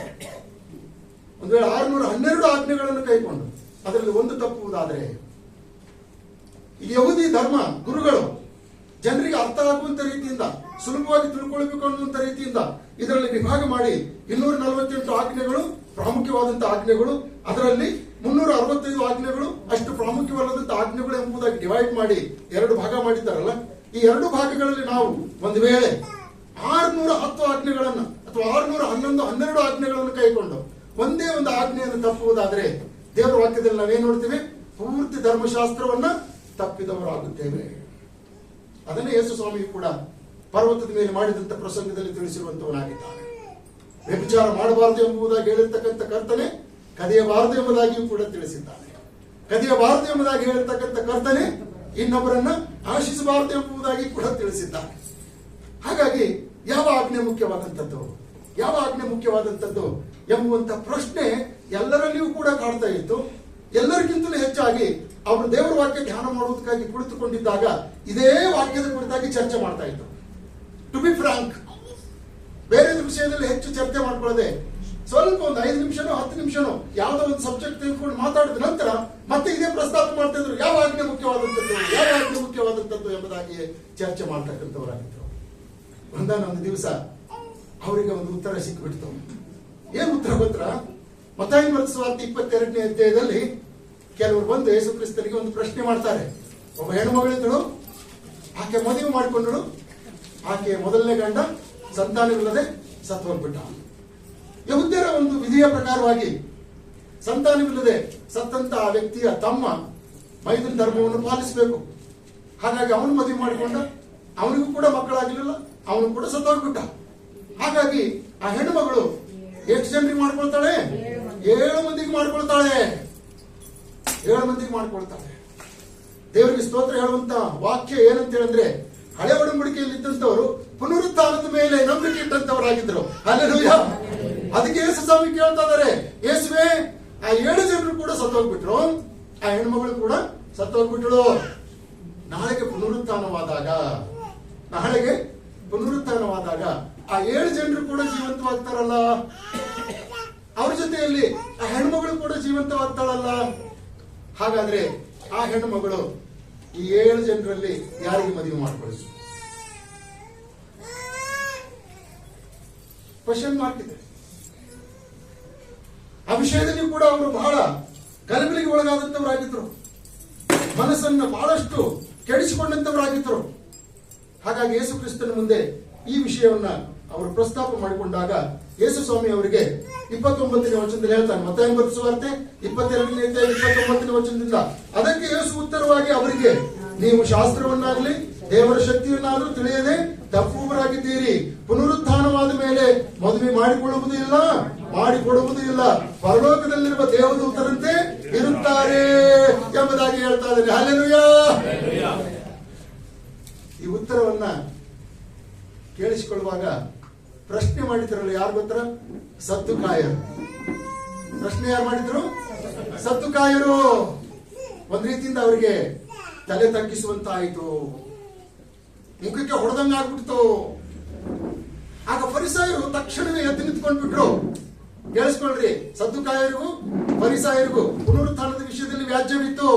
S3: ಒಂದು ವೇಳೆ 612 ಆಜ್ಞೆಗಳನ್ನು ಕೈಕೊಂಡು ಅದರಲ್ಲಿ ಒಂದು ತಪ್ಪುವುದಾದರೆ, ಈ ಯಹೂದಿ ಧರ್ಮ ಗುರುಗಳು ಜನರಿಗೆ ಅರ್ಥ ಆಗುವಂತ ರೀತಿಯಿಂದ, ಸುಲಭವಾಗಿ ತಿಳ್ಕೊಳ್ಬೇಕು ಅನ್ನುವಂತ ರೀತಿಯಿಂದ ಇದರಲ್ಲಿ ವಿಭಾಗ ಮಾಡಿ 248 ಆಜ್ಞೆಗಳು ಪ್ರಾಮುಖ್ಯವಾದಂತಹ ಆಜ್ಞೆಗಳು, ಅದರಲ್ಲಿ 365 ಆಜ್ಞೆಗಳು ಅಷ್ಟು ಪ್ರಾಮುಖ್ಯವಲ್ಲದಂತ ಆಜ್ಞೆಗಳು ಎಂಬುದಾಗಿ ಡಿವೈಡ್ ಮಾಡಿ 2 ಭಾಗ ಮಾಡಿದ್ದಾರಲ್ಲ. ಈ 2 ಭಾಗಗಳಲ್ಲಿ ನಾವು ಒಂದು ವೇಳೆ 610 ಆಜ್ಞೆಗಳನ್ನ ಅಥವಾ 611 12 ಆಜ್ಞೆಗಳನ್ನು ಕೈಕೊಂಡು ಒಂದೇ ಒಂದು ಆಜ್ಞೆಯನ್ನು ತಪ್ಪುವುದಾದರೆ ದೇವರ ವಾಕ್ಯದಲ್ಲಿ ನಾವೇನ್ ನೋಡ್ತೇವೆ? ಪೂರ್ತಿ ಧರ್ಮಶಾಸ್ತ್ರವನ್ನ ತಪ್ಪಿದವರಾಗುತ್ತೇವೆ. ಅದನ್ನೇ ಯೇಸು ಸ್ವಾಮಿ ಕೂಡ ಪರ್ವತದ ಮೇಲೆ ಮಾಡಿದಂತ ಪ್ರಸಂಗದಲ್ಲಿ ತಿಳಿಸಿರುವಂತವನಾಗಿದ್ದಾನೆ. ವ್ಯಭಿಚಾರ ಮಾಡಬಾರದು ಎಂಬುದಾಗಿ ಹೇಳಿರ್ತಕ್ಕಂಥ ಕರ್ತನೆ ಕದಿಯಬಾರದು ಎಂಬುದಾಗಿಯೂ ಕೂಡ ತಿಳಿಸಿದ್ದಾನೆ. ಕದಿಯಬಾರದು ಎಂಬುದಾಗಿ ಹೇಳಿರ್ತಕ್ಕಂಥ ಕರ್ತನೆ ಇನ್ನೊಬ್ಬರನ್ನ ಆಶಿಸಬಾರದು ಎಂಬುದಾಗಿ ಕೂಡ ತಿಳಿಸಿದ್ದಾನೆ. ಹಾಗಾಗಿ ಯಾವ ಆಜ್ಞೆ ಮುಖ್ಯವಾದಂಥದ್ದು, ಯಾವ ಆಜ್ಞೆ ಮುಖ್ಯವಾದಂಥದ್ದು ಎಂಬುವಂತ ಪ್ರಶ್ನೆ ಎಲ್ಲರಲ್ಲಿಯೂ ಕೂಡ ಕಾಡ್ತಾ ಇತ್ತು. ಎಲ್ಲರಿಗಿಂತಲೂ ಹೆಚ್ಚಾಗಿ ಅವರು ದೇವರ ವಾಕ್ಯ ಧ್ಯಾನ ಮಾಡುವುದಕ್ಕಾಗಿ ಕುಳಿತುಕೊಂಡಿದ್ದಾಗ ಇದೇ ವಾಕ್ಯದ ಕುರಿತಾಗಿ ಚರ್ಚೆ ಮಾಡ್ತಾ ಇದ್ರು. ಟು ಬಿ ಫ್ರಾಂಕ್, ಬೇರೆ ವಿಷಯದಲ್ಲಿ ಹೆಚ್ಚು ಚರ್ಚೆ ಮಾಡ್ಕೊಳ್ಳದೆ ಸ್ವಲ್ಪ ಒಂದು 5 ನಿಮಿಷನೋ 10 ನಿಮಿಷನೋ ಯಾವುದೋ ಒಂದು ಸಬ್ಜೆಕ್ಟ್ ತೆಗೆದುಕೊಂಡು ಮಾತಾಡಿದ ನಂತರ ಮತ್ತೆ ಇದೇ ಪ್ರಸ್ತಾಪ ಮಾಡ್ತಾ ಇದ್ರು, ಯಾವ ಆಜ್ಞೆ ಮುಖ್ಯವಾದಂಥದ್ದು ಎಂಬುದಾಗಿ ಚರ್ಚೆ ಮಾಡ್ತಕ್ಕಂಥವರಾಗಿದ್ರು. ಒಂದಾನೊಂದು ದಿವಸ ಅವರಿಗೆ ಒಂದು ಉತ್ತರ ಸಿಕ್ಕಿಬಿಡ್ತು. ಏನ್ ಉತ್ತರ ಗೊತ್ತಾ? ಮತ್ತಾಯ ಬರೆದ ಸುವಾರ್ತೆ 22ನೇ ಅಧ್ಯಾಯದಲ್ಲಿ ಕೆಲವರು ಬಂದು ಯೇಸು ಕ್ರಿಸ್ತನಿಗೆ ಒಂದು ಪ್ರಶ್ನೆ ಮಾಡ್ತಾರೆ. ಒಬ್ಬ ಹೆಣ್ಣುಮಗಳಿದ್ದಳು, ಆಕೆ ಮದುವೆ ಮಾಡಿಕೊಂಡಳು, ಆಕೆ ಮೊದಲನೇ ಗಂಡ ಸಂತಾನವಿಲ್ಲದೆ ಸತ್ತು ಹೋಗ್ಬಿಟ್ಟ. ಯಹೂದ್ಯರ ಒಂದು ವಿಧಿಯ ಪ್ರಕಾರವಾಗಿ ಸಂತಾನವಿಲ್ಲದೆ ಸತ್ತಂತ ಆ ವ್ಯಕ್ತಿಯ ತಮ್ಮ ಮೈದುನ ಧರ್ಮವನ್ನು ಪಾಲಿಸಬೇಕು. ಹಾಗಾಗಿ ಅವನು ಮದುವೆ ಮಾಡಿಕೊಂಡ, ಅವನಿಗೂ ಕೂಡ ಮಕ್ಕಳಾಗಲಿಲ್ಲ, ಅವನು ಕೂಡ ಸತ್ತೋಗ್ಬಿಟ್ಟ. ಹಾಗಾಗಿ ಆ ಹೆಣ್ಣು ಮಗಳು ಎಷ್ಟು ಜನರಿಗೆ ಮಾಡ್ಕೊಳ್ತಾಳೆ? 7 ಮಂದಿಗೆ ಮಾಡ್ಕೊಳ್ತಾಳೆ. 7 ಮಂದಿಗೆ ಮಾಡ್ಕೊಳ್ತಾಳೆ. ದೇವರಿಗೆ ಸ್ತೋತ್ರ ಹೇಳುವಂತ ವಾಕ್ಯ ಏನಂತ ಹೇಳಿದ್ರೆ, ಹಳೆ ಒಡಂಬಡಿಕೆಯಲ್ಲಿ ಇದ್ದಂತವರು ಪುನರುತ್ಥಾನದ ಮೇಲೆ ನಂಬಿಕೆ ಇಟ್ಟಂತವರಾಗಿದ್ರು. ಹಲ್ಲೆಲೂಯಾ. ಅದಕ್ಕೆ ಯೇಸು ಸ್ವಾಮಿ ಕೇಳ್ತಾ ಇದ್ದಾರೆ, ಯೇಸುವೆ ಆ 7 ಜನರು ಕೂಡ ಸತ್ತೋಗ್ಬಿಟ್ರು, ಆ ಹೆಣ್ಮಗಳು ಕೂಡ ಸತ್ತೋಗ್ಬಿಟ್ರು. ನಾಳೆಗೆ ಪುನರುತ್ಥಾನವಾದಾಗ ಆ 7 ಜನರು ಕೂಡ ಜೀವಂತವಾಗ್ತಾರಲ್ಲ, ಅವ್ರ ಜೊತೆಯಲ್ಲಿ ಆ ಹೆಣ್ಮಗಳು ಕೂಡ ಜೀವಂತವಾಗ್ತಾಳಲ್ಲ. ಹಾಗಾದ್ರೆ ಆ ಹೆಣ್ಣು ಮಗಳು ಈ 7 ಜನರಲ್ಲಿ ಯಾರಿಗೆ ಮದುವೆ ಮಾಡ್ಕೊಳ್ಳಿ? ಕ್ವಶನ್ ಮಾರ್ಕ್ ಇದೆ. ಆ ವಿಷಯದಲ್ಲಿ ಕೂಡ ಅವರು ಬಹಳ ಗಲಭೆಗೆ ಒಳಗಾದಂತವರಾಗಿದ್ರು, ಮನಸ್ಸನ್ನ ಬಹಳಷ್ಟು ಕೆಡಿಸಿಕೊಂಡಂತವರಾಗಿದ್ರು. ಹಾಗಾಗಿ ಯೇಸು ಕ್ರಿಸ್ತನ ಮುಂದೆ ಈ ವಿಷಯವನ್ನ ಅವರು ಪ್ರಸ್ತಾಪ ಮಾಡಿಕೊಂಡಾಗ ಯೇಸು ಸ್ವಾಮಿ ಅವರಿಗೆ 29ನೇ ವಚನದಲ್ಲಿ ಹೇಳ್ತಾನೆ, ಮತ್ತಾಯ ಬರೆದ ಸುವಾರ್ತೆ 22ನೇ ಅಧ್ಯಾಯ 29ನೇ ವಚನದಿಂದ, ಅದಕ್ಕೆ ಯೇಸು ಉತ್ತರವಾಗಿ ಅವರಿಗೆ, ನೀವು ಶಾಸ್ತ್ರವನ್ನಾಗಲಿ ದೇವರ ಶಕ್ತಿಯನ್ನಾದರೂ ತಿಳಿಯದೆ ತಪ್ಪುವರಾಗಿದ್ದೀರಿ. ಪುನರುತ್ಥಾನವಾದ ಮೇಲೆ ಮದುವೆ ಮಾಡಿಕೊಡುವುದೂ ಇಲ್ಲ, ಪರಲೋಕದಲ್ಲಿರುವ ದೇವದೂತರಂತೆ ಇರುತ್ತಾರೆ ಎಂಬುದಾಗಿ ಹೇಳ್ತಾ ಇದ್ದಾರೆ. ಹಲ್ಲೆಲೂಯಾ. ಈ ಉತ್ತರವನ್ನ ಕೇಳಿಸಿಕೊಳ್ಳುವಾಗ ಪ್ರಶ್ನೆ ಮಾಡಿದ್ರಲ್ಲ, ಯಾರು ಗೊತ್ತರ? ಸದ್ದುಕಾಯರು. ಪ್ರಶ್ನೆ ಯಾರು ಮಾಡಿದ್ರು? ಸದ್ದುಕಾಯರು. ಒಂದ್ ರೀತಿಯಿಂದ ಅವರಿಗೆ ತಲೆ ತಗ್ಗಿಸುವಂತ ಆಯಿತು, ಮುಖಕ್ಕೆ ಹೊಡೆದಂಗ ಆಗ್ಬಿಡ್ತು. ಆಗ ಫರಿಸಾಯರು ತಕ್ಷಣವೇ ಎದ್ದು ನಿಂತ್ಕೊಂಡ್ಬಿಟ್ರು. ಕೇಳಿಸ್ಕೊಳ್ರಿ, ಸದ್ದುಕಾಯರಿಗೂ ಫರಿಸಾಯರಿಗೂ ಪುನರುತ್ಥಾನದ ವಿಷಯದಲ್ಲಿ ವ್ಯಾಜ್ಯವಿತ್ತು.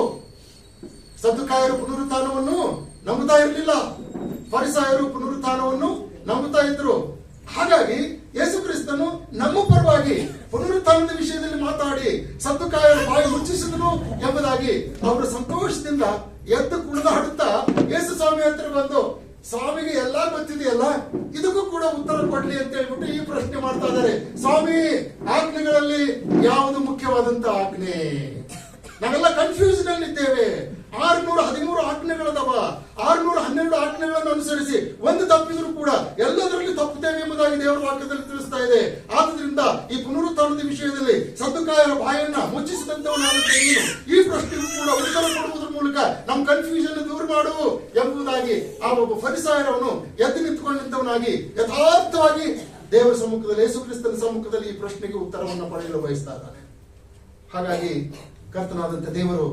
S3: ಸದ್ದುಕಾಯರು ಪುನರುತ್ಥಾನವನ್ನು ನಂಬುತ್ತಾ ಇರಲಿಲ್ಲ, ಫರಿಸಾಯರು ಪುನರುತ್ಥಾನವನ್ನು ನಂಬುತ್ತಾ ಇದ್ರು. ಹಾಗಾಗಿ ಯೇಸು ಕ್ರಿಸ್ತನು ನಮ್ಮ ಪರವಾಗಿ ಪುನರುತ್ಥಾನದ ವಿಷಯದಲ್ಲಿ ಮಾತಾಡಿ ಸದ್ದುಕಾಯರು ಬಾಯಿ ಮುಚ್ಚಿಸಿದನು ಎಂಬುದಾಗಿ ಅವರ ಸಂತೋಷದಿಂದ ಎದ್ದು ಕುಣಿದಾಡುತ್ತಾ ಯೇಸು ಸ್ವಾಮಿ ಹತ್ರ ಬಂದು, ಸ್ವಾಮಿಗೆ ಎಲ್ಲಾ ಗೊತ್ತಿದೆಯಲ್ಲ, ಇದಕ್ಕೂ ಕೂಡ ಉತ್ತರ ಕೊಡ್ಲಿ ಅಂತ ಹೇಳ್ಬಿಟ್ಟು ಈ ಪ್ರಶ್ನೆ ಮಾಡ್ತಾ ಇದ್ದಾರೆ. ಸ್ವಾಮಿ, ಆಜ್ಞೆಗಳಲ್ಲಿ ಯಾವುದು ಮುಖ್ಯವಾದಂತ ಆಜ್ಞೆ? ನಾವೆಲ್ಲ ಕನ್ಫ್ಯೂಷನ್ ಅಲ್ಲಿ ಇದ್ದೇವೆ. 613 ಆಜ್ಞೆಗಳದವ, 612 ಆಜ್ಞೆಗಳನ್ನು ಅನುಸರಿಸಿ ಒಂದು ತಪ್ಪಿದ್ರು ಕೂಡ ಎಲ್ಲದರಲ್ಲಿ ತಪ್ಪುತ್ತೇವೆ ಎಂಬುದಾಗಿ ದೇವರ ವಾಕ್ಯದಲ್ಲಿ ತಿಳಿಸ್ತಾ ಇದೆ. ಆದ್ರಿಂದ ಈ ಪುನರುತ್ಥಾನದ ವಿಷಯದಲ್ಲಿ ಸದ್ದುಕಾಯರ ಬಾಯನ್ನ ಮುಚ್ಚಿಸಿದಂತವನಾಗುತ್ತೆ ನೀನು. ಈ ಪ್ರಶ್ನೆಗೂ ಕೂಡ ಉತ್ತರ ಕೊಡುವುದರ ಮೂಲಕ ನಮ್ಮ ಕನ್ಫ್ಯೂಷನ್ ದೂರ ಮಾಡು ಎಂಬುದಾಗಿ ಆ ಒಬ್ಬ ಫರಿಸಾಯರವನು ಎದ್ದು ನಿಂತುಕೊಂಡಂತವನಾಗಿ ಯಥಾರ್ಥವಾಗಿ ದೇವರ ಸಮ್ಮುಖದಲ್ಲಿ, ಯೇಸು ಕ್ರಿಸ್ತನ ಸಮ್ಮುಖದಲ್ಲಿ ಈ ಪ್ರಶ್ನೆಗೆ ಉತ್ತರವನ್ನು ಪಡೆಯಲು ಬಯಸ್ತಾ ಇದ್ದಾನೆ. ಹಾಗಾಗಿ ಕರ್ತನಾದಂತ ದೇವರು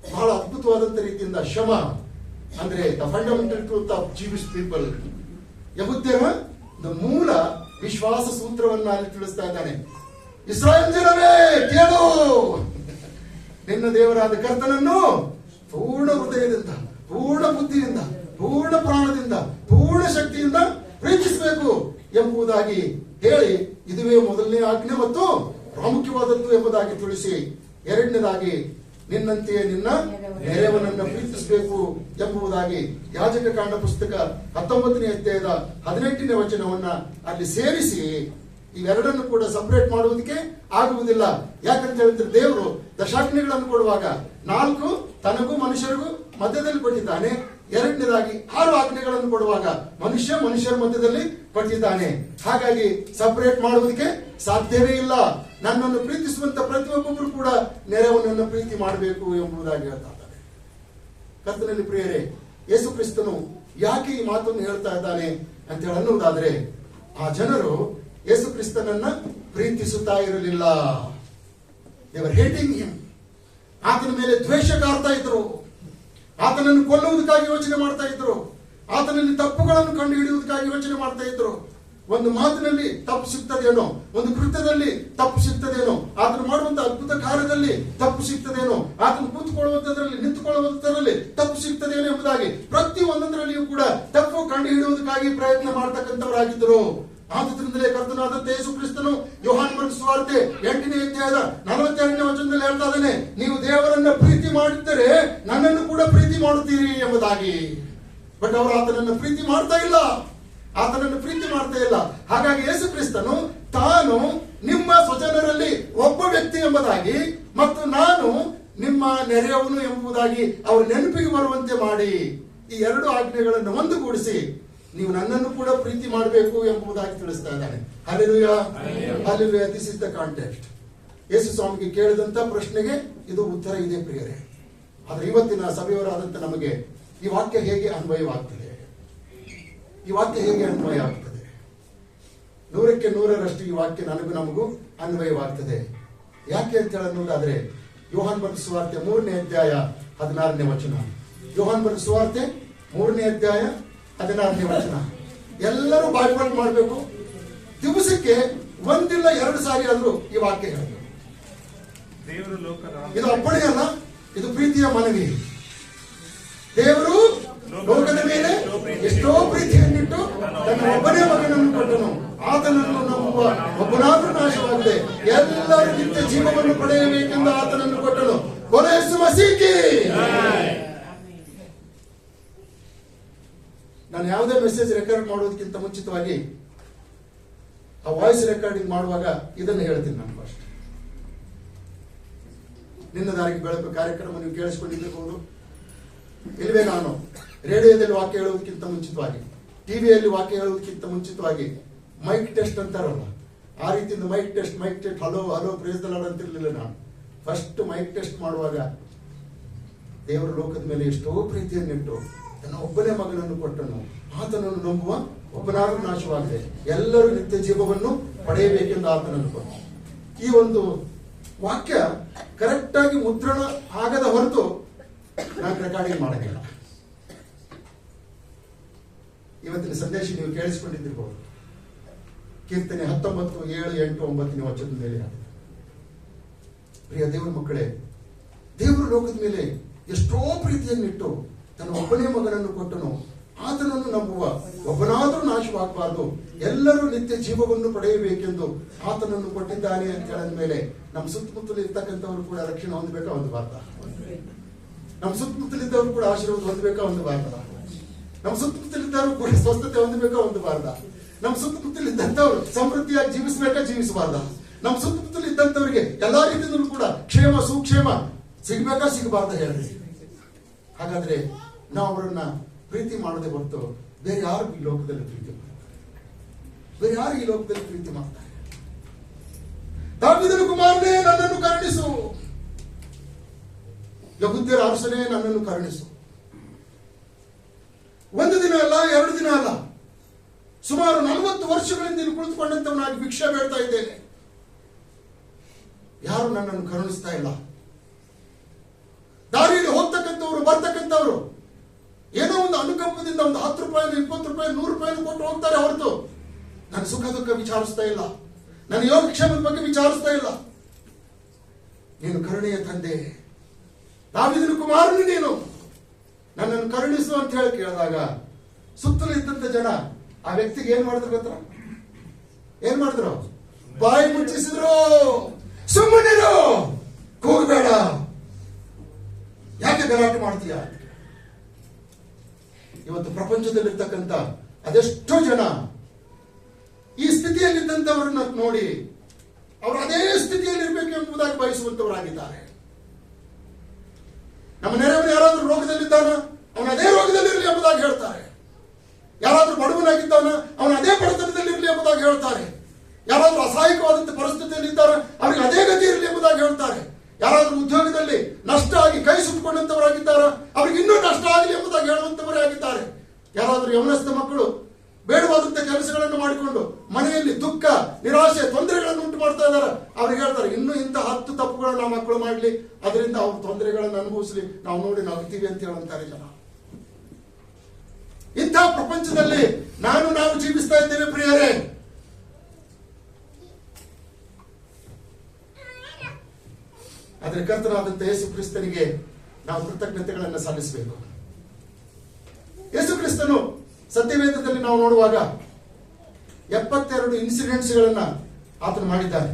S3: ಬಹಳ ಅದ್ಭುತವಾದಂತ ರೀತಿಯಿಂದ ಶ್ರಮ ಅಂದ್ರೆ the fundamental truth of Jewish people, ಯಹೂದ್ಯರ ಮೂಲ ವಿಶ್ವಾಸ ಸೂತ್ರವನ್ನ ಅಲ್ಲಿ ತಿಳಿಸ್ತಾ ಇದ್ದಾನೆ. ಇಸ್ರಾಯೇಲ್ ಜನರೇ ಕೇಳು, ನಿನ್ನ ದೇವರಾದ ಕರ್ತನನ್ನು ಪೂರ್ಣ ಹೃದಯದಿಂದ, ಪೂರ್ಣ ಬುದ್ಧಿಯಿಂದ, ಪೂರ್ಣ ಪ್ರಾಣದಿಂದ, ಪೂರ್ಣ ಶಕ್ತಿಯಿಂದ ಪ್ರೀತಿಸಬೇಕು ಎಂಬುದಾಗಿ ಹೇಳಿ, ಇದುವೇ ಮೊದಲನೇ ಆಜ್ಞೆ ಮತ್ತು ಪ್ರಾಮುಖ್ಯವಾದದ್ದು ಎಂಬುದಾಗಿ ತಿಳಿಸಿ, ಎರಡನೇದಾಗಿ ನಿನ್ನಂತೆಯೇ ನಿನ್ನ ನೆರೆಯವನನ್ನ ಪ್ರೀತಿಸಬೇಕು ಎಂಬುದಾಗಿ ಯಾಜಕ ಕಾಂಡ ಪುಸ್ತಕ 19ನೇ ಅಧ್ಯಾಯದ 18ನೇ ವಚನವನ್ನ ಅಲ್ಲಿ ಸೇರಿಸಿ, ಇವೆರಡನ್ನು ಕೂಡ ಸಪರೇಟ್ ಮಾಡುವುದಕ್ಕೆ ಆಗುವುದಿಲ್ಲ. ಯಾಕಂತ ಹೇಳಿದ್ರೆ ದೇವರು ದಶಾಜ್ಞೆಗಳನ್ನು ಕೊಡುವಾಗ 4 ತನಗೂ ಮನುಷ್ಯರಿಗೂ ಮಧ್ಯದಲ್ಲಿ ಕೊಟ್ಟಿದ್ದಾನೆ, ಎರಡನೇದಾಗಿ 6 ಆಜ್ಞೆಗಳನ್ನು ಕೊಡುವಾಗ ಮನುಷ್ಯರ ಮಧ್ಯದಲ್ಲಿ ಕೊಟ್ಟಿದ್ದಾನೆ. ಹಾಗಾಗಿ ಸಪರೇಟ್ ಮಾಡುವುದಕ್ಕೆ ಸಾಧ್ಯವೇ ಇಲ್ಲ. ನನ್ನನ್ನು ಪ್ರೀತಿಸುವಂತ ಪ್ರತಿಯೊಬ್ಬೊಬ್ಬರು ಕೂಡ ನೆರೆಯವನನ್ನು ಪ್ರೀತಿ ಮಾಡಬೇಕು ಎಂಬುದಾಗಿ ಹೇಳ್ತಾ ಇದ್ದಾರೆ. ಕರ್ತನಲ್ಲಿ ಪ್ರಿಯರೇ, ಯೇಸು ಕ್ರಿಸ್ತನು ಯಾಕೆ ಈ ಮಾತನ್ನು ಹೇಳ್ತಾ ಇದ್ದಾನೆ ಅಂತ ಹೇಳಿ ಅನ್ನುವುದಾದ್ರೆ, ಆ ಜನರು ಯೇಸು ಕ್ರಿಸ್ತನನ್ನ ಪ್ರೀತಿಸುತ್ತಾ ಇರಲಿಲ್ಲ. They were hating him. ಆತನ ಮೇಲೆ ದ್ವೇಷ ಕಾಡ್ತಾ ಇದ್ರು, ಆತನನ್ನು ಕೊಲ್ಲುವುದಕ್ಕಾಗಿ ಯೋಚನೆ ಮಾಡ್ತಾ ಇದ್ರು, ಆತನಲ್ಲಿ ತಪ್ಪುಗಳನ್ನು ಕಂಡು ಹಿಡಿಯುವುದಕ್ಕಾಗಿ ಯೋಚನೆ ಮಾಡ್ತಾ ಇದ್ರು. ಒಂದು ಮಾತಿನಲ್ಲಿ ತಪ್ಪು ಸಿಗ್ತದೇನೋ, ಒಂದು ಕೃತ್ಯದಲ್ಲಿ ತಪ್ಪು ಸಿಗ್ತದೇನೋ, ಆತನು ಮಾಡುವಂತ ಅದ್ಭುತ ಕಾರ್ಯದಲ್ಲಿ ತಪ್ಪು ಸಿಗ್ತದೇನೋ, ಆತನು ಕೂತ್ಕೊಳ್ಳುವಂತದ್ರಲ್ಲಿ ನಿಂತುಕೊಳ್ಳುವಂತದ್ರಲ್ಲಿ ತಪ್ಪು ಸಿಗ್ತದೇನೋ ಎಂಬುದಾಗಿ ಪ್ರತಿ ಒಂದೊಂದರಲ್ಲಿಯೂ ಕೂಡ ತಪ್ಪು ಕಂಡು ಹಿಡಿಯುವುದಕ್ಕಾಗಿ ಪ್ರಯತ್ನ ಮಾಡ್ತಕ್ಕಂಥವರಾಗಿದ್ದರು. ಆದುದರಿಂದಲೇ ಕರ್ತನಾದಂತ ಯೇಸು ಕ್ರಿಸ್ತನು ಯೋಹಾನ ಬರೆದ ಸುವಾರ್ತೆ 8ನೇ ಅಧ್ಯಾಯದ 42ನೇ ವಚನದಲ್ಲಿ ಹೇಳ್ತಾ ಇದ್ದಾನೆ, ನೀವು ದೇವರನ್ನ ಪ್ರೀತಿ ಮಾಡಿದ್ದರೆ ನನ್ನನ್ನು ಕೂಡ ಪ್ರೀತಿ ಮಾಡುತ್ತೀರಿ ಎಂಬುದಾಗಿ. ಬಟ್ ಅವರು ಆತನನ್ನು ಪ್ರೀತಿ ಮಾಡ್ತಾ ಇಲ್ಲ, ಆತನನ್ನು ಪ್ರೀತಿ ಮಾಡ್ತಾ ಇಲ್ಲ. ಹಾಗಾಗಿ ಯೇಸು ಕ್ರಿಸ್ತನು ತಾನು ನಿಮ್ಮ ಸ್ವಜನರಲ್ಲಿ ಒಬ್ಬ ವ್ಯಕ್ತಿ ಎಂಬುದಾಗಿ ಮತ್ತು ನಾನು ನಿಮ್ಮ ನೆರೆಯವನು ಎಂಬುದಾಗಿ ಅವ್ರ ನೆನಪಿಗೆ ಬರುವಂತೆ ಮಾಡಿ ಈ ಎರಡು ಆಜ್ಞೆಗಳನ್ನು ಒಂದುಗೂಡಿಸಿ ನೀವು ನನ್ನನ್ನು ಕೂಡ ಪ್ರೀತಿ ಮಾಡಬೇಕು ಎಂಬುದಾಗಿ ತಿಳಿಸ್ತಾ ಇದ್ದಾನೆ. Hallelujah, hallelujah. This is the context. ಯೇಸು ಸ್ವಾಮಿಗೆ ಕೇಳಿದಂತ ಪ್ರಶ್ನೆಗೆ ಇದು ಉತ್ತರ ಇದೆ ಪ್ರಿಯರೇ. ಆದ್ರೆ ಇವತ್ತಿನ ಸಭೆಯವರಾದಂತ ನಮಗೆ ಈ ವಾಕ್ಯ ಹೇಗೆ ಅನ್ವಯವಾಗ್ತದೆ? ಈ ವಾಕ್ಯ ಹೇಗೆ ಅನ್ವಯ ಆಗ್ತದೆ? 100ಕ್ಕೆ 100ರಷ್ಟು ಈ ವಾಕ್ಯ ನಮಗೂ ಅನ್ವಯವಾಗ್ತದೆ. ಯಾಕೆ ಅಂತ ಹೇಳೋದಾದ್ರೆ ಯೋಹಾನ ಬರೆದ ಸುವಾರ್ತೆ 3ನೇ ಅಧ್ಯಾಯ 16ನೇ ವಚನ. ಯೋಹಾನ ಬರೆದ ಸುವಾರ್ತೆ 3ನೇ ಅಧ್ಯಾಯ 16ನೇ ವಚನ. ಎಲ್ಲರೂ ಬಾಯ್ಪಾಟ್ ಮಾಡಬೇಕು. ದಿವಸಕ್ಕೆ ಒಂದಿಲ್ಲ 2 ಸಾರಿ ಆದ್ರೂ ಈ ವಾಕ್ಯ ಹೇಳಬೇಕು. ಇದು ಅಪ್ಪಣೆ ಅಲ್ಲ, ಇದು ಪ್ರೀತಿಯ ಮನವಿ. ದೇವರು ಲೋಕದ ಮೇಲೆ ಎಷ್ಟೋ ಪ್ರೀತಿಯನ್ನಿಟ್ಟು ತನ್ನ ಒಬ್ಬನೇ ಮಗನನ್ನು ಕೊಟ್ಟನು, ಆತನನ್ನು ನಂಬುವ ಒಬ್ಬನಾದ್ರೂ ನಾಶವಾಗಿದೆ, ಎಲ್ಲರೂ ನಿತ್ಯ ಜೀವವನ್ನು ಪಡೆಯಬೇಕೆಂದು ಆತನನ್ನು ಕೊಟ್ಟನು. ಕೊನೆಸು ಮಸೀಕಿ. ನಾನು ಯಾವುದೇ ಮೆಸೇಜ್ ರೆಕಾರ್ಡ್ ಮಾಡೋದಕ್ಕಿಂತ ಮುಂಚಿತವಾಗಿ ಆ ವಾಯ್ಸ್ ರೆಕಾರ್ಡಿಂಗ್ ಮಾಡುವಾಗ ಇದನ್ನು ಹೇಳ್ತೀನಿ. ನಾನು ಫಸ್ಟ್ ನಿನ್ನ ದಾರಿಗೆ ಬೆಳಕು ಕಾರ್ಯಕ್ರಮ ನೀವು ಕೇಳಿಸ್ಕೊಂಡಿರ್ಬೋದು. ಇಲ್ವೇ ನಾನು ರೇಡಿಯೋದಲ್ಲಿ ವಾಕ್ಯ ಹೇಳುವುದಕ್ಕಿಂತ ಮುಂಚಿತವಾಗಿ, ಟಿವಿಯಲ್ಲಿ ವಾಕ್ಯ ಹೇಳುವುದಕ್ಕಿಂತ ಮುಂಚಿತವಾಗಿ ಮೈಕ್ ಟೆಸ್ಟ್ ಅಂತಾರಲ್ಲ, ಆ ರೀತಿಯಿಂದ mic test hello hello praise the Lord ಅಂತಿರ್ಲಿಲ್ಲ. ನಾನು ಫಸ್ಟ್ ಮೈಕ್ ಟೆಸ್ಟ್ ಮಾಡುವಾಗ ದೇವರು ಲೋಕದ ಮೇಲೆ ಎಷ್ಟೋ ಪ್ರೀತಿಯನ್ನಿಟ್ಟು ತನ್ನ ಒಬ್ಬನೇ ಮಗನನ್ನು ಕೊಟ್ಟನು, ಆತನನ್ನು ನಂಬುವ ಒಬ್ಬನಾದ್ರೂ ನಾಶವಾಗಿದೆ, ಎಲ್ಲರೂ ನಿತ್ಯ ಜೀವವನ್ನು ಪಡೆಯಬೇಕೆಂದು ಆತನನ್ನು ಕೊಟ್ಟನು. ಈ ಒಂದು ವಾಕ್ಯ ಕರೆಕ್ಟ್ ಆಗಿ ಮುದ್ರಣ ಆಗದ ಹೊರತು ನಾನು ರೆಕಾರ್ಡಿಂಗ್ ಮಾಡಲಿಲ್ಲ. ಇವತ್ತಿನ ಸಂದೇಶ ನೀವು ಕೇಳಿಸಿಕೊಂಡಿದ್ದಿರಬಹುದು. ಕೀರ್ತನೆ 19, 7, 8, 9ನೇ ವಚನದಲ್ಲಿ ಪ್ರಿಯ ದೇವರ ಮಕ್ಕಳೇ, ದೇವರು ಲೋಕದ ಮೇಲೆ ಎಷ್ಟೋ ಪ್ರೀತಿಯನ್ನಿಟ್ಟು ತನ್ನ ಒಬ್ಬನೇ ಮಗನನ್ನು ಕೊಟ್ಟನು, ಆತನನ್ನು ನಂಬುವ ಒಬ್ಬನಾದರೂ ನಾಶವಾಗಬಾರದು, ಎಲ್ಲರೂ ನಿತ್ಯ ಜೀವವನ್ನು ಪಡೆಯಬೇಕೆಂದು ಆತನನ್ನು ಕೊಟ್ಟಿದ್ದಾನೆ ಅಂತ ಹೇಳಿದ ಮೇಲೆ ನಮ್ಮ ಸುತ್ತಮುತ್ತಲು ಇರ್ತಕ್ಕಂಥವ್ರು ಕೂಡ ರಕ್ಷಣೆ ಹೊಂದಬೇಕಾ ಹೊಂದಬಾರ್ದ? ನಮ್ಮ ಸುತ್ತಮುತ್ತಲಿದ್ದವರು ಕೂಡ ಆಶೀರ್ವಾದ ಹೊಂದಬೇಕಾ ಹೊಂದಬಾರ್ದ? ನಮ್ಮ ಸುತ್ತಮುತ್ತಲಿದ್ದವರು ಕೂಡ ಸ್ವಸ್ಥತೆ ಹೊಂದಬೇಕಾ ಹೊಂದಬಾರ್ದ? ನಮ್ಮ ಸುತ್ತಮುತ್ತಲಿದ್ದಂಥವ್ರು ಸಮೃದ್ಧಿಯಾಗಿ ಜೀವಿಸಬೇಕಾ ಜೀವಿಸಬಾರ್ದ? ನಮ್ಮ ಸುತ್ತಮುತ್ತಲಿದ್ದಂಥವ್ರಿಗೆ ಎಲ್ಲಾ ರೀತಿಯಲ್ಲೂ ಕೂಡ ಕ್ಷೇಮ ಸುಕ್ಷೇಮ ಸಿಗ್ಬೇಕಾ ಸಿಗಬಾರ್ದ ಹೇಳ್ರಿ. ಹಾಗಾದ್ರೆ ನಾವು ಅವರನ್ನ ಪ್ರೀತಿ ಮಾಡದೆ ಹೊರತು ಬೇರೆ ಯಾರು ಈ ಲೋಕದಲ್ಲಿ ಪ್ರೀತಿ ಮಾಡ್ತಾರೆ? ಬೇರೆ ಯಾರು ಈ ಲೋಕದಲ್ಲಿ ಪ್ರೀತಿ ಮಾಡ್ತಾರೆ? ದಾವೀದನ ಕುಮಾರನೇ ನನ್ನನ್ನು ಕರುಣಿಸು, ಯೆಹೂದ್ಯರ ಅರಸನೇ ನನ್ನನ್ನು ಕರುಣಿಸು. ಒಂದು ದಿನ ಅಲ್ಲ, 2 ದಿನ ಅಲ್ಲ, ಸುಮಾರು 40 ವರ್ಷಗಳಿಂದ ಇಲ್ಲಿ ಕುಳಿತುಕೊಂಡಂತವನಾಗಿ ಭಿಕ್ಷೆ ಬೇಡ್ತಾ ಇದ್ದೇನೆ. ಯಾರು ನನ್ನನ್ನು ಕರುಣಿಸ್ತಾ ಇಲ್ಲ. ದಾರಿಯಲ್ಲಿ ಹೋಗ್ತಕ್ಕಂಥವ್ರು ಬರ್ತಕ್ಕಂಥವ್ರು ಏನೋ ಒಂದು ಅನುಕಂಪದಿಂದ ಒಂದು 10 ರೂಪಾಯಿ 20 ರೂಪಾಯಿ 100 ರೂಪಾಯಿ ಕೊಟ್ಟು ಹೋಗ್ತಾರೆ ಹೊರತು ನನ್ನ ಸುಖ ದುಃಖ ವಿಚಾರಿಸ್ತಾ ಇಲ್ಲ, ನನ್ನ ಯೋಗಕ್ಷೇಮದ ಬಗ್ಗೆ ವಿಚಾರಿಸ್ತಾ ಇಲ್ಲ. ನೀನು ಕರುಣೆಯ ತಂದೆ, ದಾವೀದನ ಕುಮಾರನು ನೀನು, ನನ್ನನ್ನು ಕರುಣಿಸು ಅಂತ ಹೇಳಿ ಕೇಳಿದಾಗ ಸುತ್ತಲೂ ಇದ್ದಂತ ಜನ ಆ ವ್ಯಕ್ತಿಗೆ ಏನ್ ಮಾಡಿದ್ರು ಗೊತ್ತಾ? ಏನ್ ಮಾಡಿದ್ರು? ಬಾಯಿ ಮುಚ್ಚಿಸಿದ್ರು. ಸುಮ್ಮನಿರು, ಕೂಗಬೇಡ, ಯಾಕೆ ಗಲಾಟೆ ಮಾಡ್ತೀಯ? ಇವತ್ತು ಪ್ರಪಂಚದಲ್ಲಿರ್ತಕ್ಕಂಥ ಅದೆಷ್ಟೋ ಜನ ಈ ಸ್ಥಿತಿಯಲ್ಲಿದ್ದಂಥವರನ್ನ ನೋಡಿ ಅವರು ಅದೇ ಸ್ಥಿತಿಯಲ್ಲಿ ಇರಬೇಕು ಎಂಬುದಾಗಿ ಬಯಸುವಂತವರಾಗಿದ್ದಾರೆ. ನಮ್ಮ ನೆರೆಯವನು ಯಾರಾದ್ರೂ ರೋಗದಲ್ಲಿದ್ದಾನ, ಅವನು ಅದೇ ರೋಗದಲ್ಲಿರಲಿ ಎಂಬುದಾಗಿ ಹೇಳ್ತಾರೆ. ಯಾರಾದ್ರೂ ಬಡವನಾಗಿದ್ದಾನ, ಅವನು ಅದೇ ಬಡತನದಲ್ಲಿ ಇರಲಿ ಎಂಬುದಾಗಿ ಹೇಳ್ತಾರೆ. ಯಾರಾದ್ರೂ ಅಸಹಾಯಕವಾದಂತಹ ಪರಿಸ್ಥಿತಿಯಲ್ಲಿದ್ದಾರೆ, ಅವರಿಗೆ ಅದೇ ಗತಿ ಇರಲಿ ಎಂಬುದಾಗಿ ಹೇಳ್ತಾರೆ. ಯಾರಾದ್ರೂ ಉದ್ಯೋಗದಲ್ಲಿ ನಷ್ಟ ಆಗಿ ಕೈ ಸುಟ್ಟುಕೊಂಡಂತವರಾಗಿದ್ದಾರೆ, ಅವ್ರಿಗೆ ಇನ್ನೂ ನಷ್ಟ ಆಗಲಿ ಎಂಬುದಾಗಿ ಹೇಳುವಂತವರೇ ಆಗಿದ್ದಾರೆ. ಯಾರಾದ್ರೂ ಯೌವನಸ್ಥ ಮಕ್ಕಳು ಬೇಡವಾದಂತ ಕೆಲಸಗಳನ್ನು ಮಾಡಿಕೊಂಡು ಮನೆಯಲ್ಲಿ ದುಃಖ, ನಿರಾಶೆ, ತೊಂದರೆಗಳನ್ನು ಉಂಟು ಮಾಡ್ತಾ ಇದ್ದಾರೆ, ಅವ್ರಿಗೆ ಹೇಳ್ತಾರೆ ಇನ್ನೂ ಇಂಥ 10 ತಪ್ಪುಗಳನ್ನು ನಾವು ಮಕ್ಕಳು ಮಾಡ್ಲಿ, ಅದರಿಂದ ಅವ್ರ ತೊಂದರೆಗಳನ್ನು ಅನುಭವಿಸ್ಲಿ, ನಾವು ನೋಡಿ ನಗ್ತೀವಿ ಅಂತ ಹೇಳುವಂತಾರೆ ಜನ. ಇಂಥ ಪ್ರಪಂಚದಲ್ಲಿ ನಾವು ಜೀವಿಸ್ತಾ ಇದ್ದೇವೆ ಪ್ರಿಯರೇ. ಆದರೆ ಕರ್ತನಾದಂಥ ಯೇಸು ಕ್ರಿಸ್ತನಿಗೆ ನಾವು ಕೃತಜ್ಞತೆಗಳನ್ನು ಸಲ್ಲಿಸಬೇಕು. ಯೇಸು ಕ್ರಿಸ್ತನು ಸತ್ಯವೇದದಲ್ಲಿ ನಾವು ನೋಡುವಾಗ 72 ಇನ್ಸಿಡೆಂಟ್ಸ್ಗಳನ್ನ ಆತನು ಮಾಡಿದ್ದಾನೆ,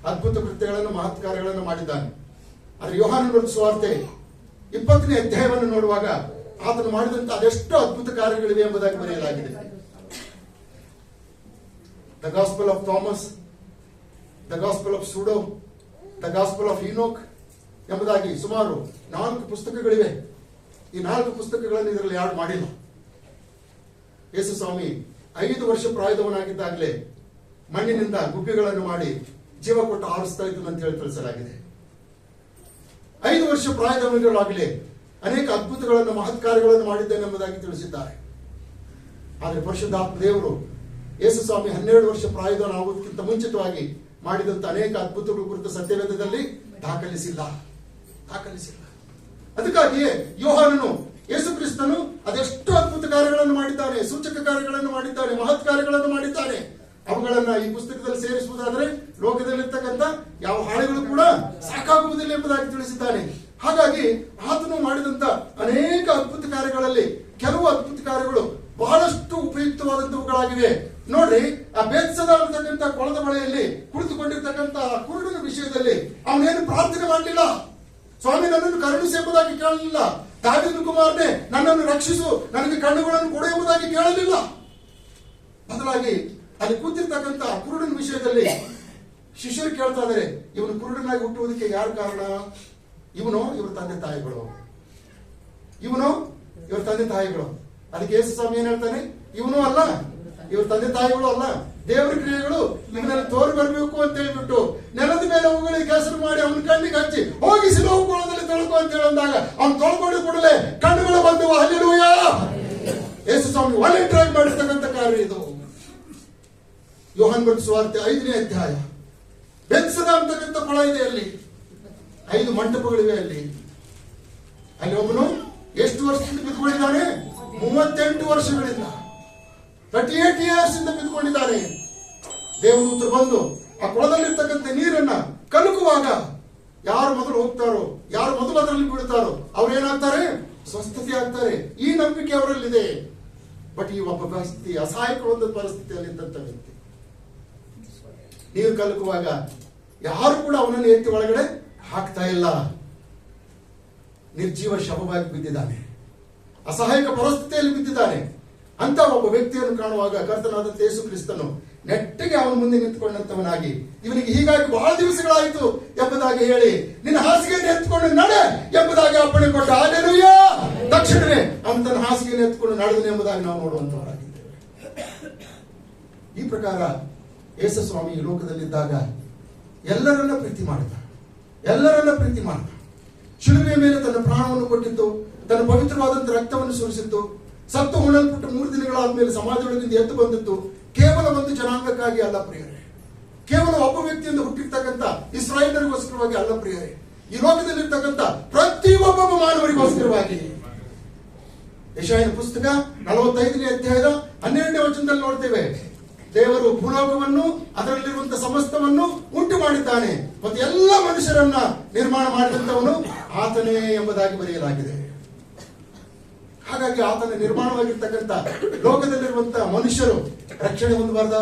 S3: ಅದ್ಭುತ ಕೃತ್ಯಗಳನ್ನು, ಮಹತ್ ಕಾರ್ಯಗಳನ್ನು ಮಾಡಿದ್ದಾನೆ. ಆದರೆ ಯೋಹಾನನ ಸುವಾರ್ತೆ 20ನೇ ಅಧ್ಯಾಯವನ್ನು ನೋಡುವಾಗ ಆತನು ಮಾಡಿದಂತ ಅದೆಷ್ಟು ಅದ್ಭುತ ಕಾರ್ಯಗಳಿವೆ ಎಂಬುದಾಗಿ ಬರೆಯಲಾಗಿದೆ. The gospel of Thomas, the gospel of pseudo, the gospel of Enoch ಎಂಬುದಾಗಿ ಸುಮಾರು 4 ಪುಸ್ತಕಗಳಿವೆ. ಈ 4 ಪುಸ್ತಕಗಳನ್ನು ಇದರಲ್ಲಿ ಯಾರು ಮಾಡಿಲ್ಲ. ಯೇಸು ಸ್ವಾಮಿ 5 ವರ್ಷ ಪ್ರಾಯದವನಾಗಿದ್ದಾಗಲೇ ಮಣ್ಣಿನಿಂದ ಗುಬ್ಬಿಗಳನ್ನು ಮಾಡಿ ಜೀವ ಕೊಟ್ಟು ಆರಿಸ್ತಾ ಇದ್ದನು ಅಂತ ಹೇಳಿ ತಿಳಿಸಲಾಗಿದೆ. 5 ವರ್ಷ ಪ್ರಾಯದವನಿಗಳಾಗಲೇ ಅನೇಕ ಅದ್ಭುತಗಳನ್ನು, ಮಹತ್ ಕಾರ್ಯಗಳನ್ನು ಮಾಡಿದ್ದೇನೆ ಎಂಬುದಾಗಿ ತಿಳಿಸಿದ್ದಾರೆ. ಆದರೆ ಪರಿಶುದ್ಧಾತ್ಮ ದೇವರು ಯೇಸು ಸ್ವಾಮಿ 12 ವರ್ಷ ಪ್ರಾಯದವನಾಗುವುದಕ್ಕಿಂತ ಮುಂಚಿತವಾಗಿ ಮಾಡಿದಂತ ಅನೇಕ ಅದ್ಭುತಗಳ ಕುರಿತು ಸತ್ಯವೇದದಲ್ಲಿ ದಾಖಲಿಸಿಲ್ಲ. ಅದಕ್ಕಾಗಿಯೇ ಯೋಹಾನನು ಯೇಸು ಕ್ರಿಸ್ತನು ಅದೆಷ್ಟು ಅದ್ಭುತ ಕಾರ್ಯಗಳನ್ನು ಮಾಡಿದ್ದಾನೆ, ಸೂಚಕ ಕಾರ್ಯಗಳನ್ನು ಮಾಡಿದ್ದಾನೆ, ಮಹತ್ ಕಾರ್ಯಗಳನ್ನು ಮಾಡಿದ್ದಾನೆ. ಅವುಗಳನ್ನ ಈ ಪುಸ್ತಕದಲ್ಲಿ ಸೇರಿಸುವುದಾದರೆ ಲೋಕದಲ್ಲಿರ್ತಕ್ಕಂಥ ಯಾವ ಹಾಳೆಗಳು ಕೂಡ ಸಾಕಾಗುವುದಿಲ್ಲ ಎಂಬುದಾಗಿ ತಿಳಿಸಿದ್ದಾನೆ. ಹಾಗಾಗಿ ಆತನು ಮಾಡಿದಂತ ಅನೇಕ ಅದ್ಭುತ ಕಾರ್ಯಗಳಲ್ಲಿ ಕೆಲವು ಅದ್ಭುತ ಕಾರ್ಯಗಳು ಬಹಳಷ್ಟು ಉಪಯುಕ್ತವಾದಂತವುಗಳಾಗಿವೆ. ನೋಡ್ರಿ, ಆ ಬೇತ್ಸದ ಅಂತಕ್ಕಂಥ ಕೊಳದ ಬಳೆಯಲ್ಲಿ ಕುಳಿತುಕೊಂಡಿರ್ತಕ್ಕಂಥ ಕುರುಡನ ವಿಷಯದಲ್ಲಿ ಅವನೇನು ಪ್ರಾರ್ಥನೆ ಮಾಡಲಿಲ್ಲ. ಸ್ವಾಮಿ, ನನ್ನನ್ನು ಕರುಣಿಸಿ ಎಂಬುದಾಗಿ ಕೇಳಲಿಲ್ಲ. ದಾವೀದನ ಕುಮಾರನೇ, ನನ್ನನ್ನು ರಕ್ಷಿಸು, ನನಗೆ ಕಣ್ಣುಗಳನ್ನು ಕೊಡು ಎಂಬುದಾಗಿ ಕೇಳಲಿಲ್ಲ. ಬದಲಾಗಿ ಅಲ್ಲಿ ಕೂತಿರ್ತಕ್ಕಂಥ ಕುರುಡನ ವಿಷಯದಲ್ಲಿ ಶಿಷ್ಯರು ಕೇಳ್ತಾ ಇದ್ದಾರೆ, ಇವನು ಕುರುಡನಾಗಿ ಹುಟ್ಟುವುದಕ್ಕೆ ಯಾರು ಕಾರಣ? ಇವನು ಇವ್ರ ತಂದೆ ತಾಯಿಗಳು. ಅದಕ್ಕೆ ಯೇಸು ಸ್ವಾಮಿ ಏನ್ ಹೇಳ್ತಾನೆ? ಇವನು ಅಲ್ಲ, ಇವ್ರ ತಂದೆ ತಾಯಿಗಳು ಅಲ್ಲ, ದೇವರ ಕ್ರಿಯೆಗಳು ಇವನಲ್ಲಿ ತೋರಿ ಬರಬೇಕು ಅಂತ ಹೇಳ್ಬಿಟ್ಟು ನೆಲದ ಮೇಲೆ ಅವುಗಳಿಗೆ ಕೆಸರು ಮಾಡಿ ಅವನ ಕಣ್ಣಿಗೆ ಹಚ್ಚಿ ಹೋಗಿ ಸಿಲೋಹ ಕೊಳದಲ್ಲಿ ತೊಳ್ಕೊ ಅಂತ ಹೇಳಿದಾಗ ಅವ್ನು ತೊಳ್ಕೊಂಡು ಕೂಡಲೇ ಕಣ್ಣುಗಳು ಬಂದು ಹಲ್ಲೆಲೂಯಾ. ಯೇಸು ಸ್ವಾಮಿ ವಾಲಂಟಿಯರ್ ಆಗಿ ಮಾಡಿರ್ತಕ್ಕಂಥ ಕಾರ್ಯ ಇದು. ಯೋಹಾನ ಬರೆದ ಸುವಾರ್ತೆ 5ನೇ ಅಧ್ಯಾಯ. ಬೆತ್ಸದ ಅಂತಕ್ಕಂಥ ಕೊಳ ಇದೆ, ಅಲ್ಲಿ 5 ಮಂಟಪಗಳಿವೆ. ಅಲ್ಲಿ ಒಬ್ಬನು ಎಷ್ಟು ವರ್ಷದಿಂದ ಬಿದ್ದುಕೊಂಡಿದ್ದಾನೆ? 38 ವರ್ಷಗಳಿಂದ, 38 ಇಯರ್ಸ್ ಇಂದ ಬಿದ್ದುಕೊಂಡಿದ್ದಾನೆ. ದೇವದೂತರು ಬಂದು ಆ ಕೊಳದಲ್ಲಿರ್ತಕ್ಕಂಥ ನೀರನ್ನ ಕಲಕುವಾಗ ಯಾರು ಮೊದಲು ಹೋಗ್ತಾರೋ, ಯಾರು ಮೊದಲು ಅದರಲ್ಲಿ ಬೀಳ್ತಾರೋ ಅವ್ರು ಏನಾಗ್ತಾರೆ? ಸ್ವಸ್ಥತೆ ಆಗ್ತಾರೆ. ಈ ನಂಬಿಕೆ ಅವರಲ್ಲಿದೆ. ಬಟ್ ಈ ಒಬ್ಬ ವ್ಯಕ್ತಿ ಅಸಹಾಯಕವಾದ ಪರಿಸ್ಥಿತಿಯಲ್ಲಿ ಇದ್ದಂತ ವ್ಯಕ್ತಿ ನೀರು ಕಲಕುವಾಗ ಯಾರು ಕೂಡ ಅವನನ್ನು ಎತ್ತಿ ಒಳಗಡೆ ಹಾಕ್ತಾ ಇಲ್ಲ. ನಿರ್ಜೀವ ಶವವಾಗಿ ಬಿದ್ದಿದ್ದಾನೆ, ಅಸಹಾಯಕ ಪರಿಸ್ಥಿತಿಯಲ್ಲಿ ಬಿದ್ದಿದ್ದಾನೆ. ಅಂತ ಒಬ್ಬ ವ್ಯಕ್ತಿಯನ್ನು ಕಾಣುವಾಗ ಕರ್ತನಾದ ಯೇಸು ಕ್ರಿಸ್ತನು ನೆಟ್ಟಿಗೆ ಅವನ ಮುಂದೆ ನಿಂತುಕೊಂಡಂತವನಾಗಿ, ಇವನಿಗೆ ಹೀಗಾಗಿ ಬಹಳ ದಿವಸಗಳಾಯಿತು ಎಂಬುದಾಗಿ ಹೇಳಿ, ನಿನ್ನ ಹಾಸಿಗೆಯನ್ನು ಎತ್ಕೊಂಡು ನಡೆ ಎಂಬುದಾಗಿ ಅಪ್ಪಣೆ ಕೊಟ್ಟ. ಹಲ್ಲೆಲೂಯಾ. ತಕ್ಷಣವೇ ಅವನು ತನ್ನ ಹಾಸಿಗೆಯನ್ನು ಎತ್ಕೊಂಡು ನಡೆದನು ಎಂಬುದಾಗಿ ನಾವು ನೋಡುವಂತವರಾಗಿದ್ದೇವೆ. ಈ ಪ್ರಕಾರ ಯೇಸು ಸ್ವಾಮಿ ಈ ಲೋಕದಲ್ಲಿದ್ದಾಗ ಎಲ್ಲರನ್ನ ಪ್ರೀತಿ ಮಾಡಿದ. ಶಿಲುಬೆಯ ಮೇಲೆ ತನ್ನ ಪ್ರಾಣವನ್ನು ಕೊಟ್ಟಿತ್ತು, ತನ್ನ ಪವಿತ್ರವಾದಂತ ರಕ್ತವನ್ನು ಸುರಿಸಿತ್ತು, ಸತ್ತು ಉಣಲ್ಪಟ್ಟು 3 ದಿನಗಳಾದ ಮೇಲೆ ಸಮಾಜದೊಳಗಿಂದ ಎದ್ದು ಬಂದಿತ್ತು. ಕೇವಲ ಒಂದು ಜನಾಂಗಕ್ಕಾಗಿ ಅಲ್ಲ ಪ್ರಿಯರೇ, ಕೇವಲ ಒಬ್ಬ ವ್ಯಕ್ತಿಯಿಂದ ಹುಟ್ಟಿರ್ತಕ್ಕಂಥ ಇಸ್ರಾಯೇಲರಿಗೋಸ್ಕರವಾಗಿ ಅಲ್ಲ ಪ್ರಿಯರೇ, ಈ ಲೋಕದಲ್ಲಿರ್ತಕ್ಕಂಥ ಪ್ರತಿಯೊಬ್ಬ ಮಾನವರಿಗೋಸ್ಕರವಾಗಿ. ಯೆಶಾಯನ ಪುಸ್ತಕ 45ನೇ ಅಧ್ಯಾಯದ 12ನೇ ವಚನದಲ್ಲಿ ನೋಡ್ತೇವೆ, ದೇವರು ಭೂಲೋಕವನ್ನು ಅದರಲ್ಲಿರುವಂತಹ ಸಮಸ್ತವನ್ನು ಉಂಟು ಮಾಡಿದ್ದಾನೆ ಮತ್ತು ಎಲ್ಲ ಮನುಷ್ಯರನ್ನ ನಿರ್ಮಾಣ ಮಾಡಿದಂತವನು ಆತನೇ ಎಂಬುದಾಗಿ ಬರೆಯಲಾಗಿದೆ. ಹಾಗಾಗಿ ಆತನ ನಿರ್ಮಾಣವಾಗಿರ್ತಕ್ಕಂಥ ಲೋಕದಲ್ಲಿರುವಂತಹ ಮನುಷ್ಯರು ರಕ್ಷಣೆ ಹೊಂದಬಾರ್ದ?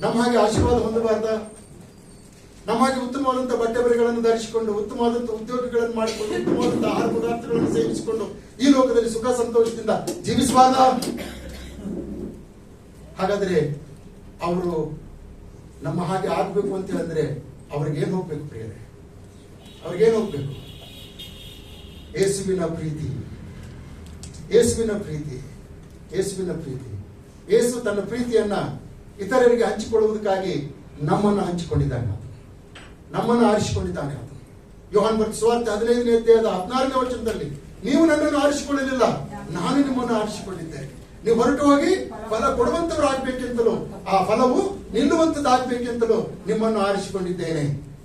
S3: ನಮ್ಮ ಹಾಗೆ ಆಶೀರ್ವಾದ ಹೊಂದಬಾರ್ದ? ನಮ್ಮ ಹಾಗೆ ಉತ್ತಮವಾದಂತಹ ಬಟ್ಟೆ ಬರೆಗಳನ್ನು ಧರಿಸಿಕೊಂಡು, ಉತ್ತಮವಾದಂತಹ ಉದ್ಯೋಗಗಳನ್ನು ಮಾಡಿಕೊಂಡು, ಉತ್ತಮವಾದಂತಹ ಆಹಾರ ಪದಾರ್ಥಗಳನ್ನು ಸೇವಿಸಿಕೊಂಡು ಈ ಲೋಕದಲ್ಲಿ ಸುಖ ಸಂತೋಷದಿಂದ ಜೀವಿಸಬಾರ್ದ? ಹಾಗಾದ್ರೆ ಅವರು ನಮ್ಮ ಹಾಗೆ ಆಗ್ಬೇಕು ಅಂತ ಹೇಳಿದ್ರೆ ಅವ್ರಿಗೇನು ಹೋಗ್ಬೇಕು ಪ್ರಿಯರೇ? ಅವ್ರಿಗೇನು ಹೋಗ್ಬೇಕು? ಯೇಸುವಿನ ಪ್ರೀತಿ. ಯೇಸು ತನ್ನ ಪ್ರೀತಿಯನ್ನ ಇತರರಿಗೆ ಹಂಚಿಕೊಳ್ಳುವುದಕ್ಕಾಗಿ ನಮ್ಮನ್ನು ಹಂಚಿಕೊಂಡಿದ್ದಾನೆ, ನಮ್ಮನ್ನು ಆರಿಸಿಕೊಂಡಿದ್ದಾನೆ. ಯೋಹಾನ ಬರೆದ ಸುವಾರ್ತೆ 15ನೇ ಅಧ್ಯಾಯದ 16ನೇ ವಚನದಲ್ಲಿ, ನೀವು ನನ್ನನ್ನು ಆರಿಸಿಕೊಳ್ಳಲಿಲ್ಲ, ನಾನು ನಿಮ್ಮನ್ನು ಆರಿಸಿಕೊಂಡಿದ್ದೆ. ನೀವು ಹೊರಟು ಹೋಗಿ ಫಲ ಕೊಡುವಂತವರಾಗಬೇಕೆಂತಲೂ ಆ ಫಲವು ನಿಲ್ಲುವಂತದ್ದಾಗಬೇಕೆಂತಲೂ ನಿಮ್ಮನ್ನು ಆರಿಸಿಕೊಂಡಿದ್ದೇನೆ.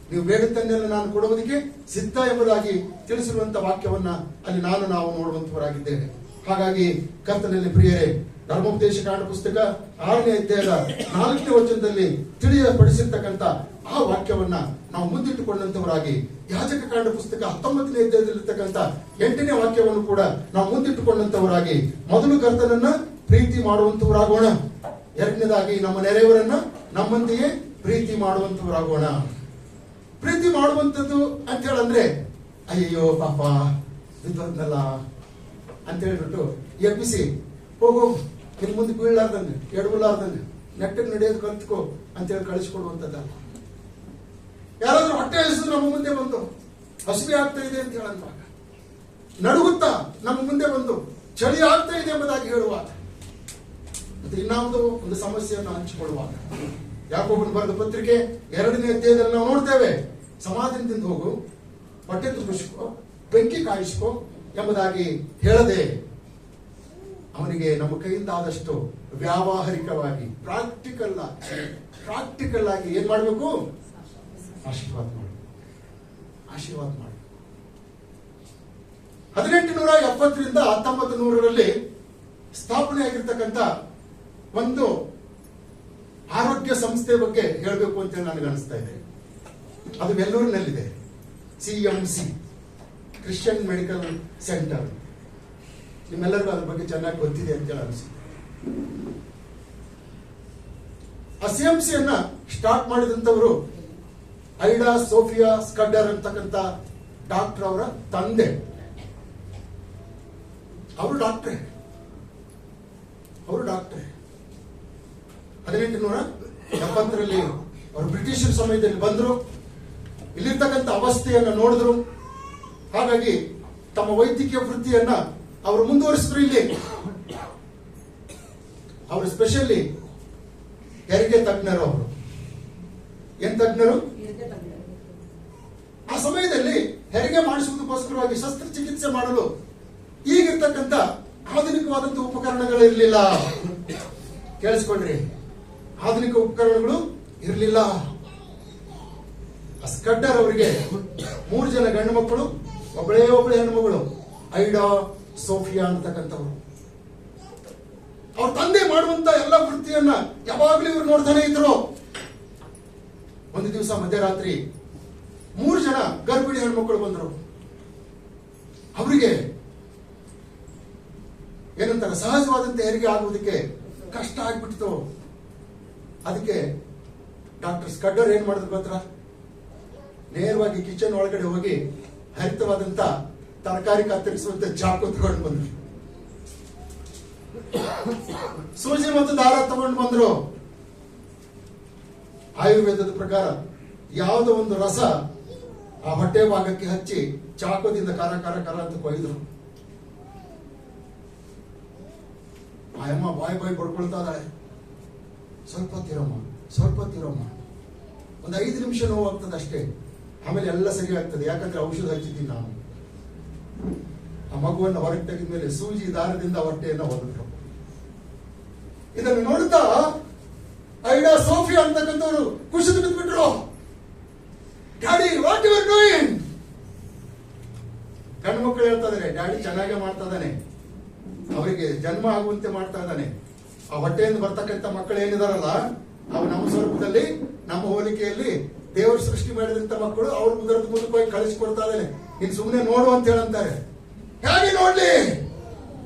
S3: ನೀವು ಬೇಡುತ್ತನ್ನೆಲ್ಲ ನಾನು ಕೊಡುವುದಕ್ಕೆ ಸಿದ್ಧ ಎಂಬುದಾಗಿ ತಿಳಿಸಿರುವಂತಹ ವಾಕ್ಯವನ್ನ ಅಲ್ಲಿ ನಾವು ನೋಡುವಂತವರಾಗಿದ್ದೇವೆ. ಹಾಗಾಗಿ ಕರ್ತನಲ್ಲಿ ಪ್ರಿಯರೇ, ಧರ್ಮೋಪದೇಶ ಕಾಂಡ ಪುಸ್ತಕ 6ನೇ ಅಧ್ಯಾಯದ 4ನೇ ವಚನದಲ್ಲಿ ತಿಳಿಯಪಡಿಸಿರ್ತಕ್ಕಂಥ ಆ ವಾಕ್ಯವನ್ನ ನಾವು ಮುಂದಿಟ್ಟುಕೊಂಡಂತವರಾಗಿ, ಯಾಜಕ ಕಾಂಡ ಪುಸ್ತಕ 19ನೇ ಅಧ್ಯಾಯದಲ್ಲಿರ್ತಕ್ಕಂಥ 8ನೇ ವಾಕ್ಯವನ್ನು ಕೂಡ ನಾವು ಮುಂದಿಟ್ಟುಕೊಂಡಂತವರಾಗಿ ಮೊದಲು ಕರ್ತನನ್ನ ಪ್ರೀತಿ ಮಾಡುವಂತವರಾಗೋಣ. ಎರಡನೇದಾಗಿ ನಮ್ಮ ನೆರೆಯವರನ್ನ ನಮ್ಮಂತೆಯೇ ಪ್ರೀತಿ ಮಾಡುವಂತವರಾಗೋಣ. ಪ್ರೀತಿ ಮಾಡುವಂಥದ್ದು ಅಂತ ಹೇಳಂದ್ರೆ, ಅಯ್ಯೋ ಪಾಪ ಇದ್ದಲ್ಲ ಅಂತ ಹೇಳ್ಬಿಟ್ಟು ಎಬ್ಬಿಸಿ ಹೋಗೋ ಇನ್ನು ಮುಂದೆ ಬೀಳಲಾರ್ದಂಗೆ ಎಡಬಲಾರ್ದಂಗೆ ನೆಟ್ಟಗೆ ನಡೆಯೋದು ಕಲ್ತ್ಕೋ ಅಂತ ಹೇಳಿ ಕಳಿಸ್ಕೊಡುವಂಥದ್ದಲ್ಲ. ಯಾರಾದ್ರೂ ಹೊಟ್ಟೆ ಹಸಿದು ನಮ್ಮ ಮುಂದೆ ಬಂದು ಹಸಿವೆ ಆಗ್ತಾ ಇದೆ ಅಂತ ಹೇಳುವಾಗ, ನಡುಗುತ್ತಾ ನಮ್ಮ ಮುಂದೆ ಬಂದು ಚಳಿ ಆಗ್ತಾ ಇದೆ ಎಂಬುದಾಗಿ ಹೇಳುವಾಗ, ಮತ್ತೆ ಇನ್ನಾವುದೋ ಒಂದು ಸಮಸ್ಯೆಯನ್ನು ಹಂಚಿಕೊಳ್ಳುವಾಗ, ಯಾಕೋಬನ ಬರೆದ ಪತ್ರಿಕೆ 2ನೇ ಅಧ್ಯಾಯದಲ್ಲಿ ನಾವು ನೋಡ್ತೇವೆ, ಸಮಾಧಾನದಿಂದ ಹೋಗು, ಹೊಟ್ಟೆ ತುಂಬಿಸ್ಕೋ, ಬೆಂಕಿ ಕಾಯಿಸ್ಕೋ ಎಂಬುದಾಗಿ ಹೇಳದೆ ಅವನಿಗೆ ನಮ್ಮ ಕೈಯಿಂದ ಆದಷ್ಟು ವ್ಯಾವಹಾರಿಕವಾಗಿ ಪ್ರಾಕ್ಟಿಕಲ್ ಆಗಿ ಏನ್ ಮಾಡಬೇಕು? ಆಶೀರ್ವಾದ ಮಾಡಿ 1870ರಿಂದ 1900ರಲ್ಲಿ ಸ್ಥಾಪನೆ ಆಗಿರ್ತಕ್ಕಂಥ ಒಂದು ಆರೋಗ್ಯ ಸಂಸ್ಥೆ ಬಗ್ಗೆ ಹೇಳಬೇಕು ಅಂತ ನನಗೆ ಅನಿಸ್ತಾ ಇದೆ. ಅದು ವೆಲ್ಲೂರಿನಲ್ಲಿದೆ. CMC, Christian medical centre. ನಿಮ್ಮೆಲ್ಲರಿಗೂ ಅದ್ರ ಬಗ್ಗೆ ಚೆನ್ನಾಗಿ ಗೊತ್ತಿದೆ ಅಂತ ಹೇಳಿ ಅನಿಸುತ್ತೆ. ಆ CMC ಅನ್ನ ಸ್ಟಾರ್ಟ್ ಮಾಡಿದಂತವರು ಐಡಾ ಸೋಫಿಯಾ ಸ್ಕಡ್ಡರ್ ಅಂತಕ್ಕಂಥ ಡಾಕ್ಟರ್ ಅವರ ತಂದೆ. ಅವರು ಡಾಕ್ಟ್ರೇ 1870ರಲ್ಲಿ ಅವರು ಬ್ರಿಟಿಷರ ಸಮಯದಲ್ಲಿ ಬಂದರು. ಇಲ್ಲಿರ್ತಕ್ಕಂಥ ಅವಸ್ಥೆಯನ್ನ ನೋಡಿದ್ರು. ಹಾಗಾಗಿ ತಮ್ಮ ವೈದ್ಯಕೀಯ ವೃತ್ತಿಯನ್ನ ಅವರು ಮುಂದುವರಿಸಿದ್ರು. ಇಲ್ಲಿ ಅವರು ಸ್ಪೆಷಲಿ ಹೆರಿಗೆ ತಜ್ಞರು. ಅವರು ಏನ್ ತಜ್ಞರು? ಆ ಸಮಯದಲ್ಲಿ ಹೆರಿಗೆ ಮಾಡಿಸುವುದಕ್ಕೋಸ್ಕರವಾಗಿ ಶಸ್ತ್ರಚಿಕಿತ್ಸೆ ಮಾಡಲು ಈಗಿರ್ತಕ್ಕಂಥ ಆಧುನಿಕವಾದಂತ ಉಪಕರಣಗಳು ಇರಲಿಲ್ಲ. ಕೇಳಿಸ್ಕೊಂಡ್ರಿ, ಆಧುನಿಕ ಉಪಕರಣಗಳು ಇರಲಿಲ್ಲ. ಸ್ಕಡ್ಡರ್ ಅವರಿಗೆ 3 ಜನ ಗಂಡು ಮಕ್ಕಳು, ಒಬ್ಬಳೇ ಹೆಣ್ಣು ಮಗಳು, ಐಡಾ ಸೋಫಿಯಾ ಅಂತಕ್ಕಂಥವ್ರು. ಅವ್ರ ತಂದೆ ಮಾಡುವಂತ ಎಲ್ಲ ವೃತ್ತಿಯನ್ನ ಯಾವಾಗ್ಲೂ ಇವ್ರು ನೋಡ್ತಾನೆ ಇದ್ರು. ಒಂದು ದಿವಸ ಮಧ್ಯರಾತ್ರಿ 3 ಜನ ಗರ್ಭಿಣಿ ಹೆಣ್ಮಕ್ಳು ಬಂದ್ರು. ಅವರಿಗೆ ಏನಂತಾರೆ, ಸಹಜವಾದಂತೆ ಹೆರಿಗೆ ಆಗುವುದಕ್ಕೆ ಕಷ್ಟ ಆಗ್ಬಿಟ್ಟಿತ್ತು. ಅದಕ್ಕೆ ಡಾಕ್ಟರ್ ಸ್ಕಡ್ಡರ್ ಏನ್ ಮಾಡಿದ್ರು ಗೊತ್ತಾ? ನೇರವಾಗಿ ಕಿಚನ್ ಒಳಗಡೆ ಹೋಗಿ ಹರಿತವಾದಂತ ತರಕಾರಿ ಕತ್ತರಿಸುವಂತ ಚಾಕು ತಗೊಂಡು ಬಂದ್ರು. ಸೂಜಿ ಮತ್ತು ದಾರ ತಗೊಂಡು ಬಂದ್ರು. ಆಯುರ್ವೇದದ ಪ್ರಕಾರ ಯಾವುದೋ ಒಂದು ರಸ ಆ ಹೊಟ್ಟೆ ಭಾಗಕ್ಕೆ ಹಚ್ಚಿ ಚಾಕುದಿಂದ ಕರ ಕರ ಕರ ಅಂತ ಕೊಯ್ದ್ರು. ಆ ಅಮ್ಮ ಬಾಯ್ ಬಡ್ಕೊಳ್ತಾ ಇದ್ದಾಳೆ. ಸ್ವಲ್ಪ ಹೊತ್ತಿರಮ್ಮ, ಒಂದು 5 ನಿಮಿಷ ನೋವು ಆಗ್ತದೆ ಅಷ್ಟೇ, ಆಮೇಲೆ ಎಲ್ಲ ಸರಿ ಆಗ್ತದೆ, ಯಾಕಂದ್ರೆ ಔಷಧ ಹಚ್ಚಿದ್ದೀನಿ ನಾನು. ಆ ಮಗುವನ್ನು ಹೊರಗೆ ತೆಗೆದ ಮೇಲೆ ಸೂಜಿ ದಾರದಿಂದ ಹೊಟ್ಟೆಯನ್ನು ಹೊರಬಿಟ್ರು. ಇದನ್ನು ನೋಡುತ್ತಾ ಐಡಾ ಸೋಫಿಯಾ ಅಂತಕ್ಕಂಥವ್ರು ಕುಸಿದು ಬಿದ್ದುಬಿಟ್ರು. Daddy, what you are doing? ಗಂಡು ಮಕ್ಕಳು ಹೇಳ್ತಾ ಇದಾರೆ, ಡ್ಯಾಡಿ ಚೆನ್ನಾಗೇ ಮಾಡ್ತಾ ಇದ್ದಾನೆ, ಅವರಿಗೆ ಜನ್ಮ ಆಗುವಂತೆ ಮಾಡ್ತಾ ಇದ್ದಾನೆ. ಆ ಹೊಟ್ಟೆಯಿಂದ ಬರ್ತಕ್ಕಂಥ ಮಕ್ಕಳು ಏನಿದಾರಲ್ಲ, ಅವು ನಮ್ಮ ಸ್ವರೂಪದಲ್ಲಿ, ನಮ್ಮ ಹೋಲಿಕೆಯಲ್ಲಿ ದೇವರು ಸೃಷ್ಟಿ ಮಾಡಿದಂತ ಮಕ್ಕಳು. ಅವ್ರ ಮುದರದ ಮೂಲಕವಾಗಿ ಕಳಿಸಿಕೊಡ್ತಾ ಇದ್ದಾನೆ, ನೀನ್ ಸುಮ್ಮನೆ ನೋಡು ಅಂತ ಹೇಳಂತಾರೆ. ಹೇಗೆ ನೋಡ್ಲಿ?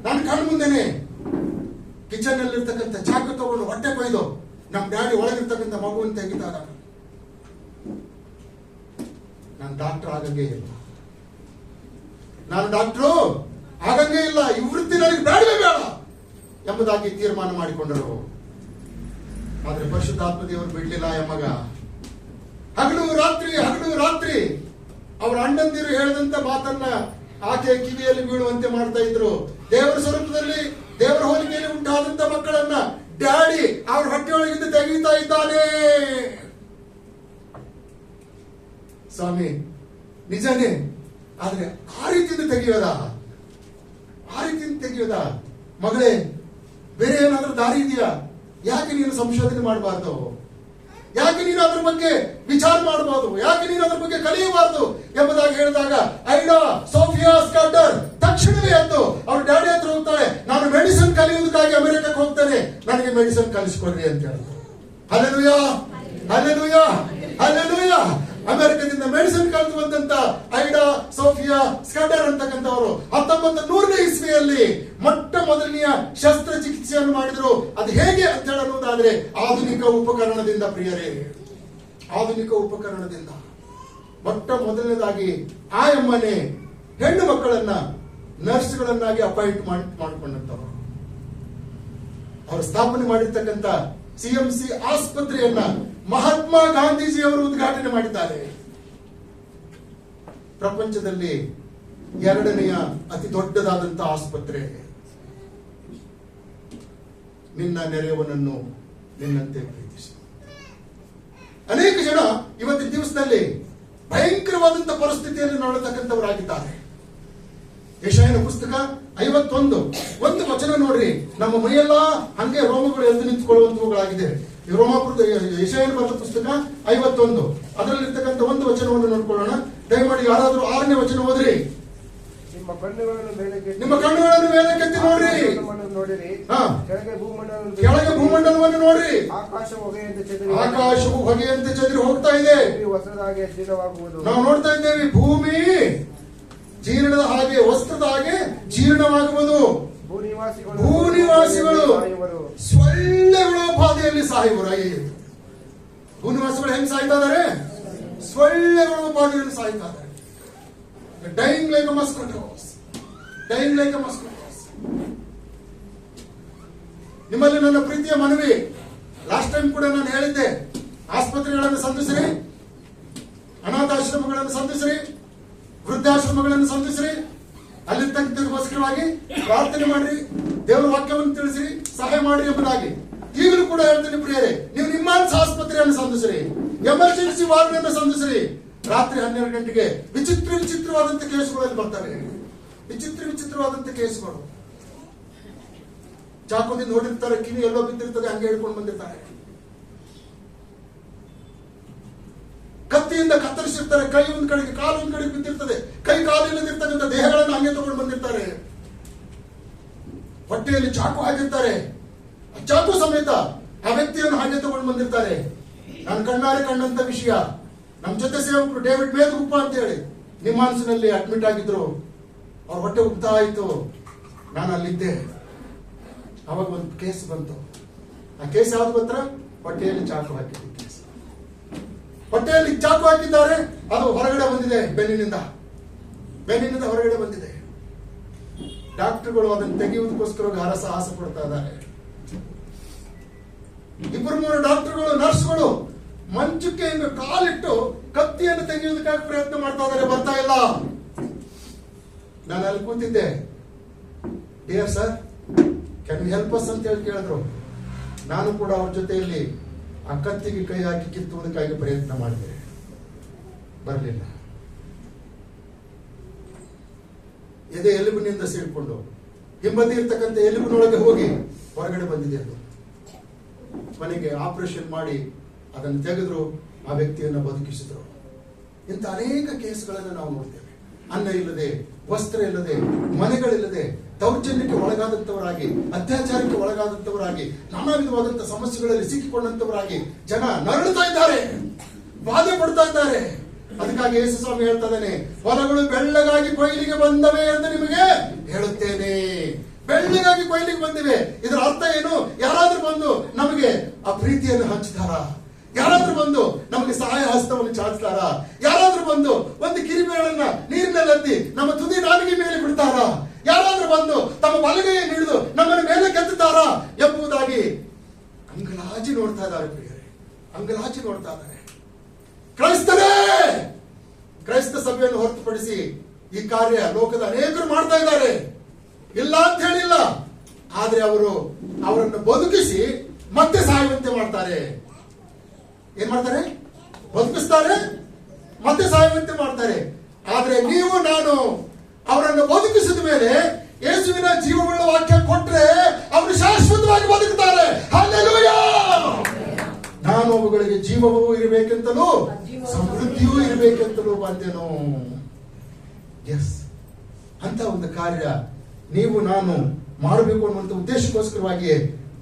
S3: ನಾನು ಕಣ್ಣು ಮುಂದೆನೆ ಕಿಚನ್ ಅಲ್ಲಿ ಇರ್ತಕ್ಕಂಥ ಚಾಕು ತಗೊಂಡು ಹೊಟ್ಟೆ ಕೊಯ್ದು ನಮ್ ಡ್ಯಾಡಿ ಒಳಗಿರ್ತಕ್ಕಂಥ ಮಗುವನ್ನು ತೆಗಿತಾರ. ನಾನು ಡಾಕ್ಟರ್ ಆಗಂಗೆ ಇಲ್ಲ, ಈ ವೃತ್ತಿ ನನಗೆ ಬೇಡವೇ ಬೇಡ ಎಂಬುದಾಗಿ ತೀರ್ಮಾನ ಮಾಡಿಕೊಂಡರು. ಆದ್ರೆ ಪರಿಶುದ್ಧಾತ್ಮ ದೇವರು ಬಿಡ್ಲಿಲ್ಲ. ಮಗ ಹಗಲು ರಾತ್ರಿ ಅವರ ಅಣ್ಣಂದಿರು ಹೇಳಿದಂತ ಮಾತನ್ನ ಆಕೆ ಕಿವಿಯಲ್ಲಿ ಬೀಳುವಂತೆ ಮಾಡ್ತಾ ಇದ್ರು. ದೇವರ ಸ್ವರೂಪದಲ್ಲಿ, ದೇವರ ಹೋಲಿಕೆಯಲ್ಲಿ ಉಂಟಾದಂತ ಮಕ್ಕಳನ್ನ ಡ್ಯಾಡಿ ಅವ್ರ ಹೊಟ್ಟೆಯೊಳಗಿಂದ ತೆಗೀತಾ ಇದ್ದಾನೆ. ಸ್ವಾಮಿ, ನಿಜನೇ, ಆದ್ರೆ ಆ ರೀತಿಯಿಂದ ತೆಗೆಯೋದ? ಮಗಳೇ, ಬೇರೆ ಏನಾದ್ರೂ ದಾರಿ ಇದೆಯಾ? ಯಾಕೆ ನೀನು ಸಂಶೋಧನೆ ಮಾಡಬಾರ್ದು? ಯಾಕೆ ನೀನು ಅದ್ರ ಬಗ್ಗೆ ವಿಚಾರ ಮಾಡಬಾರ್ದು? ಯಾಕೆ ನೀನು ಅದ್ರ ಬಗ್ಗೆ ಕಲಿಯಬಾರ್ದು ಎಂಬುದಾಗಿ ಹೇಳಿದಾಗ ಐಡಾ ಸೋಫಿಯಾ ಸ್ಕಡ್ಡರ್ ತಕ್ಷಣವೇ ಎದ್ದು ಅವ್ರ ಡ್ಯಾಡಿ ಹತ್ರ ಹೋಗ್ತಾಳೆ. ಮೆಡಿಸಿನ್ ಕಲಿಸ್ಕೊಡ್ರಿ ಅಂತ ಹೇಳಿದ್ರು. Hallelujah, hallelujah, hallelujah. ಅಮೆರಿಕದಿಂದ ಮೆಡಿಸಿನ್ ಕಲಿತು ಬಂದಂತ ಐಡಾ ಸೋಫಿಯಾ ಸ್ಕಡರ್ ಅಂತಕ್ಕಂಥವರು 1900ನೇ ಇಸ್ವಿಯಲ್ಲಿ ಮೊಟ್ಟ ಮೊದಲನೆಯ ಶಸ್ತ್ರಚಿಕಿತ್ಸೆಯನ್ನು ಮಾಡಿದ್ರು. ಅದು ಹೇಗೆ ಅಂತ ಹೇಳೋದಾದ್ರೆ ಆಧುನಿಕ ಉಪಕರಣದಿಂದ ಪ್ರಿಯರೇ, ಆಧುನಿಕ ಉಪಕರಣದಿಂದ ಮೊಟ್ಟ ಮೊದಲನೇದಾಗಿ ಆ ಎಮ್ಮನೆ ಹೆಣ್ಣು ಮಕ್ಕಳನ್ನ ನರ್ಸ್ಗಳನ್ನಾಗಿ ಅಪಾಯಿಂಟ್ಮೆಂಟ್ ಮಾಡಿಕೊಂಡಂತವರು. ಅವರು ಸ್ಥಾಪನೆ ಮಾಡಿರ್ತಕ್ಕಂಥ CMC ಆಸ್ಪತ್ರೆಯನ್ನ ಮಹಾತ್ಮ ಗಾಂಧೀಜಿ ಅವರು ಉದ್ಘಾಟನೆ ಮಾಡಿದ್ದಾರೆ. ಪ್ರಪಂಚದಲ್ಲಿ 2ನೆಯ ಅತಿ ದೊಡ್ಡದಾದಂತಹ ಆಸ್ಪತ್ರೆ. ನಿನ್ನ ನೆರೆಯವನನ್ನು ನಿನ್ನಂತೆ ಪ್ರೀತಿಸು. ಅನೇಕ ಜನ ಇವತ್ತಿನ ದಿವಸದಲ್ಲಿ ಭಯಂಕರವಾದಂತಹ ಪರಿಸ್ಥಿತಿಯಲ್ಲಿ ನೋಡತಕ್ಕಂಥವರಾಗಿದ್ದಾರೆ. ಯೆಶಾಯನ ಪುಸ್ತಕ 51 ಒಂದು ವಚನ ನೋಡ್ರಿ, ನಮ್ಮ ಮೈಯೆಲ್ಲ ಹಂಗೆ ರೋಮಗಳು ಎದ್ದು ನಿಂತುಕೊಳ್ಳುವಂತವುಗಳಾಗಿದೆ. ಈ ರೋಮಾಪುರದ ಯೆಶಾಯನ ಬರೆದ ಪುಸ್ತಕ 51 ಅದರಲ್ಲಿರ್ತಕ್ಕಂಥ ಒಂದು ವಚನವನ್ನು ನೋಡ್ಕೊಳ್ಳೋಣ. ದಯಮಾಡಿ ಯಾರಾದ್ರೂ 6ನೇ ವಚನ ಓದ್ರಿ.
S6: ನಿಮ್ಮ ಕಣ್ಣುಗಳನ್ನು
S3: ಮೇಲಕ್ಕೆತ್ತಿ ನೋಡ್ರಿ.
S6: ನೋಡಿರಿ,
S3: ಹಾ.
S6: ಕೆಳಗೆ
S3: ಭೂಮಂಡಲವನ್ನು ನೋಡ್ರಿ.
S6: ಆಕಾಶವು
S3: ಹೊಗೆಯಂತೆ ಚದುರಿ ಹೋಗ್ತಾ ಇದೆ.
S6: ವಸ್ತ್ರದ ಹಾಗೆ ಜೀರ್ಣವಾಗುವುದು.
S3: ನಾವು ನೋಡ್ತಾ ಇದ್ದೇವೆ, ಭೂಮಿ ಜೀರ್ಣದ ಹಾಗೆ, ವಸ್ತ್ರದ ಹಾಗೆ ಜೀರ್ಣವಾಗುವುದು. ಭೂನಿವಾಸಿಗಳು ಸೊಳ್ಳೆಗಳ ಬಾಧೆಯಲ್ಲಿ ಸಾಯುವರು. ಭೂನಿವಾಸಿಗಳು ಹೆಂಗ್ ಸಾಯ್ತಾ ಇದಾರೆ? ಸೊಳ್ಳೆಗಳ ಬಾಧೆಯಲ್ಲಿ ಸಾಯ್ತಾ ಇದ್ದಾರೆ. Dying like a mosquitoes, dying like a mosquitoes. ನಿಮ್ಮಲ್ಲಿ ನನ್ನ ಪ್ರೀತಿಯ ಮನವಿ, ಲಾಸ್ಟ್ ಟೈಮ್ ಕೂಡ ನಾನು ಹೇಳಿದ್ದೆ, ಆಸ್ಪತ್ರೆಗಳನ್ನು ಸಂಧಿಸ್ರಿ, ಅನಾಥಾಶ್ರಮಗಳನ್ನು ಸಂಧಿಸ್ರಿ, ವೃದ್ಧಾಶ್ರಮಗಳನ್ನು ಸಂಧಿಸ್ರಿ, ಅಲ್ಲಿರ್ತಕ್ಕಂಥಗೋಸ್ಕರವಾಗಿ ಪ್ರಾರ್ಥನೆ ಮಾಡ್ರಿ, ದೇವರ ವಾಕ್ಯವನ್ನು ತಿಳಿಸ್ರಿ, ಸಹಾಯ ಮಾಡ್ರಿ ಎಂಬುದಾಗಿ ಈಗಲೂ ಕೂಡ ಹೇಳ್ತೀನಿ ಪ್ರಿಯರೇ. ನೀವು ನಿಮ್ಮ ಆಸ್ಪತ್ರೆಯನ್ನು ಸಂಧಿಸ್ರಿ, ಎಮರ್ಜೆನ್ಸಿ ವಾರ್ಡ್ ಅನ್ನು ಸಂಧಿಸ್ರಿ. ರಾತ್ರಿ 12 ಗಂಟೆಗೆ ವಿಚಿತ್ರವಾದಂತ ಕೇಸುಗಳಲ್ಲಿ ಬರ್ತವೆ. ವಿಚಿತ್ರವಾದಂತ ಕೇಸುಗಳು. ಚಾಕುದಿಂದ ನೋಡಿರ್ತಾರೆ, ಕಿವಿ ಎಲ್ಲೋ ಬಿದ್ದಿರ್ತದೆ, ಹಂಗೆ ಹಿಡ್ಕೊಂಡು ಬಂದಿರ್ತಾರೆ. ಕತ್ತಿಯಿಂದ ಕತ್ತರಿಸಿರ್ತಾರೆ, ಕೈ ಒಂದ್ ಕಡೆಗೆ, ಕಾಲು ಒಂದ್ ಕಡೆಗೆ ಬಿದ್ದಿರ್ತದೆ, ಕೈ ಕಾಲು ಇಲ್ಲದಿರ್ತಕ್ಕಂಥ ದೇಹಗಳನ್ನು ಹಂಗೆ ತಗೊಂಡು ಬಂದಿರ್ತಾರೆ. ಹೊಟ್ಟೆಯಲ್ಲಿ ಚಾಕು ಹಾಕಿರ್ತಾರೆ, ಚಾಕು ಸಮೇತ ಆ ವ್ಯಕ್ತಿಯನ್ನು ಹಾಗೆ ತಗೊಂಡು ಬಂದಿರ್ತಾರೆ. ನಾನು ಕಣ್ಣಾರೆ ಕಂಡಂತ ವಿಷಯ. ನಮ್ಮ ಜೊತೆ ಸೇವಕರು ಡೇವಿಡ್ ಮೇದಗುಪ್ಪ ಅಂತ ಹೇಳಿ ನಿಮ್ಮಾನ್ಸಿನಲ್ಲಿ ಅಡ್ಮಿಟ್ ಆಗಿದ್ರು. ಅವ್ರ ಹೊಟ್ಟೆ ಉಗ್ತಾ ಇತ್ತು, ನಾನು ಅಲ್ಲಿದ್ದೆ. ಅವಾಗ ಒಂದು ಕೇಸ್ ಬಂತು. ಆ ಕೇಸ್ ಯಾವ್ದು ಗೊತ್ತಾ? ಹೊಟ್ಟೆಯಲ್ಲಿ ಚಾಕು ಹಾಕಿದ್ದು ಕೇಸ್. ಹೊಟ್ಟೆಯಲ್ಲಿ ಚಾಕು ಹಾಕಿದ್ದಾರೆ, ಅದು ಹೊರಗಡೆ ಬಂದಿದೆ, ಬೆನ್ನಿನಿಂದ ಹೊರಗಡೆ ಬಂದಿದೆ. ಡಾಕ್ಟರ್ಗಳು ಅದನ್ನು ತೆಗೆಯುವುದಕ್ಕೋಸ್ಕರ ಹರಸಾಹಸ ಪಡ್ತಾ ಇದ್ದಾರೆ. 2-3 ಡಾಕ್ಟರ್ಗಳು, ನರ್ಸ್ಗಳು ಮಂಚಕ್ಕೆ ಹಿಂಗೆ ಕಾಲಿಟ್ಟು ಕತ್ತಿಯನ್ನು ತೆಗೆಯುವುದಕ್ಕಾಗಿ ಪ್ರಯತ್ನ ಮಾಡ್ತಾ ಇದ್ದಾರೆ, ಬರ್ತಾ ಇಲ್ಲ. ನಾನು ಅಲ್ಲಿ ಕೂತಿದ್ದೆ. Dear sir, can you help us ಅಂತ ಹೇಳಿ ಕೇಳಿದ್ರು. ನಾನು ಕೂಡ ಅವ್ರ ಜೊತೆಯಲ್ಲಿ ಆ ಕತ್ತಿಗೆ ಕೈ ಹಾಕಿ ಕಿತ್ತುವುದಕ್ಕಾಗಿ ಪ್ರಯತ್ನ ಮಾಡಿದೆ, ಬರಲಿಲ್ಲ. ಎದೆ ಎಲುಬಿನಿಂದ ಸೇರಿಕೊಂಡು ಹಿಂಬದಿ ಇರ್ತಕ್ಕಂಥ ಎಲುಬಿನೊಳಗೆ ಹೋಗಿ ಹೊರಗಡೆ ಬಂದಿದೆ. ಅದು ಮನೆಗೆ ಆಪರೇಷನ್ ಮಾಡಿ ಅದನ್ನು ತೆಗೆದ್ರು, ಆ ವ್ಯಕ್ತಿಯನ್ನು ಬದುಕಿಸಿದ್ರು. ಇಂಥ ಅನೇಕ ಕೇಸ್ಗಳನ್ನು ನಾವು ನೋಡ್ತೇವೆ. ಅನ್ನ ಇಲ್ಲದೆ, ವಸ್ತ್ರ ಇಲ್ಲದೆ, ಮನೆಗಳಿಲ್ಲದೆ, ದೌರ್ಜನ್ಯಕ್ಕೆ ಒಳಗಾದಂತವರಾಗಿ, ಅತ್ಯಾಚಾರಕ್ಕೆ ಒಳಗಾದಂತವರಾಗಿ, ನಾನಾ ವಿಧವಾದಂತಹ ಸಮಸ್ಯೆಗಳಲ್ಲಿ ಸಿಕ್ಕಿಕೊಂಡಂತವರಾಗಿ ಜನ ನರಳುತ್ತಾ ಇದ್ದಾರೆ, ಬಾಧೆ ಪಡ್ತಾ ಇದ್ದಾರೆ. ಅದಕ್ಕಾಗಿ ಯೇಸು ಸ್ವಾಮಿ ಹೇಳ್ತಾ ಇದ್ದಾನೆ, ಹೊಲಗಳು ಬೆಳ್ಳಗಾಗಿ ಕೊಯ್ಲಿಗೆ ಬಂದವೆ ಎಂದು ನಿಮಗೆ ಹೇಳುತ್ತೇನೆ. ಬೆಳ್ಳಗಾಗಿ ಕೊಯ್ಲಿಗೆ ಬಂದಿವೆ. ಇದರ ಅರ್ಥ ಏನು? ಯಾರಾದ್ರೂ ಬಂದು ನಮಗೆ ಆ ಪ್ರೀತಿಯನ್ನು ಹಂಚ್ತಾರ? ಯಾರಾದ್ರೂ ಬಂದು ನಮಗೆ ಸಹಾಯ ಹಸ್ತವನ್ನು ಚಾಚ್ತಾರ? ಯಾರಾದ್ರೂ ಬಂದು ಒಂದು ಕಿರಿಬೇಳನ್ನ ನೀರಿನಲ್ಲಿ ನಮ್ಮ ತುದಿ ನಾಲಿಗೆ ಮೇಲೆ ಬಿಡ್ತಾರ? ಯಾರಾದ್ರೂ ಬಂದು ತಮ್ಮ ಬಲಗೈಯನ್ನು ಹಿಡಿದು ನಮ್ಮನ್ನು ಮೇಲೆ ಕೆತ್ತುತ್ತಾರ ಎಂಬುದಾಗಿ ಅಂಗಲಾಚಿ ನೋಡ್ತಾ ಇದ್ದಾರೆ ಪ್ರಿಯರೇ, ಅಂಗಲಾಚಿ ನೋಡ್ತಾ ಇದ್ದಾರೆ. ಕ್ರೈಸ್ತ ಸಭೆಯನ್ನು ಹೊರತುಪಡಿಸಿ ಈ ಕಾರ್ಯ ಲೋಕದ ಅನೇಕರು ಮಾಡ್ತಾ ಇದ್ದಾರೆ, ಇಲ್ಲ ಅಂತ ಹೇಳಿಲ್ಲ. ಆದ್ರೆ ಅವರನ್ನು ಬದುಕಿಸಿ ಮತ್ತೆ ಸಾಯುವಂತೆ ಮಾಡ್ತಾರೆ. ಏನ್ ಮಾಡ್ತಾರೆ? ಬದುಕಿಸ್ತಾರೆ, ಮತ್ತೆ ಸಾಯುವಂತೆ ಮಾಡ್ತಾರೆ. ಆದ್ರೆ ನೀವು ನಾನು ಅವರನ್ನು ಬದುಕಿಸಿದ ಮೇಲೆ ಯೇಸುವಿನ ಜೀವವುಳ್ಳ ವಾಕ್ಯ ಕೊಟ್ರೆ ಅವರು ಶಾಶ್ವತವಾಗಿ ಬದುಕುತ್ತಾರೆ. ಹಲ್ಲೆಲೂಯಾ! ನಾನು ಅವುಗಳಿಗೆ ಜೀವವೂ ಇರಬೇಕೆಂತಲೂ ಸಮೃದ್ಧಿಯೂ ಇರಬೇಕೆಂತಲೂ ಬಂದೆನು. ಎಸ್, ಅಂತ ಒಂದು ಕಾರ್ಯ ನೀವು ನಾನು ಮಾಡಬೇಕು ಅನ್ನುವಂಥ ಉದ್ದೇಶಕ್ಕೋಸ್ಕರವಾಗಿ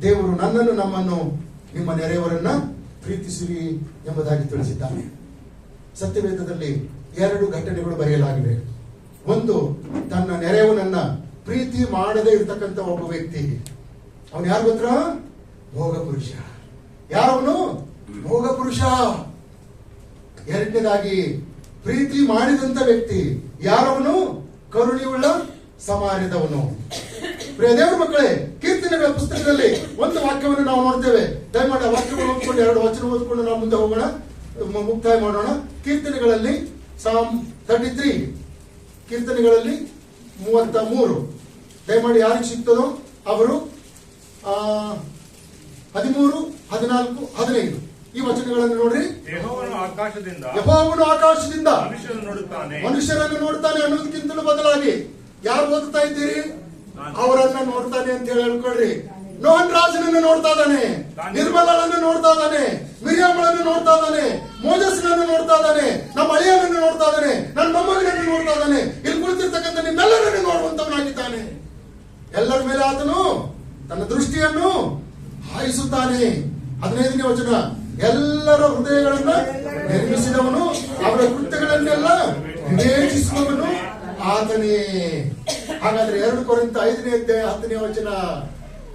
S3: ದೇವರು ನನ್ನನ್ನು ನಮ್ಮನ್ನು ನಿಮ್ಮ ನೆರೆಯವರನ್ನ ಪ್ರೀತಿಸಿರಿ ಎಂಬುದಾಗಿ ತಿಳಿಸಿದ್ದಾನೆ. ಸತ್ಯವೇದದಲ್ಲಿ 2 ಘಟನೆಗಳು ಬರೆಯಲಾಗಿವೆ. ಒಂದು, ತನ್ನ ನೆರೆಯವನನ್ನ ಪ್ರೀತಿ ಮಾಡದೇ ಇರತಕ್ಕಂತ ಒಬ್ಬ ವ್ಯಕ್ತಿ, ಅವನು ಯಾರು ಗೊತ್ತಾ? ಭೋಗ ಪುರುಷ. ಯಾರವನು? ಭೋಗ ಪುರುಷ. ಎರಡನೇದಾಗಿ, ಪ್ರೀತಿ ಮಾಡಿದಂತ ವ್ಯಕ್ತಿ ಯಾರವನು? ಕರುಣೆಯುಳ್ಳ ಸಮಾರ್ಯದವನು. ಪ್ರಿಯ ದೇವರ ಮಕ್ಕಳೇ, ಕೀರ್ತನೆಗಳ ಪುಸ್ತಕದಲ್ಲಿ ಒಂದು ವಾಕ್ಯವನ್ನು ನಾವು ನೋಡ್ತೇವೆ. ದಯಮಾಡಿ ಆ ವಾಕ್ಯವನ್ನು ಓದ್ಕೊಂಡು 2 ವಚನ ಓದ್ಕೊಂಡು ನಾವು ಮುಂದೆ ಹೋಗೋಣ, ಮುಕ್ತಾಯ ಮಾಡೋಣ. ಕೀರ್ತನೆಗಳಲ್ಲಿ ಸಾಮ್ 33, ಕೀರ್ತನೆಗಳಲ್ಲಿ 33. ದಯಮಾಡಿ ಯಾರಿಗೆ ಸಿಗ್ತದೋ ಅವರು 13, 14, 15 ಈ ವಚನಗಳನ್ನು ನೋಡ್ರಿ.
S4: ಯೆಹೋವನು ಆಕಾಶದಿಂದ
S3: ಮನುಷ್ಯರನ್ನು ನೋಡುತ್ತಾನೆ ಅನ್ನೋದಕ್ಕಿಂತಲೂ ಬದಲಾಗಿ ಯಾರು ಓದುತ್ತಾ ಇದ್ದೀರಿ? ಅವರನ್ನ ನೋಡ್ತಾನೆ ಅಂತ ಹೇಳಿ ಹೇಳ್ಕೊಳ್ರಿ. ನೋಹನ್ ರಾಜನನ್ನು ನೋಡ್ತಾ ಇದ್ದಾನೆ, ನಿರ್ಮಲನನ್ನು ನೋಡ್ತಾ ಇದ್ದಾನೆ, ಮಿರಿಯಾಮಳನ್ನು ನೋಡ್ತಾ ಇದ್ದಾನೆ, ಮೋಜಸ್ನನ್ನು ನೋಡ್ತಾ ಇದ್ದಾನೆ, ನಮ್ಮ ಅಳಿಯನನ್ನು ನೋಡ್ತಾ ಇದ್ದಾನೆ, ನನ್ನ ಮೊಮ್ಮಗನನ್ನು ನೋಡ್ತಾ ಇದ್ದಾನೆ. ಇಲ್ಲಿ ಕುಳಿತಿರ್ತಕ್ಕಂಥ ನಿಮ್ಮೆಲ್ಲರನ್ನು ನೋಡುವಂತವನಾಗಿದ್ದಾನೆ. ಎಲ್ಲರ ಮೇಲೆ ಆತನು ತನ್ನ ದೃಷ್ಟಿಯನ್ನು ಹಾಯಿಸುತ್ತಾನೆ. 15ನೇ ವಚನ, ಎಲ್ಲರ ಹೃದಯಗಳನ್ನ ನಿರ್ಮಿಸಿದವನು, ಅವರ ಕೃತ್ಯಗಳನ್ನೆಲ್ಲ ವಿವೇಚಿಸುವವನು ಆತನೇ. ಹಾಗಾದ್ರೆ 2 ಕೊರಿಂಥ 5ನೇ ಅಧ್ಯಾಯ 10ನೇ ವಚನ,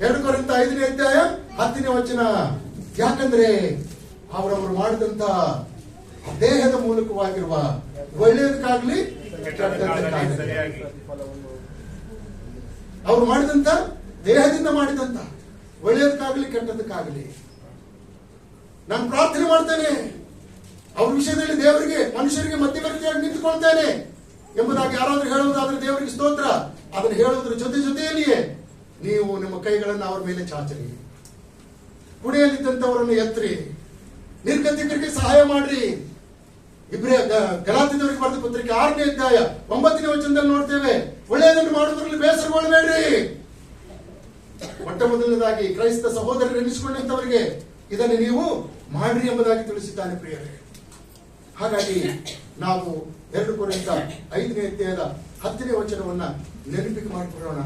S3: 2 ಕೊರಿಂಥ 5ನೇ ಅಧ್ಯಾಯ 10ನೇ ವಚನ. ಯಾಕಂದ್ರೆ ಅವರವರು ಮಾಡಿದಂತ ದೇಹದ ಮೂಲಕವಾಗಿರುವ ಒಳ್ಳೆಯದಕ್ಕಾಗ್ಲಿ ಕೆಟ್ಟದ್ದಕ್ಕಾಗಲಿ, ಅವರು ಮಾಡಿದಂತ ದೇಹದಿಂದ ಮಾಡಿದಂತ ಒಳ್ಳೆಯದಕ್ಕಾಗಲಿ ಕೆಟ್ಟದಕ್ಕಾಗಲಿ ನಾನು ಪ್ರಾರ್ಥನೆ ಮಾಡ್ತೇನೆ. ಅವ್ರ ವಿಷಯದಲ್ಲಿ ದೇವರಿಗೆ ಮನುಷ್ಯರಿಗೆ ಮಧ್ಯವರ್ತಿಯಾಗಿ ನಿಂತುಕೊಳ್ತೇನೆ ಎಂಬುದಾಗಿ ಯಾರಾದ್ರೂ ಹೇಳುವುದಾದ್ರೆ ದೇವರಿಗೆ ಸ್ತೋತ್ರ. ಅದನ್ನು ಹೇಳುವುದರ ಜೊತೆಯಲ್ಲಿಯೇ ನೀವು ನಿಮ್ಮ ಕೈಗಳನ್ನು ಅವರ ಮೇಲೆ ಚಾಚರಿ, ಪುಣೆಯಲ್ಲಿದ್ದಂಥವರನ್ನು ಎತ್ತರಿ, ನಿರ್ಗತಿಕರಿಗೆ ಸಹಾಯ ಮಾಡ್ರಿ. ಗಲಾತ್ಯದವರಿಗೆ ಬರೆದ ಪತ್ರಿಕೆ 6ನೇ ಅಧ್ಯಾಯ 9ನೇ ವಚನದಲ್ಲಿ ನೋಡ್ತೇವೆ, ಒಳ್ಳೆಯದನ್ನು ಮಾಡುವುದರಲ್ಲಿ ಬೇಸರಗೊಳ್ಳಬೇಡ್ರಿ. ಮೊಟ್ಟ ಮೊದಲನೇದಾಗಿ ಕ್ರೈಸ್ತ ಸಹೋದರರು ಎನಿಸಿಕೊಂಡಂತವರಿಗೆ ಇದನ್ನು ನೀವು ಮಾಡ್ರಿ ಎಂಬುದಾಗಿ ತಿಳಿಸಿದ್ದಾನೆ ಪ್ರಿಯರೇ. ಹಾಗಾಗಿ ನಾವು 2 ಕೊರಿಂಥ 5ನೇ ಅಧ್ಯಾಯದ 10ನೇ ವಚನವನ್ನ ನೆನಪಿಗೆ ಮಾಡಿಕೊಳ್ಳೋಣ.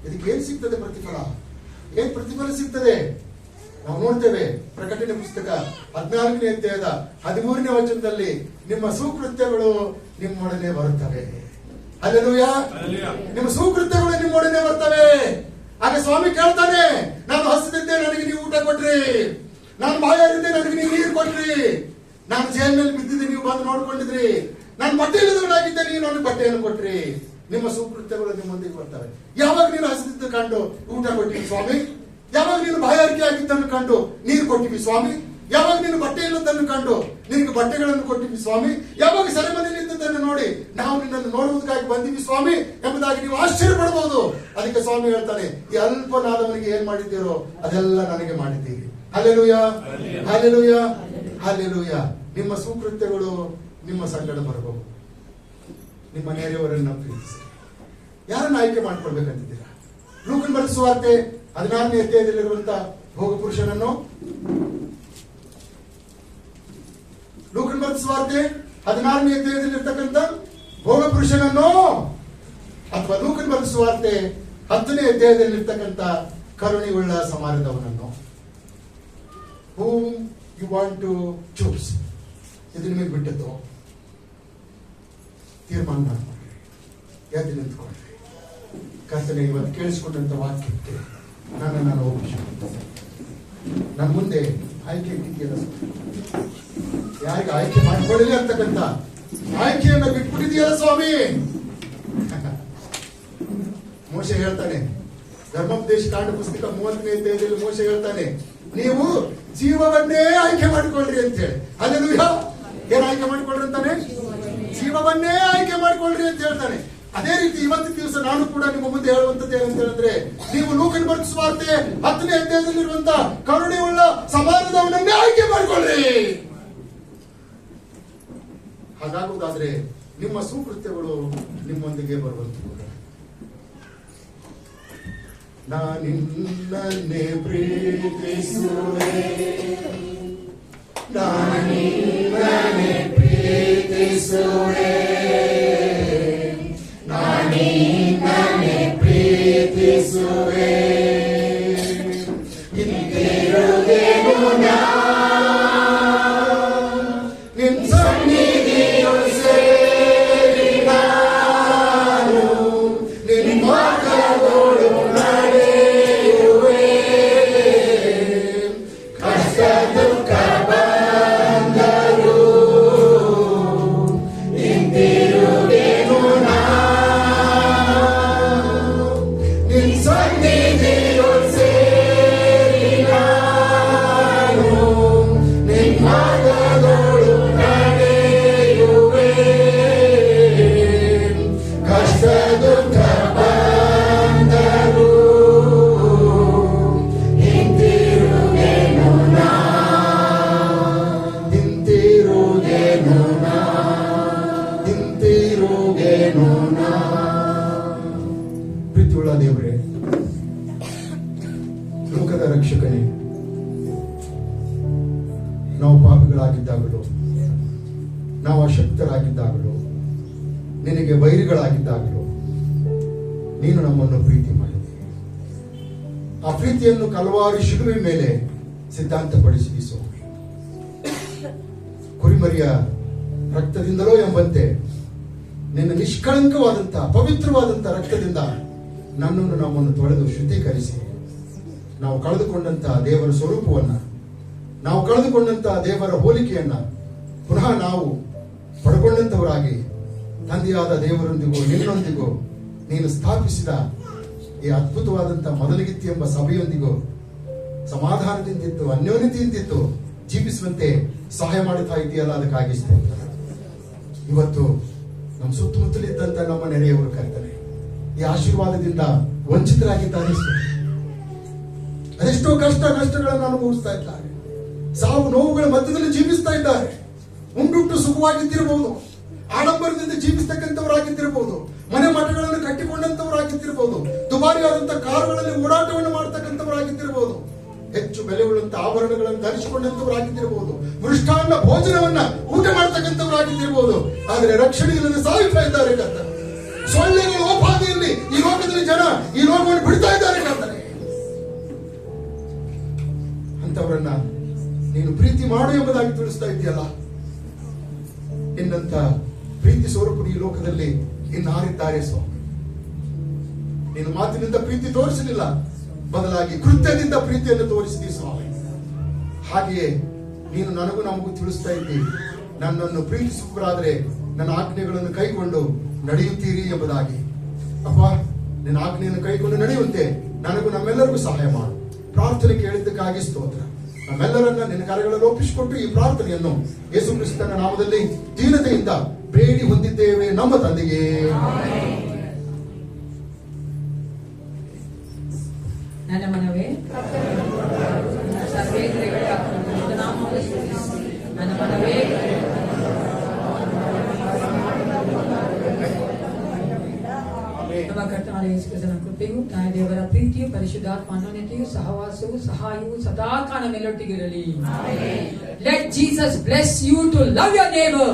S3: ಇದಕ್ಕೆ ಏನ್ ಸಿಗ್ತದೆ ಪ್ರತಿಫಲ? ಏನ್ ಪ್ರತಿಫಲ ಸಿಗ್ತದೆ? ನಾವು ನೋಡ್ತೇವೆ ಪ್ರಕಟಣೆ ಪುಸ್ತಕ 14ನೇ ಅಧ್ಯಾಯದ 13ನೇ ವಚನದಲ್ಲಿ, ನಿಮ್ಮ ಸುಕೃತ್ಯಗಳು ನಿಮ್ಮೊಡನೆ ಬರುತ್ತವೆ. ಹಲ್ಲೆಲೂಯಾ. ನಿಮ್ಮ ಸುಕೃತ್ಯಗಳು ನಿಮ್ಮೊಡನೆ ಬರ್ತವೆ. ಆಗ ಸ್ವಾಮಿ ಕೇಳ್ತಾನೆ, ನಾನು ಹಸಿದಿದ್ದೆ, ನನಗೆ ನೀವು ಊಟ ಕೊಟ್ರಿ. ನಾನು ಬಾಯಾರಿದ್ದೆ, ನನಗೆ ನೀವು ನೀರು ಕೊಟ್ರಿ. ನಾನು ಜೈಲಿನಲ್ಲಿ ಬಿದ್ದಿದ್ದೆ, ನೀವು ಬಂದು ನೋಡ್ಕೊಂಡಿದ್ರಿ. ನಾನು ಬಟ್ಟೆ ಇಲ್ಲದವನಾಗಿದ್ದೆ, ನೀವು ನನಗೆ ಬಟ್ಟೆಯನ್ನು ಕೊಟ್ರಿ. ನಿಮ್ಮ ಸುಕೃತ್ಯಗಳು ನಿಮ್ಮೊಂದಿಗೆ ಬರ್ತವೆ. ಯಾವಾಗ ನೀನು ಹಸಿದಿದ್ದು ಕಂಡು ಊಟ ಕೊಟ್ಟಿವಿ ಸ್ವಾಮಿ? ಯಾವಾಗ ನೀನು ಬಾಯಾರಿಕೆ ಆಗಿದ್ದನ್ನು ಕಂಡು ನೀರು ಕೊಟ್ಟಿವಿ ಸ್ವಾಮಿ? ಯಾವಾಗ ನೀನು ಬಟ್ಟೆ ಇಲ್ಲದನ್ನು ಕಂಡು ನಿನಗೆ ಬಟ್ಟೆಗಳನ್ನು ಕೊಟ್ಟಿವಿ ಸ್ವಾಮಿ? ಯಾವಾಗ ಸೆರೆಮನೆಯಲ್ಲಿ ಇದ್ದದನ್ನು ನೋಡಿ ನಾವು ನಿನ್ನನ್ನು ನೋಡುವುದಕ್ಕಾಗಿ ಬಂದಿವಿ ಸ್ವಾಮಿ ಎಂಬುದಾಗಿ ನೀವು ಆಶ್ಚರ್ಯ ಪಡಬಹುದು. ಅದಕ್ಕೆ ಸ್ವಾಮಿ ಹೇಳ್ತಾನೆ, ಈ ಅಲ್ಪನಾದವನಿಗೆ ಏನ್ ಮಾಡಿದ್ದೀರೋ ಅದೆಲ್ಲ ನನಗೆ ಮಾಡಿದ್ದೀರಿ. Hallelujah, hallelujah, hallelujah. ನಿಮ್ಮ ಸುಕೃತ್ಯಗಳು ನಿಮ್ಮ ಸಂಗಡ ಬರಬಹುದು. ನಿಮ್ಮ ನೆರೆಯವರನ್ನ ಪ್ರೀತಿಸಿ. ಯಾರನ್ನ ಆಯ್ಕೆ ಮಾಡ್ಕೊಳ್ಬೇಕಂತಿದ್ದೀರಾ? ಲೂಕನ್ ಬರೆದ ಸುವಾರ್ತೆ 16ನೇ ಅಧ್ಯಾಯದಲ್ಲಿರುವಂತ ಭೋಗ ಪುರುಷನನ್ನು, ಲೂಕನ್ ಬರೆದ ಸುವಾರ್ತೆ 16ನೇ ಅಧ್ಯಾಯದಲ್ಲಿರ್ತಕ್ಕಂಥ ಭೋಗ ಪುರುಷನನ್ನು, ಅಥವಾ ಲೂಕನ್ ಬರೆದ ಸುವಾರ್ತೆ 10ನೇ ಅಧ್ಯಾಯದಲ್ಲಿರ್ತಕ್ಕಂಥ ಕರುಣೆಯುಳ್ಳ ಸಮಾರ್ಯದವನನ್ನು? whom you want to choose? ಇದು ನಿಮಗೆ ಬಿಟ್ಟದ್ದು. ತೀರ್ಮಾನ ಮಾಡ್ಕೊಳ್ಳಿ, ಎದ್ದು ನಿಂತ್ಕೊಳ್ಳಿ. ಕರ್ತನೆ, ಇವತ್ತು ಕೇಳಿಸಿಕೊಂಡಂತ ವಾಕ್ಯಕ್ಕೆ ನಾನು ಒಪ್ಪಿಸಿಕೊಳ್ತೇನೆ. ನನ್ನ ಮುಂದೆ ಆಯ್ಕೆ ಇಟ್ಟಿದೆಯಲ್ಲ, ಯಾರಿಗೆ ಆಯ್ಕೆ ಮಾಡಿಕೊಳ್ಳಲಿ ಅಂತಕ್ಕಂಥ ಆಯ್ಕೆಯನ್ನ ಬಿಟ್ಬಿಟ್ಟಿದೆಯಲ್ಲ ಸ್ವಾಮಿ. ಮೋಶೆ ಹೇಳ್ತಾನೆ, ಧರ್ಮೋಪದೇಶ ಕಾಂಡ ಪುಸ್ತಕ 30ನೇ ಅಧ್ಯಾಯದಲ್ಲಿ ಮೋಶೆ ಹೇಳ್ತಾನೆ, ನೀವು ಜೀವವನ್ನೇ ಆಯ್ಕೆ ಮಾಡಿಕೊಳ್ಳ್ರಿ ಅಂತ ಹೇಳಿ. ಹಲ್ಲೆಲೂಯಾ. ಏನ್ ಆಯ್ಕೆ ಮಾಡಿಕೊಳ್ಳ್ರಿ ಅಂತಾನೆ? ಜೀವವನ್ನೇ ಆಯ್ಕೆ ಮಾಡಿಕೊಳ್ಳ್ರಿ ಅಂತ ಹೇಳ್ತಾನೆ. ಅದೇ ರೀತಿ ಇವತ್ತಿನ ದಿವಸ ನಾನು ಕೂಡ ನಿಮ್ಮ ಮುಂದೆ ಹೇಳುವಂತದ್ದು ಏನಂತ ಹೇಳಿದ್ರೆ, ನೀವು ಲೂಕನ್ ಬರೆದ ಸುವಾರ್ತೆ 10ನೇ ಅಧ್ಯಾಯದಲ್ಲಿರುವಂತ ಕರುಣೆಯುಳ್ಳ ಸಮಾರ್ಯದವನನ್ನೇ ಆಯ್ಕೆ ಮಾಡಿಕೊಳ್ಳ್ರಿ. ಹಾಗಾಗುವುದಾದ್ರೆ ನಿಮ್ಮ ಸುಕೃತ್ಯಗಳು ನಿಮ್ಮೊಂದಿಗೆ ಬರುವಂತ. ನಾನಿನ್ನನ್ನೇ ಪ್ರೀತಿಸುವೆ, ನಾನಿನ್ನನ್ನೇ ಪ್ರೀತಿಸುವೆ, ನಾನಿನ್ನನ್ನೇ ಪ್ರೀತಿಸುವೆ. ಕಷ್ಟ ದುಃಖ ಬಂದರು ಹಿಂತಿರುಗೇನು ನಾ, ಹಿಂತಿರುಗೇನು ನಾ, ಹಿಂತಿರುಗೇನು ನಾ. ಪ್ರೀತಿಯುಳ್ಳ ದೇವರೇ, ಲೋಕದ ರಕ್ಷಕನೇ, ನಾವು ಪಾಪಿಗಳಾಗಿದ್ದಾಗಲೂ, ನಾವು ಅಶಕ್ತರಾಗಿದ್ದಾಗಲೂ, ನಿನಗೆ ವೈರಿಗಳಾಗಿದ್ದಾಗಲೂ ನೀನು ನಮ್ಮನ್ನು ಪ್ರೀತಿ ಮಾಡಿದೆ. ಆ ಪ್ರೀತಿಯನ್ನು ಕಲ್ವಾರಿ ಶಿಲುವೆ ಮೇಲೆ ಸಿದ್ಧಾಂತಪಡಿಸಿದಿ ಸ್ವಾಮಿ. ಕುರಿಮರಿಯ ರಕ್ತದಿಂದಲೋ ಎಂಬಂತೆ ನಿನ್ನ ನಿಷ್ಕಳಂಕವಾದಂತಹ ಪವಿತ್ರವಾದಂತಹ ರಕ್ತದಿಂದ ನನ್ನನ್ನು ನಮ್ಮನ್ನು ತೊಳೆದು ಶುದ್ಧೀಕರಿಸಿ ನಾವು ಕಳೆದುಕೊಂಡಂತಹ ದೇವರ ಸ್ವರೂಪವನ್ನ, ನಾವು ಕಳೆದುಕೊಂಡಂತಹ ದೇವರ ಹೋಲಿಕೆಯನ್ನ ಪುನಃ ನಾವು ಪಡ್ಕೊಂಡಂತವರಾಗಿ ತಂದೆಯಾದ ದೇವರೊಂದಿಗೂ ನಿನ್ನೊಂದಿಗೂ ನೀನು ಸ್ಥಾಪಿಸಿದ ಈ ಅದ್ಭುತವಾದಂತಹ ಮೊದಲಿಗಿತ್ತಿ ಎಂಬ ಸಭೆಯೊಂದಿಗೂ ಸಮಾಧಾನದಿಂದಿತ್ತು, ಅನ್ಯೋನ್ಯತೆಯಿಂದಿತ್ತು ಜೀವಿಸುವಂತೆ ಸಹಾಯ ಮಾಡುತ್ತಾ ಇದೆಯಲ್ಲ, ಅದಕ್ಕಾಗಿ ಸ್ತೋತ್ರ. ಇವತ್ತು ನಮ್ಮ ಸುತ್ತಮುತ್ತಲಿದ್ದಂತ ನಮ್ಮ ನೆರೆಯವರು ಕರ್ತನೆ ಈ ಆಶೀರ್ವಾದದಿಂದ ವಂಚಿತರಾಗಿದ್ದಾರೆ. ಅದೆಷ್ಟೋ ಕಷ್ಟ ನಷ್ಟಗಳನ್ನು ಅನುಭವಿಸ್ತಾ ಇದ್ದಾರೆ, ಸಾವು ನೋವುಗಳ ಮಧ್ಯದಲ್ಲಿ ಜೀವಿಸ್ತಾ ಇದ್ದಾರೆ. ಉಂಡುಂಟು ಸುಖವಾಗಿದ್ದಿರಬಹುದು, ಆಡಂಬರದಿಂದ ಜೀವಿಸ್ತಕ್ಕಂಥವರಾಗಿದ್ದಿರಬಹುದು, ಮನೆ ಮಠಗಳನ್ನು ಕಟ್ಟಿಕೊಂಡಂತವರಾಗಿದ್ದಿರಬಹುದು, ದುಬಾರಿಯಾದಂತಹ ಕಾರುಗಳಲ್ಲಿ ಓಡಾಟವನ್ನು ಮಾಡತಕ್ಕಂಥವರಾಗಿದ್ದಿರಬಹುದು, ಹೆಚ್ಚು ಬೆಲೆಯುಳ್ಳಂತ ಆಭರಣಗಳನ್ನು ಧರಿಸಿಕೊಂಡಂತವರಾಗಿದ್ದಿರಬಹುದು, ಮೃಷ್ಟಾನ್ನ ಭೋಜನವನ್ನ ಊಟ ಮಾಡತಕ್ಕಂಥವರಾಗಿದ್ದಿರಬಹುದು. ಆದರೆ ರಕ್ಷಣೆ ಇಲ್ಲದೆ ಸಾಯುತ್ತಾ ಇದ್ದಾರೆ ಕರ್ತನೆ. ಸೊಳ್ಳೆಗಳ ಓಪಾದಿಯಲ್ಲಿ ಈ ಲೋಕದಲ್ಲಿ ಜನ ಈ ಲೋಕವನ್ನು ಬಿಡ್ತಾ ಇದ್ದಾರೆ ಕರ್ತನೆ. ಅಂತವರನ್ನ ನೀನು ಪ್ರೀತಿ ಮಾಡು ಎಂಬುದಾಗಿ ತಿಳಿಸ್ತಾ ಇದೆಯಲ್ಲ, ನಿನ್ನಂತ ಪ್ರೀತಿ ಸ್ವರೂಪರು ಈ ಲೋಕದಲ್ಲಿ ಇನ್ನಾರಿದ್ದಾರೆ ಸ್ವಾಮಿ. ನೀನು ಮಾತಿನಿಂದ ಪ್ರೀತಿ ತೋರಿಸಲಿಲ್ಲ, ಬದಲಾಗಿ ಕೃತ್ಯದಿಂದ ಪ್ರೀತಿಯನ್ನು ತೋರಿಸಿದಿ ಸ್ವಾಮಿ. ಹಾಗೆಯೇ ನೀನು ನನಗೂ ನಮಗೂ ತಿಳಿಸ್ತಾ ಇದ್ದಿ, ನನ್ನನ್ನು ಪ್ರೀತಿಸುವರಾದರೆ ನನ್ನ ಆಜ್ಞೆಗಳನ್ನು ಕೈಕೊಂಡು ನಡೆಯುತ್ತೀರಿ ಎಂಬುದಾಗಿ. ಅಪ್ಪ, ನಿನ್ನ ಆಜ್ಞೆಯನ್ನು ಕೈಕೊಂಡು ನಡೆಯುವಂತೆ ನನಗೂ ನಮ್ಮೆಲ್ಲರಿಗೂ ಸಹಾಯ ಮಾಡು. ಪ್ರಾರ್ಥನೆ ಕೇಳಿದ್ದಕ್ಕಾಗಿ ಸ್ತೋತ್ರ. ನಮ್ಮೆಲ್ಲರನ್ನ ನಿನ್ನ ಕರೆಗಳಲ್ಲಿ ಒಪ್ಪಿಸಿಕೊಟ್ಟು ಈ ಪ್ರಾರ್ಥನೆಯನ್ನು ಯೇಸು ಕ್ರಿಸ್ತನ ನಾಮದಲ್ಲಿ ದೀನತೆಯಿಂದ ಬೇಡಿ ಹೊಂದಿದ್ದೇವೆ ನಮ್ಮ ತಂದೆಗೆ.
S1: ನನ್ನ ಮನವೇ ನನ್ನ ಮನವೇ ನಮ್ಮ ಕರ್ತನಾದ ಯೇಸು ಕ್ರಿಸ್ತನ ಕೃಪೆಯು, ತಾಯಿ ದೇವರ ಪ್ರೀತಿಯು, ಪರಿಶುದ್ಧಾತ್ಮ ಅನ್ಯೋನ್ಯತೆಯು, ಸಹವಾಸವು, ಸಹಾಯವು ಸದಾಕಾಲ ಮೇಲೊಟ್ಟಿಗಿರಲಿ. Let Jesus bless you to love your neighbor.